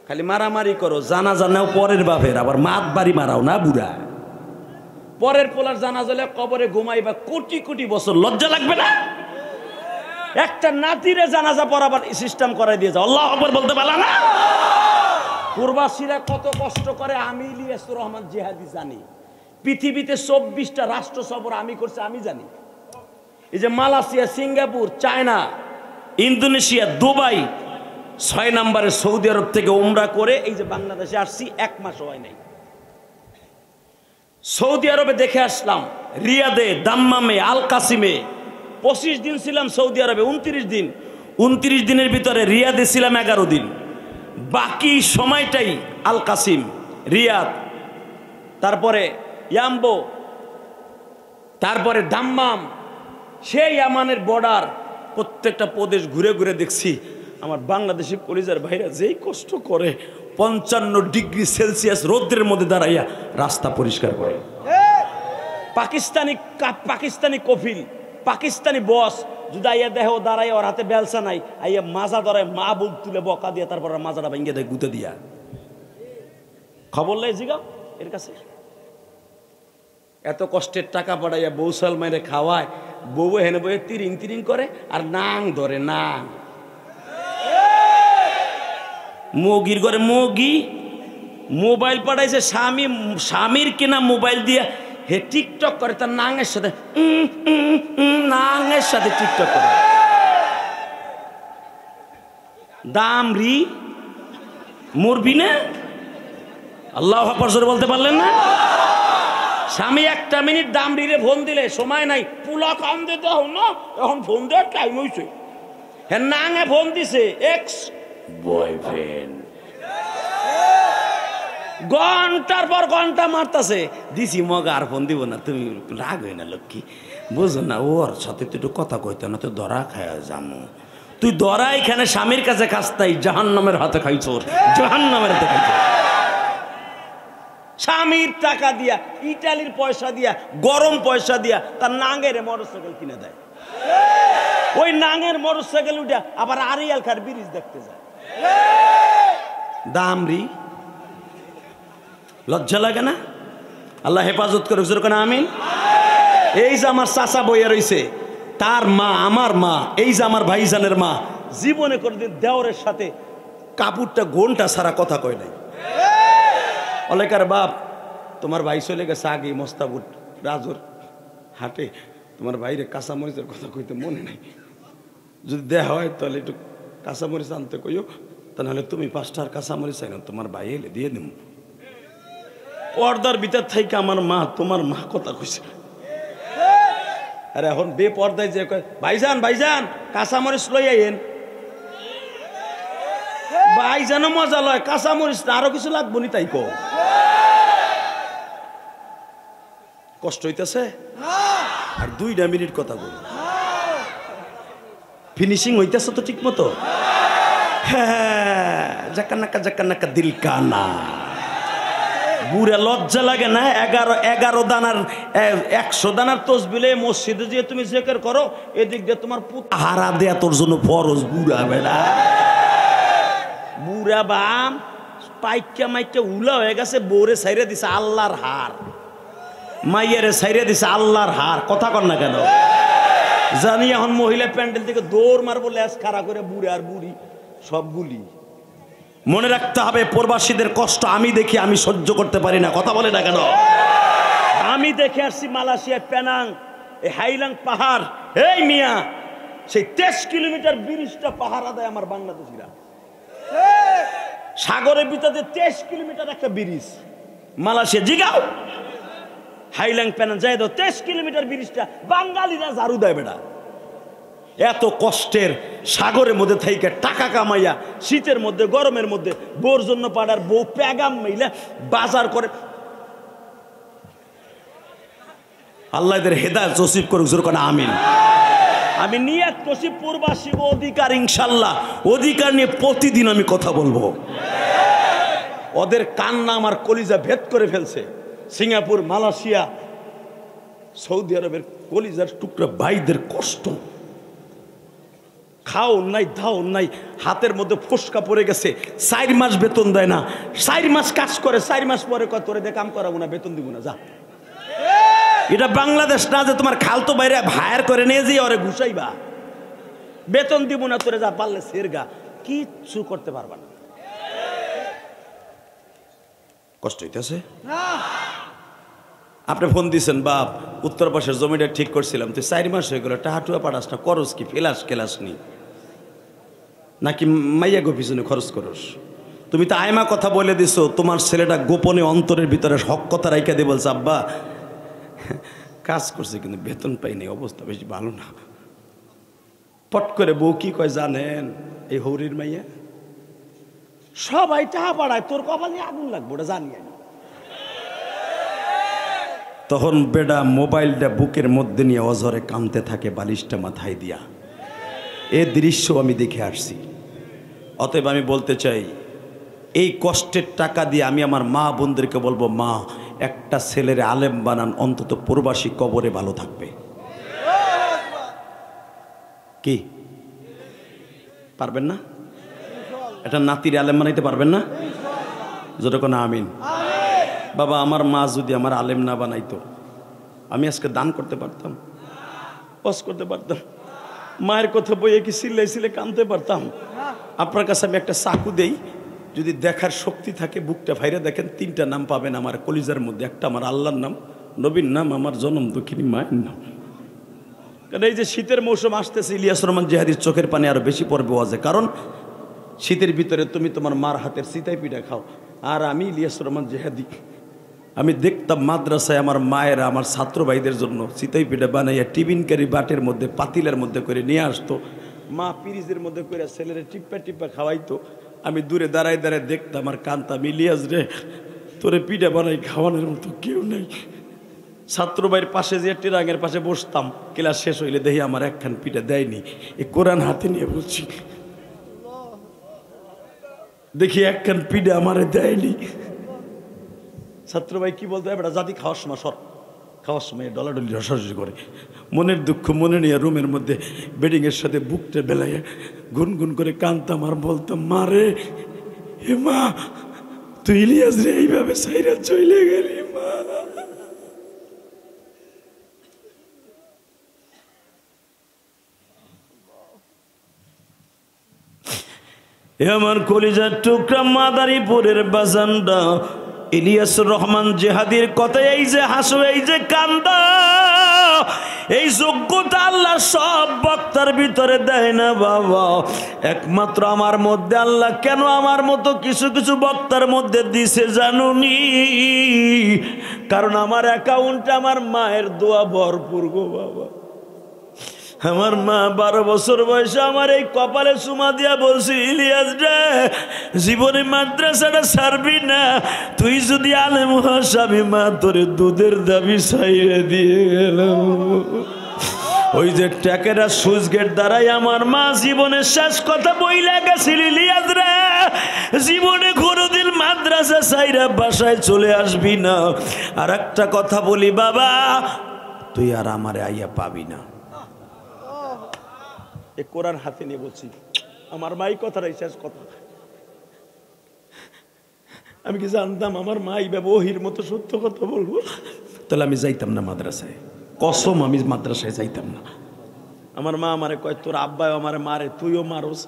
খালি মারামারি করো। জানাজা নাও পরের বাপের, আবার মাত বাড়ি মারাও না বুড়া। পরের পোলার জানাজা হলে কবরে ঘুমাইবা কোটি কোটি বছর, লজ্জা লাগবে না? একটা নাতিরে জানাজা পড়াবার সিস্টেম করাই দিয়েছে। আল্লাহু আকবার বলতে পারলা না? প্রবাসীরা কত কষ্ট করে। আমি ইলিয়াস রহমান জিহাদি জানি, পৃথিবীতে 24টা রাষ্ট্র সফর আমি করছি, আমি জানি। এই যে Malaysia, Singapore, China, Indonesia, Dubai, 6 নম্বরে সৌদি আরব থেকে উমরা করে এই যে বাংলাদেশে আসছি, 1 মাস হয় নাই। সৌদি আরবে দেখে আসলাম, রিয়াদে, দাম্মামে, আল কাসিমে 25 দিন ছিলাম। সৌদি আরবে 29 দিন। 29 দিনের ভিতরে রিয়াদে ছিলাম 11 দিন। বাকি সময়টাই আল কাসিম, রিয়াদ, তারপরে ইয়াম্বো, তারপরে দাম্মাম, সেই ইয়ামানের বর্ডার, প্রত্যেকটা প্রদেশ ঘুরে ঘুরে দেখছি। আমার বাংলাদেশি কলিজার ভাইরা যেই কষ্ট করে, 55 ডিগ্রি সেলসিয়াস রৌদ্রের মধ্যে দাঁড়াইয়া রাস্তা পরিষ্কার করে। পাকিস্তানি কফিল, পাকিস্তানি বস যদি আইয়া দেহ দাঁড়াই, ওর হাতে বেলসা নাই, আইয়া মাজা ধরায়, মা বুক তুলে বকা দিয়া, তারপর মাজাটা ভেঙে দেয় গুঁতে দিয়া। খবর লাই জিগাও এর কাছে। এত কষ্টের টাকা পাঠাইয়া বউ সালমাইরে খাওয়ায়, বউ হেনে বইয়ে তিরিং তিরিং করে আর নাং ধরে। নাং মগির ঘরে মগি মোবাইল পাঠাইছে স্বামী, স্বামীর কেনা মোবাইল দিয়া হে টিকটক করে, তার নাঙের সাথে নাঙের সাথে টিকটক করে। দামরি মরবি না? আল্লাহু আকবার জোরে বলতে পারলেন না? স্বামী 1 মিনিট দামরিরে ফোন দিলে সময় নাই, পুলা কান দিতে হও না, এখন ফোন দেওয়ার টাইম হয়েছে। হ্যাঁ নাঙে ফোন দিছে এক্স বয়ফ্রেন্ড, ঘন্টার পর ঘন্টা মারতাছে। দিছি মগা আর ফোন দিব না, তুমি রাগ হয় না লক্ষ্মী, বুঝো না, ওর সাথে তো একটু কথা কইতে না, তো ধরা খায় যামো। তুই ধরা এখানে স্বামীর কাছে খাস তাই জাহান্নামের হাতে খাইছোর, জাহান্নামের হাতে খাইছোর। স্বামীর টাকা দিয়া, ইটালির পয়সা দিয়া, গরম পয়সা দিয়া তার নাঙের মোটরসাইকেল কিনে দেয়। ওই নাঙের মোটরসাইকেল উঠে আবার আরিয়াল খার ব্রিজ দেখতে যায়। দামরি লজ্জা লাগে না? আল্লাহ হেফাজত করে আমিন। এই যে আমার চাচা বইয়া রইছে, তার মা আমার মা, এই যে আমার ভাইজানের মা, জীবনে কোনদিন দেওরের সাথে কাপড়টা ঘন্টা সারা কথা কয় নাই। অলেকার বাপ, তোমার ভাই চলে গেছে আগে মোস্তাবুর রাজুর হাটে, তোমার ভাইরে কাঁচামরিচের কথা কইতে মনে নাই, যদি দেয়া হয় তাহলে একটু কাঁচামরিচ আনতে কইও, তা নাহলে তুমি 5টার কাঁচামরিচ চাই না, তোমার ভাই এলে দিয়ে দেব। পর্দার ভিতর থেকে আমার মা, তোমার মা কথা কইছে। আর এখন বেপর্দায় যে কয় ভাইজান ভাইজান কাঁচামরিচ লই আইন, ভাইজানও মজা লয়, কাঁচামরিচ না আরো কিছু লাগবো নি তাই কো। কষ্ট হইতেছে আর 2 মিনিট কথা বল, ফিনিশিং হইতেছে তো ঠিক মতো। হ্যাঁ, জাকান্নাকা দিল কানা। বুড়া লজ্জা লাগে না? 11 দানার 100 দানার তসবিলে মসজিদে যে তুমি জিকির করো, এদিক দিয়ে তোমার হারা দেয়া তোর জন্য ফরজ। বুড়া বেড়া, বুড়া বাম পাইকা মাইকা উলা হয়ে গেছে, বোরে সাইরে দিছে আল্লাহর হার, মাইয়ারে সাইরে দিছে আল্লাহর হার। কথা কর না কেন? জানি এখন মহিলা প্যান্ডেল থেকে দৌড় মারবো, ল্যাস খাড়া করে বুড়ে আর বুড়ি সবগুলি। মনে রাখতে হবে, প্রবাসীদের কষ্ট আমি দেখি, আমি সহ্য করতে পারি না। কথা বলে না কেন? আমি দেখে আসছি মালয়েশিয়ার পেনাং, এই হাইলাং পাহাড়, এই মিয়া সেই 23 কিলোমিটার ব্রিজটা পাহারা দেয় আমার বাংলাদেশিরা। সাগরের ভিতরে 23 কিলোমিটার একটা ব্রিজ মালয়েশিয়া। জিগাও হাইলাং পেনাং যাই দাও, 23 কিলোমিটার ব্রিজটা বাঙালিরা ঝাড়ু দেয় বেটা। এত কষ্টের সাগরের মধ্যে থাইকা টাকা কামাইয়া, শীতের মধ্যে গরমের মধ্যে বোর জন্য পাড়ার বউ প্যাগাম মাইলা বাজার করে। আল্লাহ এদের হেদায়েত নসিব করুক, জোর করে আমিন। আমি নিয়ত করছি প্রবাসী অধিকার, ইনশাল্লাহ অধিকার নিয়ে প্রতিদিন আমি কথা বলবো। ওদের কান্না আমার কলিজা ভেদ করে ফেলছে। সিঙ্গাপুর, মালয়েশিয়া, সৌদি আরবের কলিজার টুকরা ভাইদের কষ্ট, খাও নাই দাও নাই, হাতের মধ্যে ফোসকা পড়ে গেছে, 4 মাস বেতন দেয় না, 4 মাস কাজ করে, 4 মাস পরে কত তোরে দিয়ে কাম করাবো না, বেতন দিব না, যা। এটা বাংলাদেশ না যে তোমার খালতো বাইরে ভায়ার করে নিয়ে যে ওরে ঘুষাইবা, বেতন দিব না তোরে, যা পারলে সেরগা, কিচ্ছু করতে পারবা না। কষ্ট হইতেছে? আপনি ফোন দিয়েছেন, বাপ উত্তর পাশের জমিটা ঠিক করছিলাম, তুই 4 মাস হয়ে গেল, টাহাটুয়া পাঠাস না, করস কি, ফেলাস কেলাস নি নাকি মাইয়া গো পিছনে খরচ করস? তুমি তো আয়মা কথা বলে দিছো, তোমার ছেলেটা গোপনে অন্তরের ভিতরে হক কথা রাইখা দিয়ে বলছে, আব্বা কাজ করছে কিন্তু বেতন পাইনি, অবস্থা বেশি ভালো না। পট করে বউ কি কয় জানেন? এই হৌরির মাইয়া সবাই টাহা পাড়ায়, তোর কপালে আগুন লাগবে, ওটা জানি আমি। তখন বেডা মোবাইলটা বুকের মধ্যে নিয়ে অঝরে কামতে থাকে, বালিশটা মাথায় দিয়া। এ দৃশ্য আমি দেখে আসছি। অতএব আমি বলতে চাই, এই কষ্টের টাকা দিয়ে আমি আমার মা বোনদেরকে বলবো, মা একটা ছেলের আলেম বানান, অন্তত প্রবাসী কবরে ভালো থাকবে। কি পারবেন না? এটা নাতির আলেম বানাইতে পারবেন না? যতক্ষণ আমিন। বাবা, আমার মা যদি আমার আলেম না বানাইতো, আমি আজকে দান করতে পারতাম, পজ করতে পারতাম, মায়ের কথা বইয়ে কি সিলাই সিলে কানতে পারতাম? আপনার কাছে আমি একটা চাকু দেই, যদি দেখার শক্তি থাকে বুকটা ভাইরে দেখেন, 3টা নাম পাবেন আমার কলিজার মধ্যে। একটা আমার আল্লাহর নাম, নবীর নাম, আমার জনম দুঃখিনী মায়ের নাম। কারণ এই যে শীতের মৌসুম আসতেছে, ইলিয়াস রহমান জিহাদির চোখের পানি আরো বেশি পড়বে ওয়াজে, কারণ শীতের ভিতরে তুমি তোমার মার হাতের সিতাই পিঠা খাও, আর আমি ইলিয়াস রহমান জিহাদি, আমি দেখতাম মাদ্রাসায় আমার মায়েরা আমার ছাত্র ভাইদের জন্য সিতাই পিঠা বানাইয়া টিফিনকারি বাটের মধ্যে পাতিলের মধ্যে করে নিয়ে আসতো, মা পিরিজের মধ্যে করে ছেলেরে টিপ্পা টিপ্পা খাওয়াইতো। আমি দূরে দাঁড়ায় দাঁড়ায় দেখতাম আর কানতাম, ইলিয়াস রে, তোরে পিঠা বানাই খাওয়ানোর মতো কেউ নেই, ছাত্র ভাইয়ের পাশে যে টিরাঙের পাশে বসতাম, ক্লাস শেষ হইলে দেখি আমার একখান পিঠা দেয়নি, এই কোরআন হাতে নিয়ে বলছি, দেখি একখান পিঠা আমারে দেয়নি। ছাত্র ভাই কি বলতে হয়, বেটা জাতি খাওয়ার সময় সর, খাওয়ার সময় ডলাডলি রসারসি করে, মনের দুঃখ মনে নিয়ে রুমের মধ্যে বেডিংয়ের সাথে বুকটা বেলাইয়া গুনগুন করে কানতাম আর বলতাম, মা রে, হে মা, তুই ইলিয়াস রে এইভাবে সাইরা চলে গেলি মা। আমার কলিজার টুকরা মাদারীপুরের বাজানটা ইলিয়াসুর রহমান জেহাদির কথা, এই যে হাসো, এই যে কান্দা, এই যোগ্যতা আল্লাহ সব বক্তার ভিতরে দেয় না বাবা, একমাত্র আমার মধ্যে আল্লাহ কেন আমার মতো কিছু কিছু বক্তার মধ্যে দিছে জানুনি? কারণ আমার অ্যাকাউন্টে আমার মায়ের দোয়া ভরপুর গো বাবা। আমার মা 12 বছর বয়সে আমার এই কপালে চুমা দিয়া বলছি, ইলিয়াস রে, জীবনে মাদ্রাসাটা ছাড়বি না, তুই যদি আলেম হস আমি মা তোরে দুধের দাবি ছাইড়ে দিয়ে গেলাম। ওই যে ট্যাকেরা সুইচ গেট দ্বারাই আমার মা জীবনের শেষ কথা বইলা গেছিল, ইলিয়াস রে, জীবনে কোনোদিন মাদ্রাসা ছাইড়া বাসায় চলে আসবি না। আর একটা কথা বলি বাবা, তুই আর আমারে আইয়া পাবি না। এ কোরআন হাতে নিয়ে বলছি, আমার মাই কথাটাই শেষ কথা। আমি কি জানতাম আমার মা এইভাবে ওহির মতো সত্য কথা বলবো? তাহলে আমি যাইতাম না মাদ্রাসায়, কসম আমি মাদ্রাসায় যাইতাম না। আমার মা আমারে কয়, তোর আব্বাও আমারে মারে, তুইও মারস,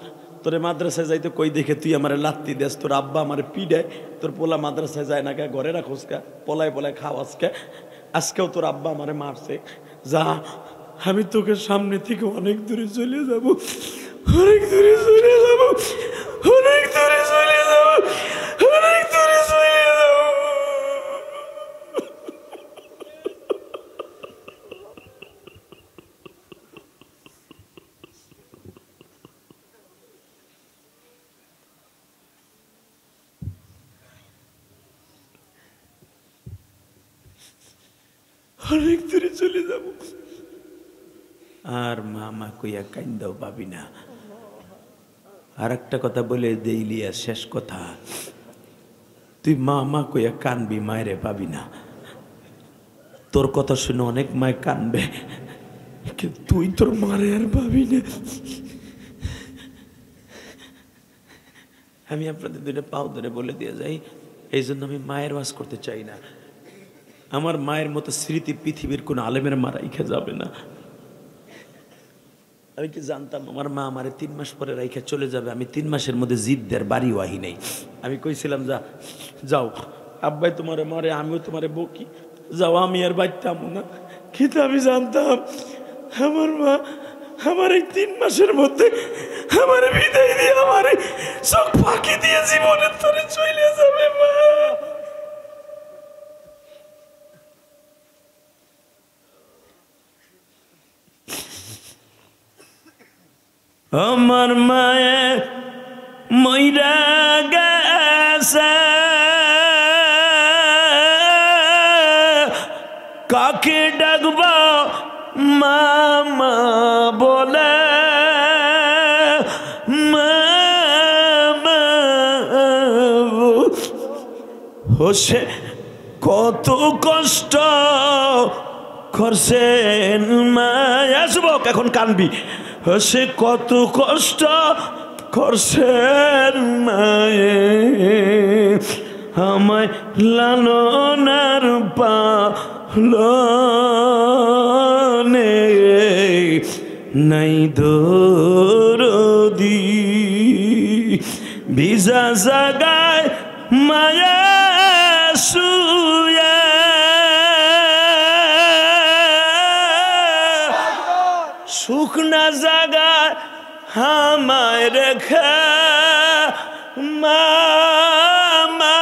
তোরে মাদ্রাসায় যাইতে কই দেখে তুই আমারে লাত্তি দেস, তোর আব্বা আমারে পিডায়, তোর পোলা মাদ্রাসায় যায় না কে, ঘরে রাখোস কে, পলায় পলায় খাওয়াস কে, আজকেও তোর আব্বা আমারে মারছে, যা আমি তোকে সামনে থেকে অনেক দূরে চলে যাব, অনেক দূরে চলে যাব, অনেক দূরে চলে যাব, অনেক দূরে চলে যাব। অনেক দূরে চলে যাব। আর মামা কইয়া কান্দাও পাবি না। আর একটা কথা বলে দেইলিয়া, শেষ কথা, তুই মামা কইয়া কানবি, মায়েরে পাবি না। তোর কথা শুনে অনেক মায় কানবে, কিন্তু তুই তোর মারে আর পাবি না। আমি আপনাদের দুইটা পাও ধরে বলে দিয়ে যাই, এই জন্য আমি মায়ের ওয়াজ করতে চাই না। আমার মায়ের মতো স্মৃতি পৃথিবীর কোন আলেমের মা রাইখা যাবে না। আমি কি জানতাম আমার মা আমারে 3 মাস পরে রাইখা চলে যাবে? আমি 3 মাসের মধ্যে জিদ দেয়ার বাড়িও আহি নাই। আমি কইছিলাম, যাও আব্বাই তোমারে মারে, আমিও তোমারে বকি, যাও, আমি আর বাড়তাম না। কিন্তু আমি জানতাম আমার মা আমার এই 3 মাসের মধ্যে আমার বিদায় দিয়ে আমার চোখ ফাঁকি দিয়ে জীবনের তরে চলে যাবে মা। আমার মায়ে মইরা গেছে, কাকে ডাকবা মামা বলে, মামা হোসে কত কষ্ট করছেন মায়া। যুবক এখন কানবি, সে কত কষ্ট করছেন মায়ে, আমায় লালনার পালনে নাই দরদি, ভিজা জাগায় মায়া শুয়ে, শুকনা জাগায় আমায় রেখে মামা,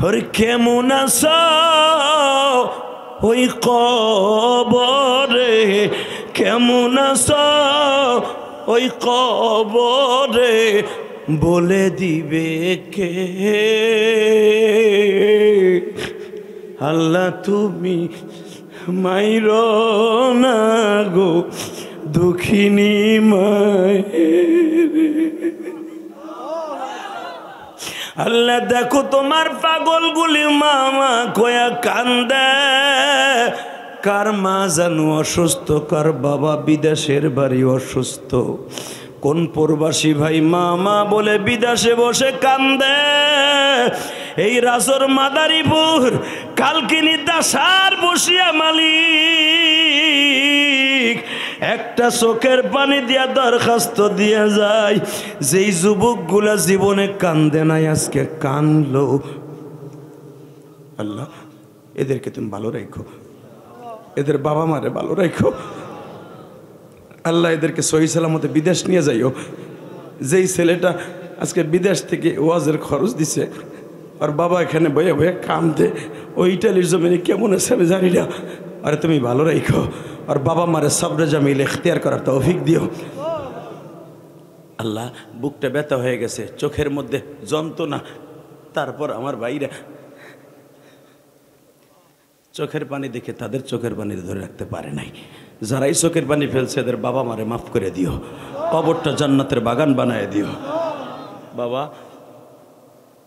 ওর কেমন আছো ওই কবরে, কেমন আছো ওই কবরে, বলে দিবে কে? আল্লাহ তুমি মাইরো না গো দুঃখিনী মায়ের। আল্লাহ দেখো তোমার পাগলগুলি মামা কয়া কান্দে, কার মা জানু অসুস্থ, কার বাবা বিদেশের বাড়ি অসুস্থ, কোন প্রবাসী ভাই মামা বলে বিদেশে বসে কান্দে। এই রাসর মাদারীপুর কালকিনি দাসার বসিয়া মালিক একটা চোখের পানি দিয়া দরখাস্ত দিয়া যায়, যেই যুবকগুলা জীবনে কান্দে নাই আজকে কানলো। আল্লাহ এদেরকে তুমি ভালো রাখো, এদের বাবা মারে ভালো রাখো। আল্লাহ এদেরকে সহি সালামতে বিদেশ নিয়ে যাইও। যেই ছেলেটা আজকে বিদেশ থেকে ওয়াজের খরচ দিছে, আর বাবা এখানে বয়ে বয়ে কান্দে, ওই ইটালির জমিনে কেমন আছে আমি জানি না। আরে তুমি ভালো রাখো, আর বাবা মারে সবরে জামিল এখতিয়ার করার তৌফিক দিও। আল্লাহ বুকটা ব্যথা হয়ে গেছে, চোখের মধ্যে যন্ত্রণা, তারপর আমার ভাইরা চোখের পানি দেখে তাদের চোখের পানি ধরে রাখতে পারে নাই। যারাই চোখের পানি ফেলছে এদের বাবা মারে মাফ করে দিও, কবরটা জান্নাতের বাগান বানায় দিও। বাবা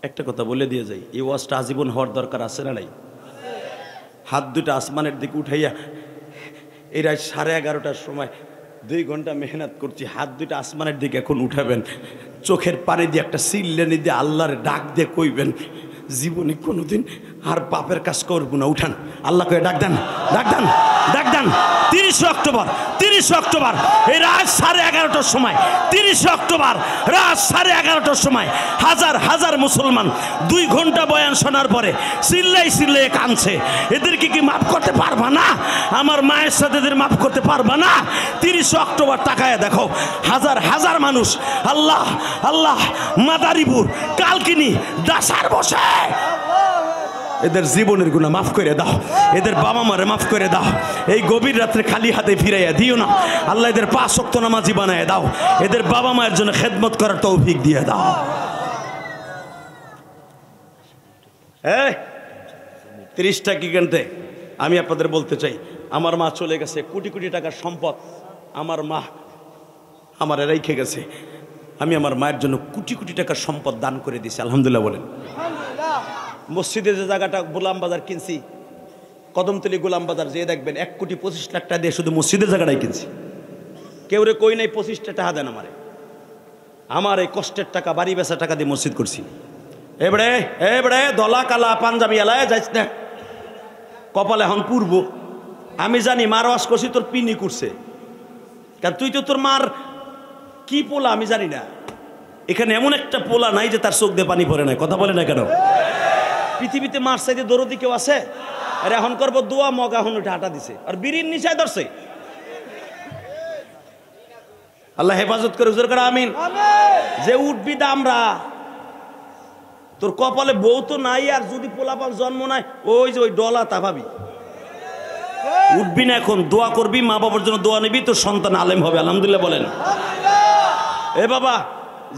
একটা কথা বলে দিয়ে যাই, এই ওয়াজটা আজীবন হওয়ার দরকার আছে না নাই? হাত দুটা আসমানের দিকে উঠাইয়া, এই রাত 11:30টার সময় 2 ঘন্টা মেহনত করছি, হাত দুটা আসমানের দিকে এখন উঠাবেন, চোখের পানি দিয়ে একটা সিল্লেনি দিয়ে আল্লাহর ডাক দিয়ে কইবেন, জীবনে কোনোদিন আর পাপের কাজ করবো না। উঠান, আল্লাহ করে ডাক দেন, ডাক দেন, ডাক দেন। 30 অক্টোবর, 30 অক্টোবর এই রাত 11:30টার সময়, 30 অক্টোবর রাত 11:30টার সময় হাজার হাজার মুসলমান 2 ঘন্টা বয়ান শোনার পরে চিল্লাই চিল্লাই কাঁদছে। এদেরকে কি মাফ করতে পারবা না? আমার মায়ের সাথে এদের মাফ করতে পারবা না? 30 অক্টোবর তাকায় দেখো, হাজার হাজার মানুষ আল্লাহ আল্লাহ মাদারীপুর কালকিনি দাসার বসে এদের জীবনের গুনাহ মাফ করে দাও, এদের বাবা মারে মাফ করে দাও। এই গভীর রাত্রে খালি হাতে ফিরাইয়া দিও না আল্লাহ, এদের 5 ওয়াক্ত নামাজি বানায় দাও, এদের বাবা মায়ের জন্য খেদমত করার তৌফিক দিয়ে দাও। 30টা কি কিনতে আমি আপনাদের বলতে চাই, আমার মা চলে গেছে, কোটি কোটি টাকার সম্পদ আমার মা আমার রেখে গেছে। আমি আমার মায়ের জন্য কোটি কোটি টাকার সম্পদ দান করে দিয়েছি, আলহামদুলিল্লাহ বলেন। মসজিদে যে জায়গাটা গোলাম বাজার কিনছি, কদমতলী গোলাম বাজার, যে দেখবেন 1,25,00,000 টাকা দিয়ে শুধু মসজিদের জায়গাটাই কিনছি। কেউ রে কই নাই 25টা টাকা দেন আমারে, আমার এই কষ্টের টাকা বাড়ি বেচা টাকা দিয়ে মসজিদ করছি। এবারে এবারে দলা কালা পাঞ্জাবি এলায় যাইস না, কপালে এখন পূর্ব। আমি জানি মার ওয়াজ করছি তোর পিনি করছে, কারণ তুই তো তোর মার কি পোলা আমি জানি না। এখানে এমন একটা পোলা নাই যে তার চোখ দিয়ে পানি পড়ে নাই, কথা বলে না কেন? পৃথিবীতে মার চাইতে দরদি কেউ আছে? আর এখন করবো দোয়া, মগা এখন উঠে হাঁটা দিছে আর বিড়ির নিশায় ধরছে। আল্লাহ হেফাজত করে, হুজুর করে আমিন। যে উঠবি দামরা, তোর কপালে বউ তো নাই, আর যদি পোলাপান জন্ম নাই ওই যে ওই ডলা তা ভাবি উঠবি না। এখন দোয়া করবি, মা বাবার জন্য দোয়া নিবি, তোর সন্তান আলেম হবে, আলহামদুলিল্লাহ বলেন। এ বাবা,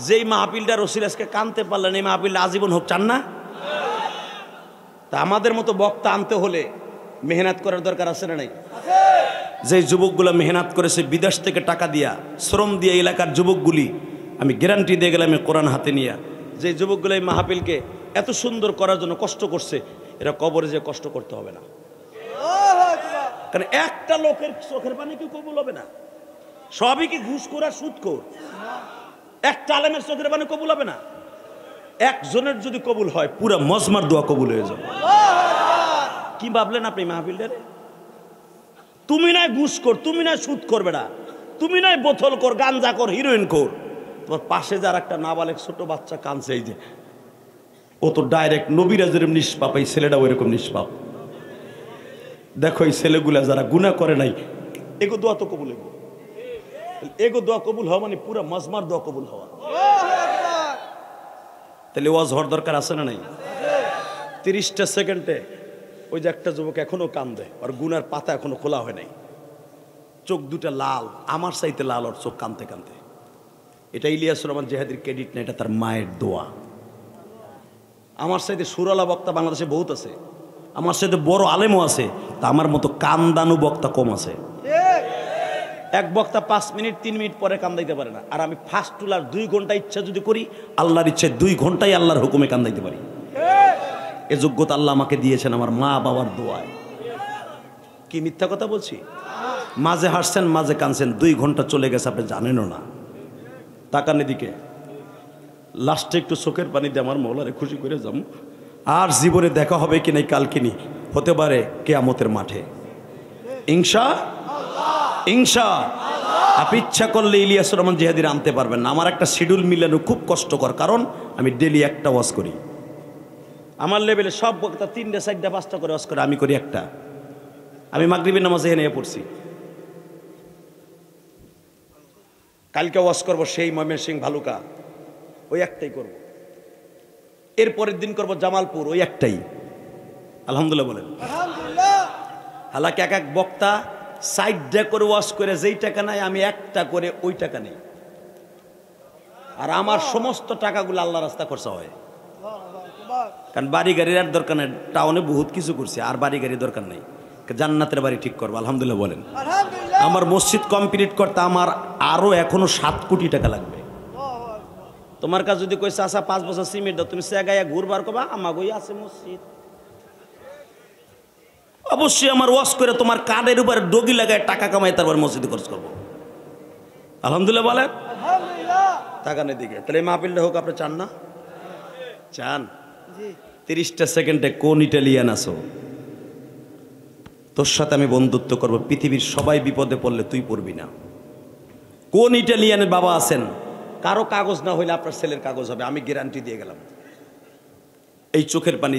যেই মাহফিলটা রসিল আজকে কানতে পারলেন, এই মাহফিলটা আজীবন হোক চান না? তা আমাদের মতো বক্তা আনতে হলে মেহনত করার দরকার আছে না নাই? যে যুবকগুলো মেহনত করেছে বিদেশ থেকে টাকা দিয়া, শ্রম দিয়ে, এলাকার যুবকগুলি আমি গ্যারান্টি দিয়ে গেলাম কোরআন হাতে নিয়ে, যে যুবকগুলো এই মাহফিলকে এত সুন্দর করার জন্য কষ্ট করছে, এরা কবরে যে কষ্ট করতে হবে না। কারণ একটা লোকের চোখের পানি কি কবুল হবে না? সবই কি ঘুষ করা সুদ কর? একটা আলেমের চোখের পানি কবুল হবে না? একজনের যদি কবুল হয় পুরা মজমার দোয়া কবুল হয়ে যাবে। কি ভাবলেন আপনি মাহফিলটারে? তুমি নয় ঘুষ কর, তুমি নয় সুদ করবে না, তুমি নয় বোতল কর, গাঞ্জা কর, হিরোইন কর, তোমার পাশে যার একটা নাবালেক ছোট বাচ্চা কাঁদছে, এই যে ও তো ডাইরেক্ট নবীরা যেরকম নিষ্পাপ, এই ছেলেটা ওইরকম নিষ্পাপ। দেখো এই ছেলেগুলা যারা গুনাহ করে নাই, এগো দোয়া তো কবুল হইব। এগো দোয়া কবুল হওয়া মানে পুরা মজমার দোয়া কবুল হওয়া। তাহলে ওয়াজ হওয়ার দরকার আছে না নাই? 30টা সেকেন্ডে ওই যে একটা যুবক এখনো কান্দে, আর গুনার পাতা এখনো খোলা হয় নাই, চোখ দুটা লাল, আমার চাইতে লাল ওর চোখ কানতে কানতে। এটা ইলিয়াসুর রহমান জেহাদির ক্রেডিট না, এটা তার মায়ের দোয়া। আমার চাইতে সুরালা বক্তা বাংলাদেশে বহুত আছে, আমার সাথে বড় আলেমও আছে, তা আমার মতো কান্দানু বক্তা কম আছে। এক বক্তা 5 মিনিট 3 মিনিট পরে কান্দাইতে পারে না, আর আমি ফার্স্ট টুলার 2 ঘন্টা ইচ্ছা যদি করি, আল্লাহর ইচ্ছায় 2 ঘন্টায় আল্লাহর হুকুমে কান্দাইতে পারি। এ যোগ্যতা আল্লাহ আমাকে দিয়েছেন আমার মা বাবার দোয়ায়। কি মিথ্যা কথা বলছি? মাঝে হাসছেন মাঝে কাঁদছেন, 2 ঘন্টা চলে গেছে আপনি জানেনও না। তাকান এদিকে, লাস্টে একটু চোখের পানি দিয়ে আমার মৌলারে খুশি করে যাম। আর জীবনে দেখা হবে কি নাই কালকে নি, হতে পারে কিয়ামতের মাঠে। ইনশা আপনি ইচ্ছা করলে ইলিয়াসুর রহমান জিহাদির আনতে পারবেন না। আমার একটা শিডিউল মিলানো খুব কষ্টকর, কারণ আমি ডেলি একটা ওয়াজ করি। আমার লেভেলে সব বক্তা 3টা 4টা 5টা করে ওয়াজ করে, আমি করি একটা। আমি মাগরিবের নামাজে এখানে পড়ছি, কালকে ওয়াজ করবো সেই ময়মনসিংহ ভালুকা, ওই একটাই করব। এরপরের দিন করব জামালপুর, ওই একটাই। আলহামদুলিল্লাহ বলেন। হালাকি এক এক বক্তা 4টা করে ওয়াজ করে যেই টাকা নাই, আমি একটা করে ওই টাকা নেই। আর আমার সমস্ত টাকাগুলো আল্লাহ রাস্তা খরচা হয়, কারণ বাড়ি গাড়ির আর দরকার নেই। টাউনে বহুত কিছু করছে, আর বাড়ি গাড়ির দরকার নেই। জান্নাতের বাড়ি ঠিক করবো, আলহামদুলিল্লাহ বলেন। আমার মসজিদ কমপ্লিট করতে আমার আরো এখনো 7 কোটি টাকা লাগবে। তোমার কাছে যদি কইছে আসা 5 বছর সিমেন্ট দাও, তুমি সেগাইয়া ঘুরবার কবা আমাগোই আছে মসজিদ। অবশ্যই আমার ওয়াশ করে তোমার কার্ডের উপরে ডগি লাগায় টাকা কামাই, তারপর মসজিদে খরচ করবো। আলহামদুলিল্লাহ বলেন। তাকানের দিকে তাহলে মাহফিলটা হোক, আপনি চান না? চান? 30টা সেকেন্ডে কোন ইটালিয়ান আছো, তোর সাথে আমি বন্ধুত্ব করব। পৃথিবীর সবাই বিপদে পড়লে তুই পড়বি না। কোন ইটালিয়ানের বাবা আছেন, কারো কাগজ না হইলে আপনার ছেলের কাগজ হবে, আমি গ্যারান্টি দিয়ে গেলাম। এই চোখের পানি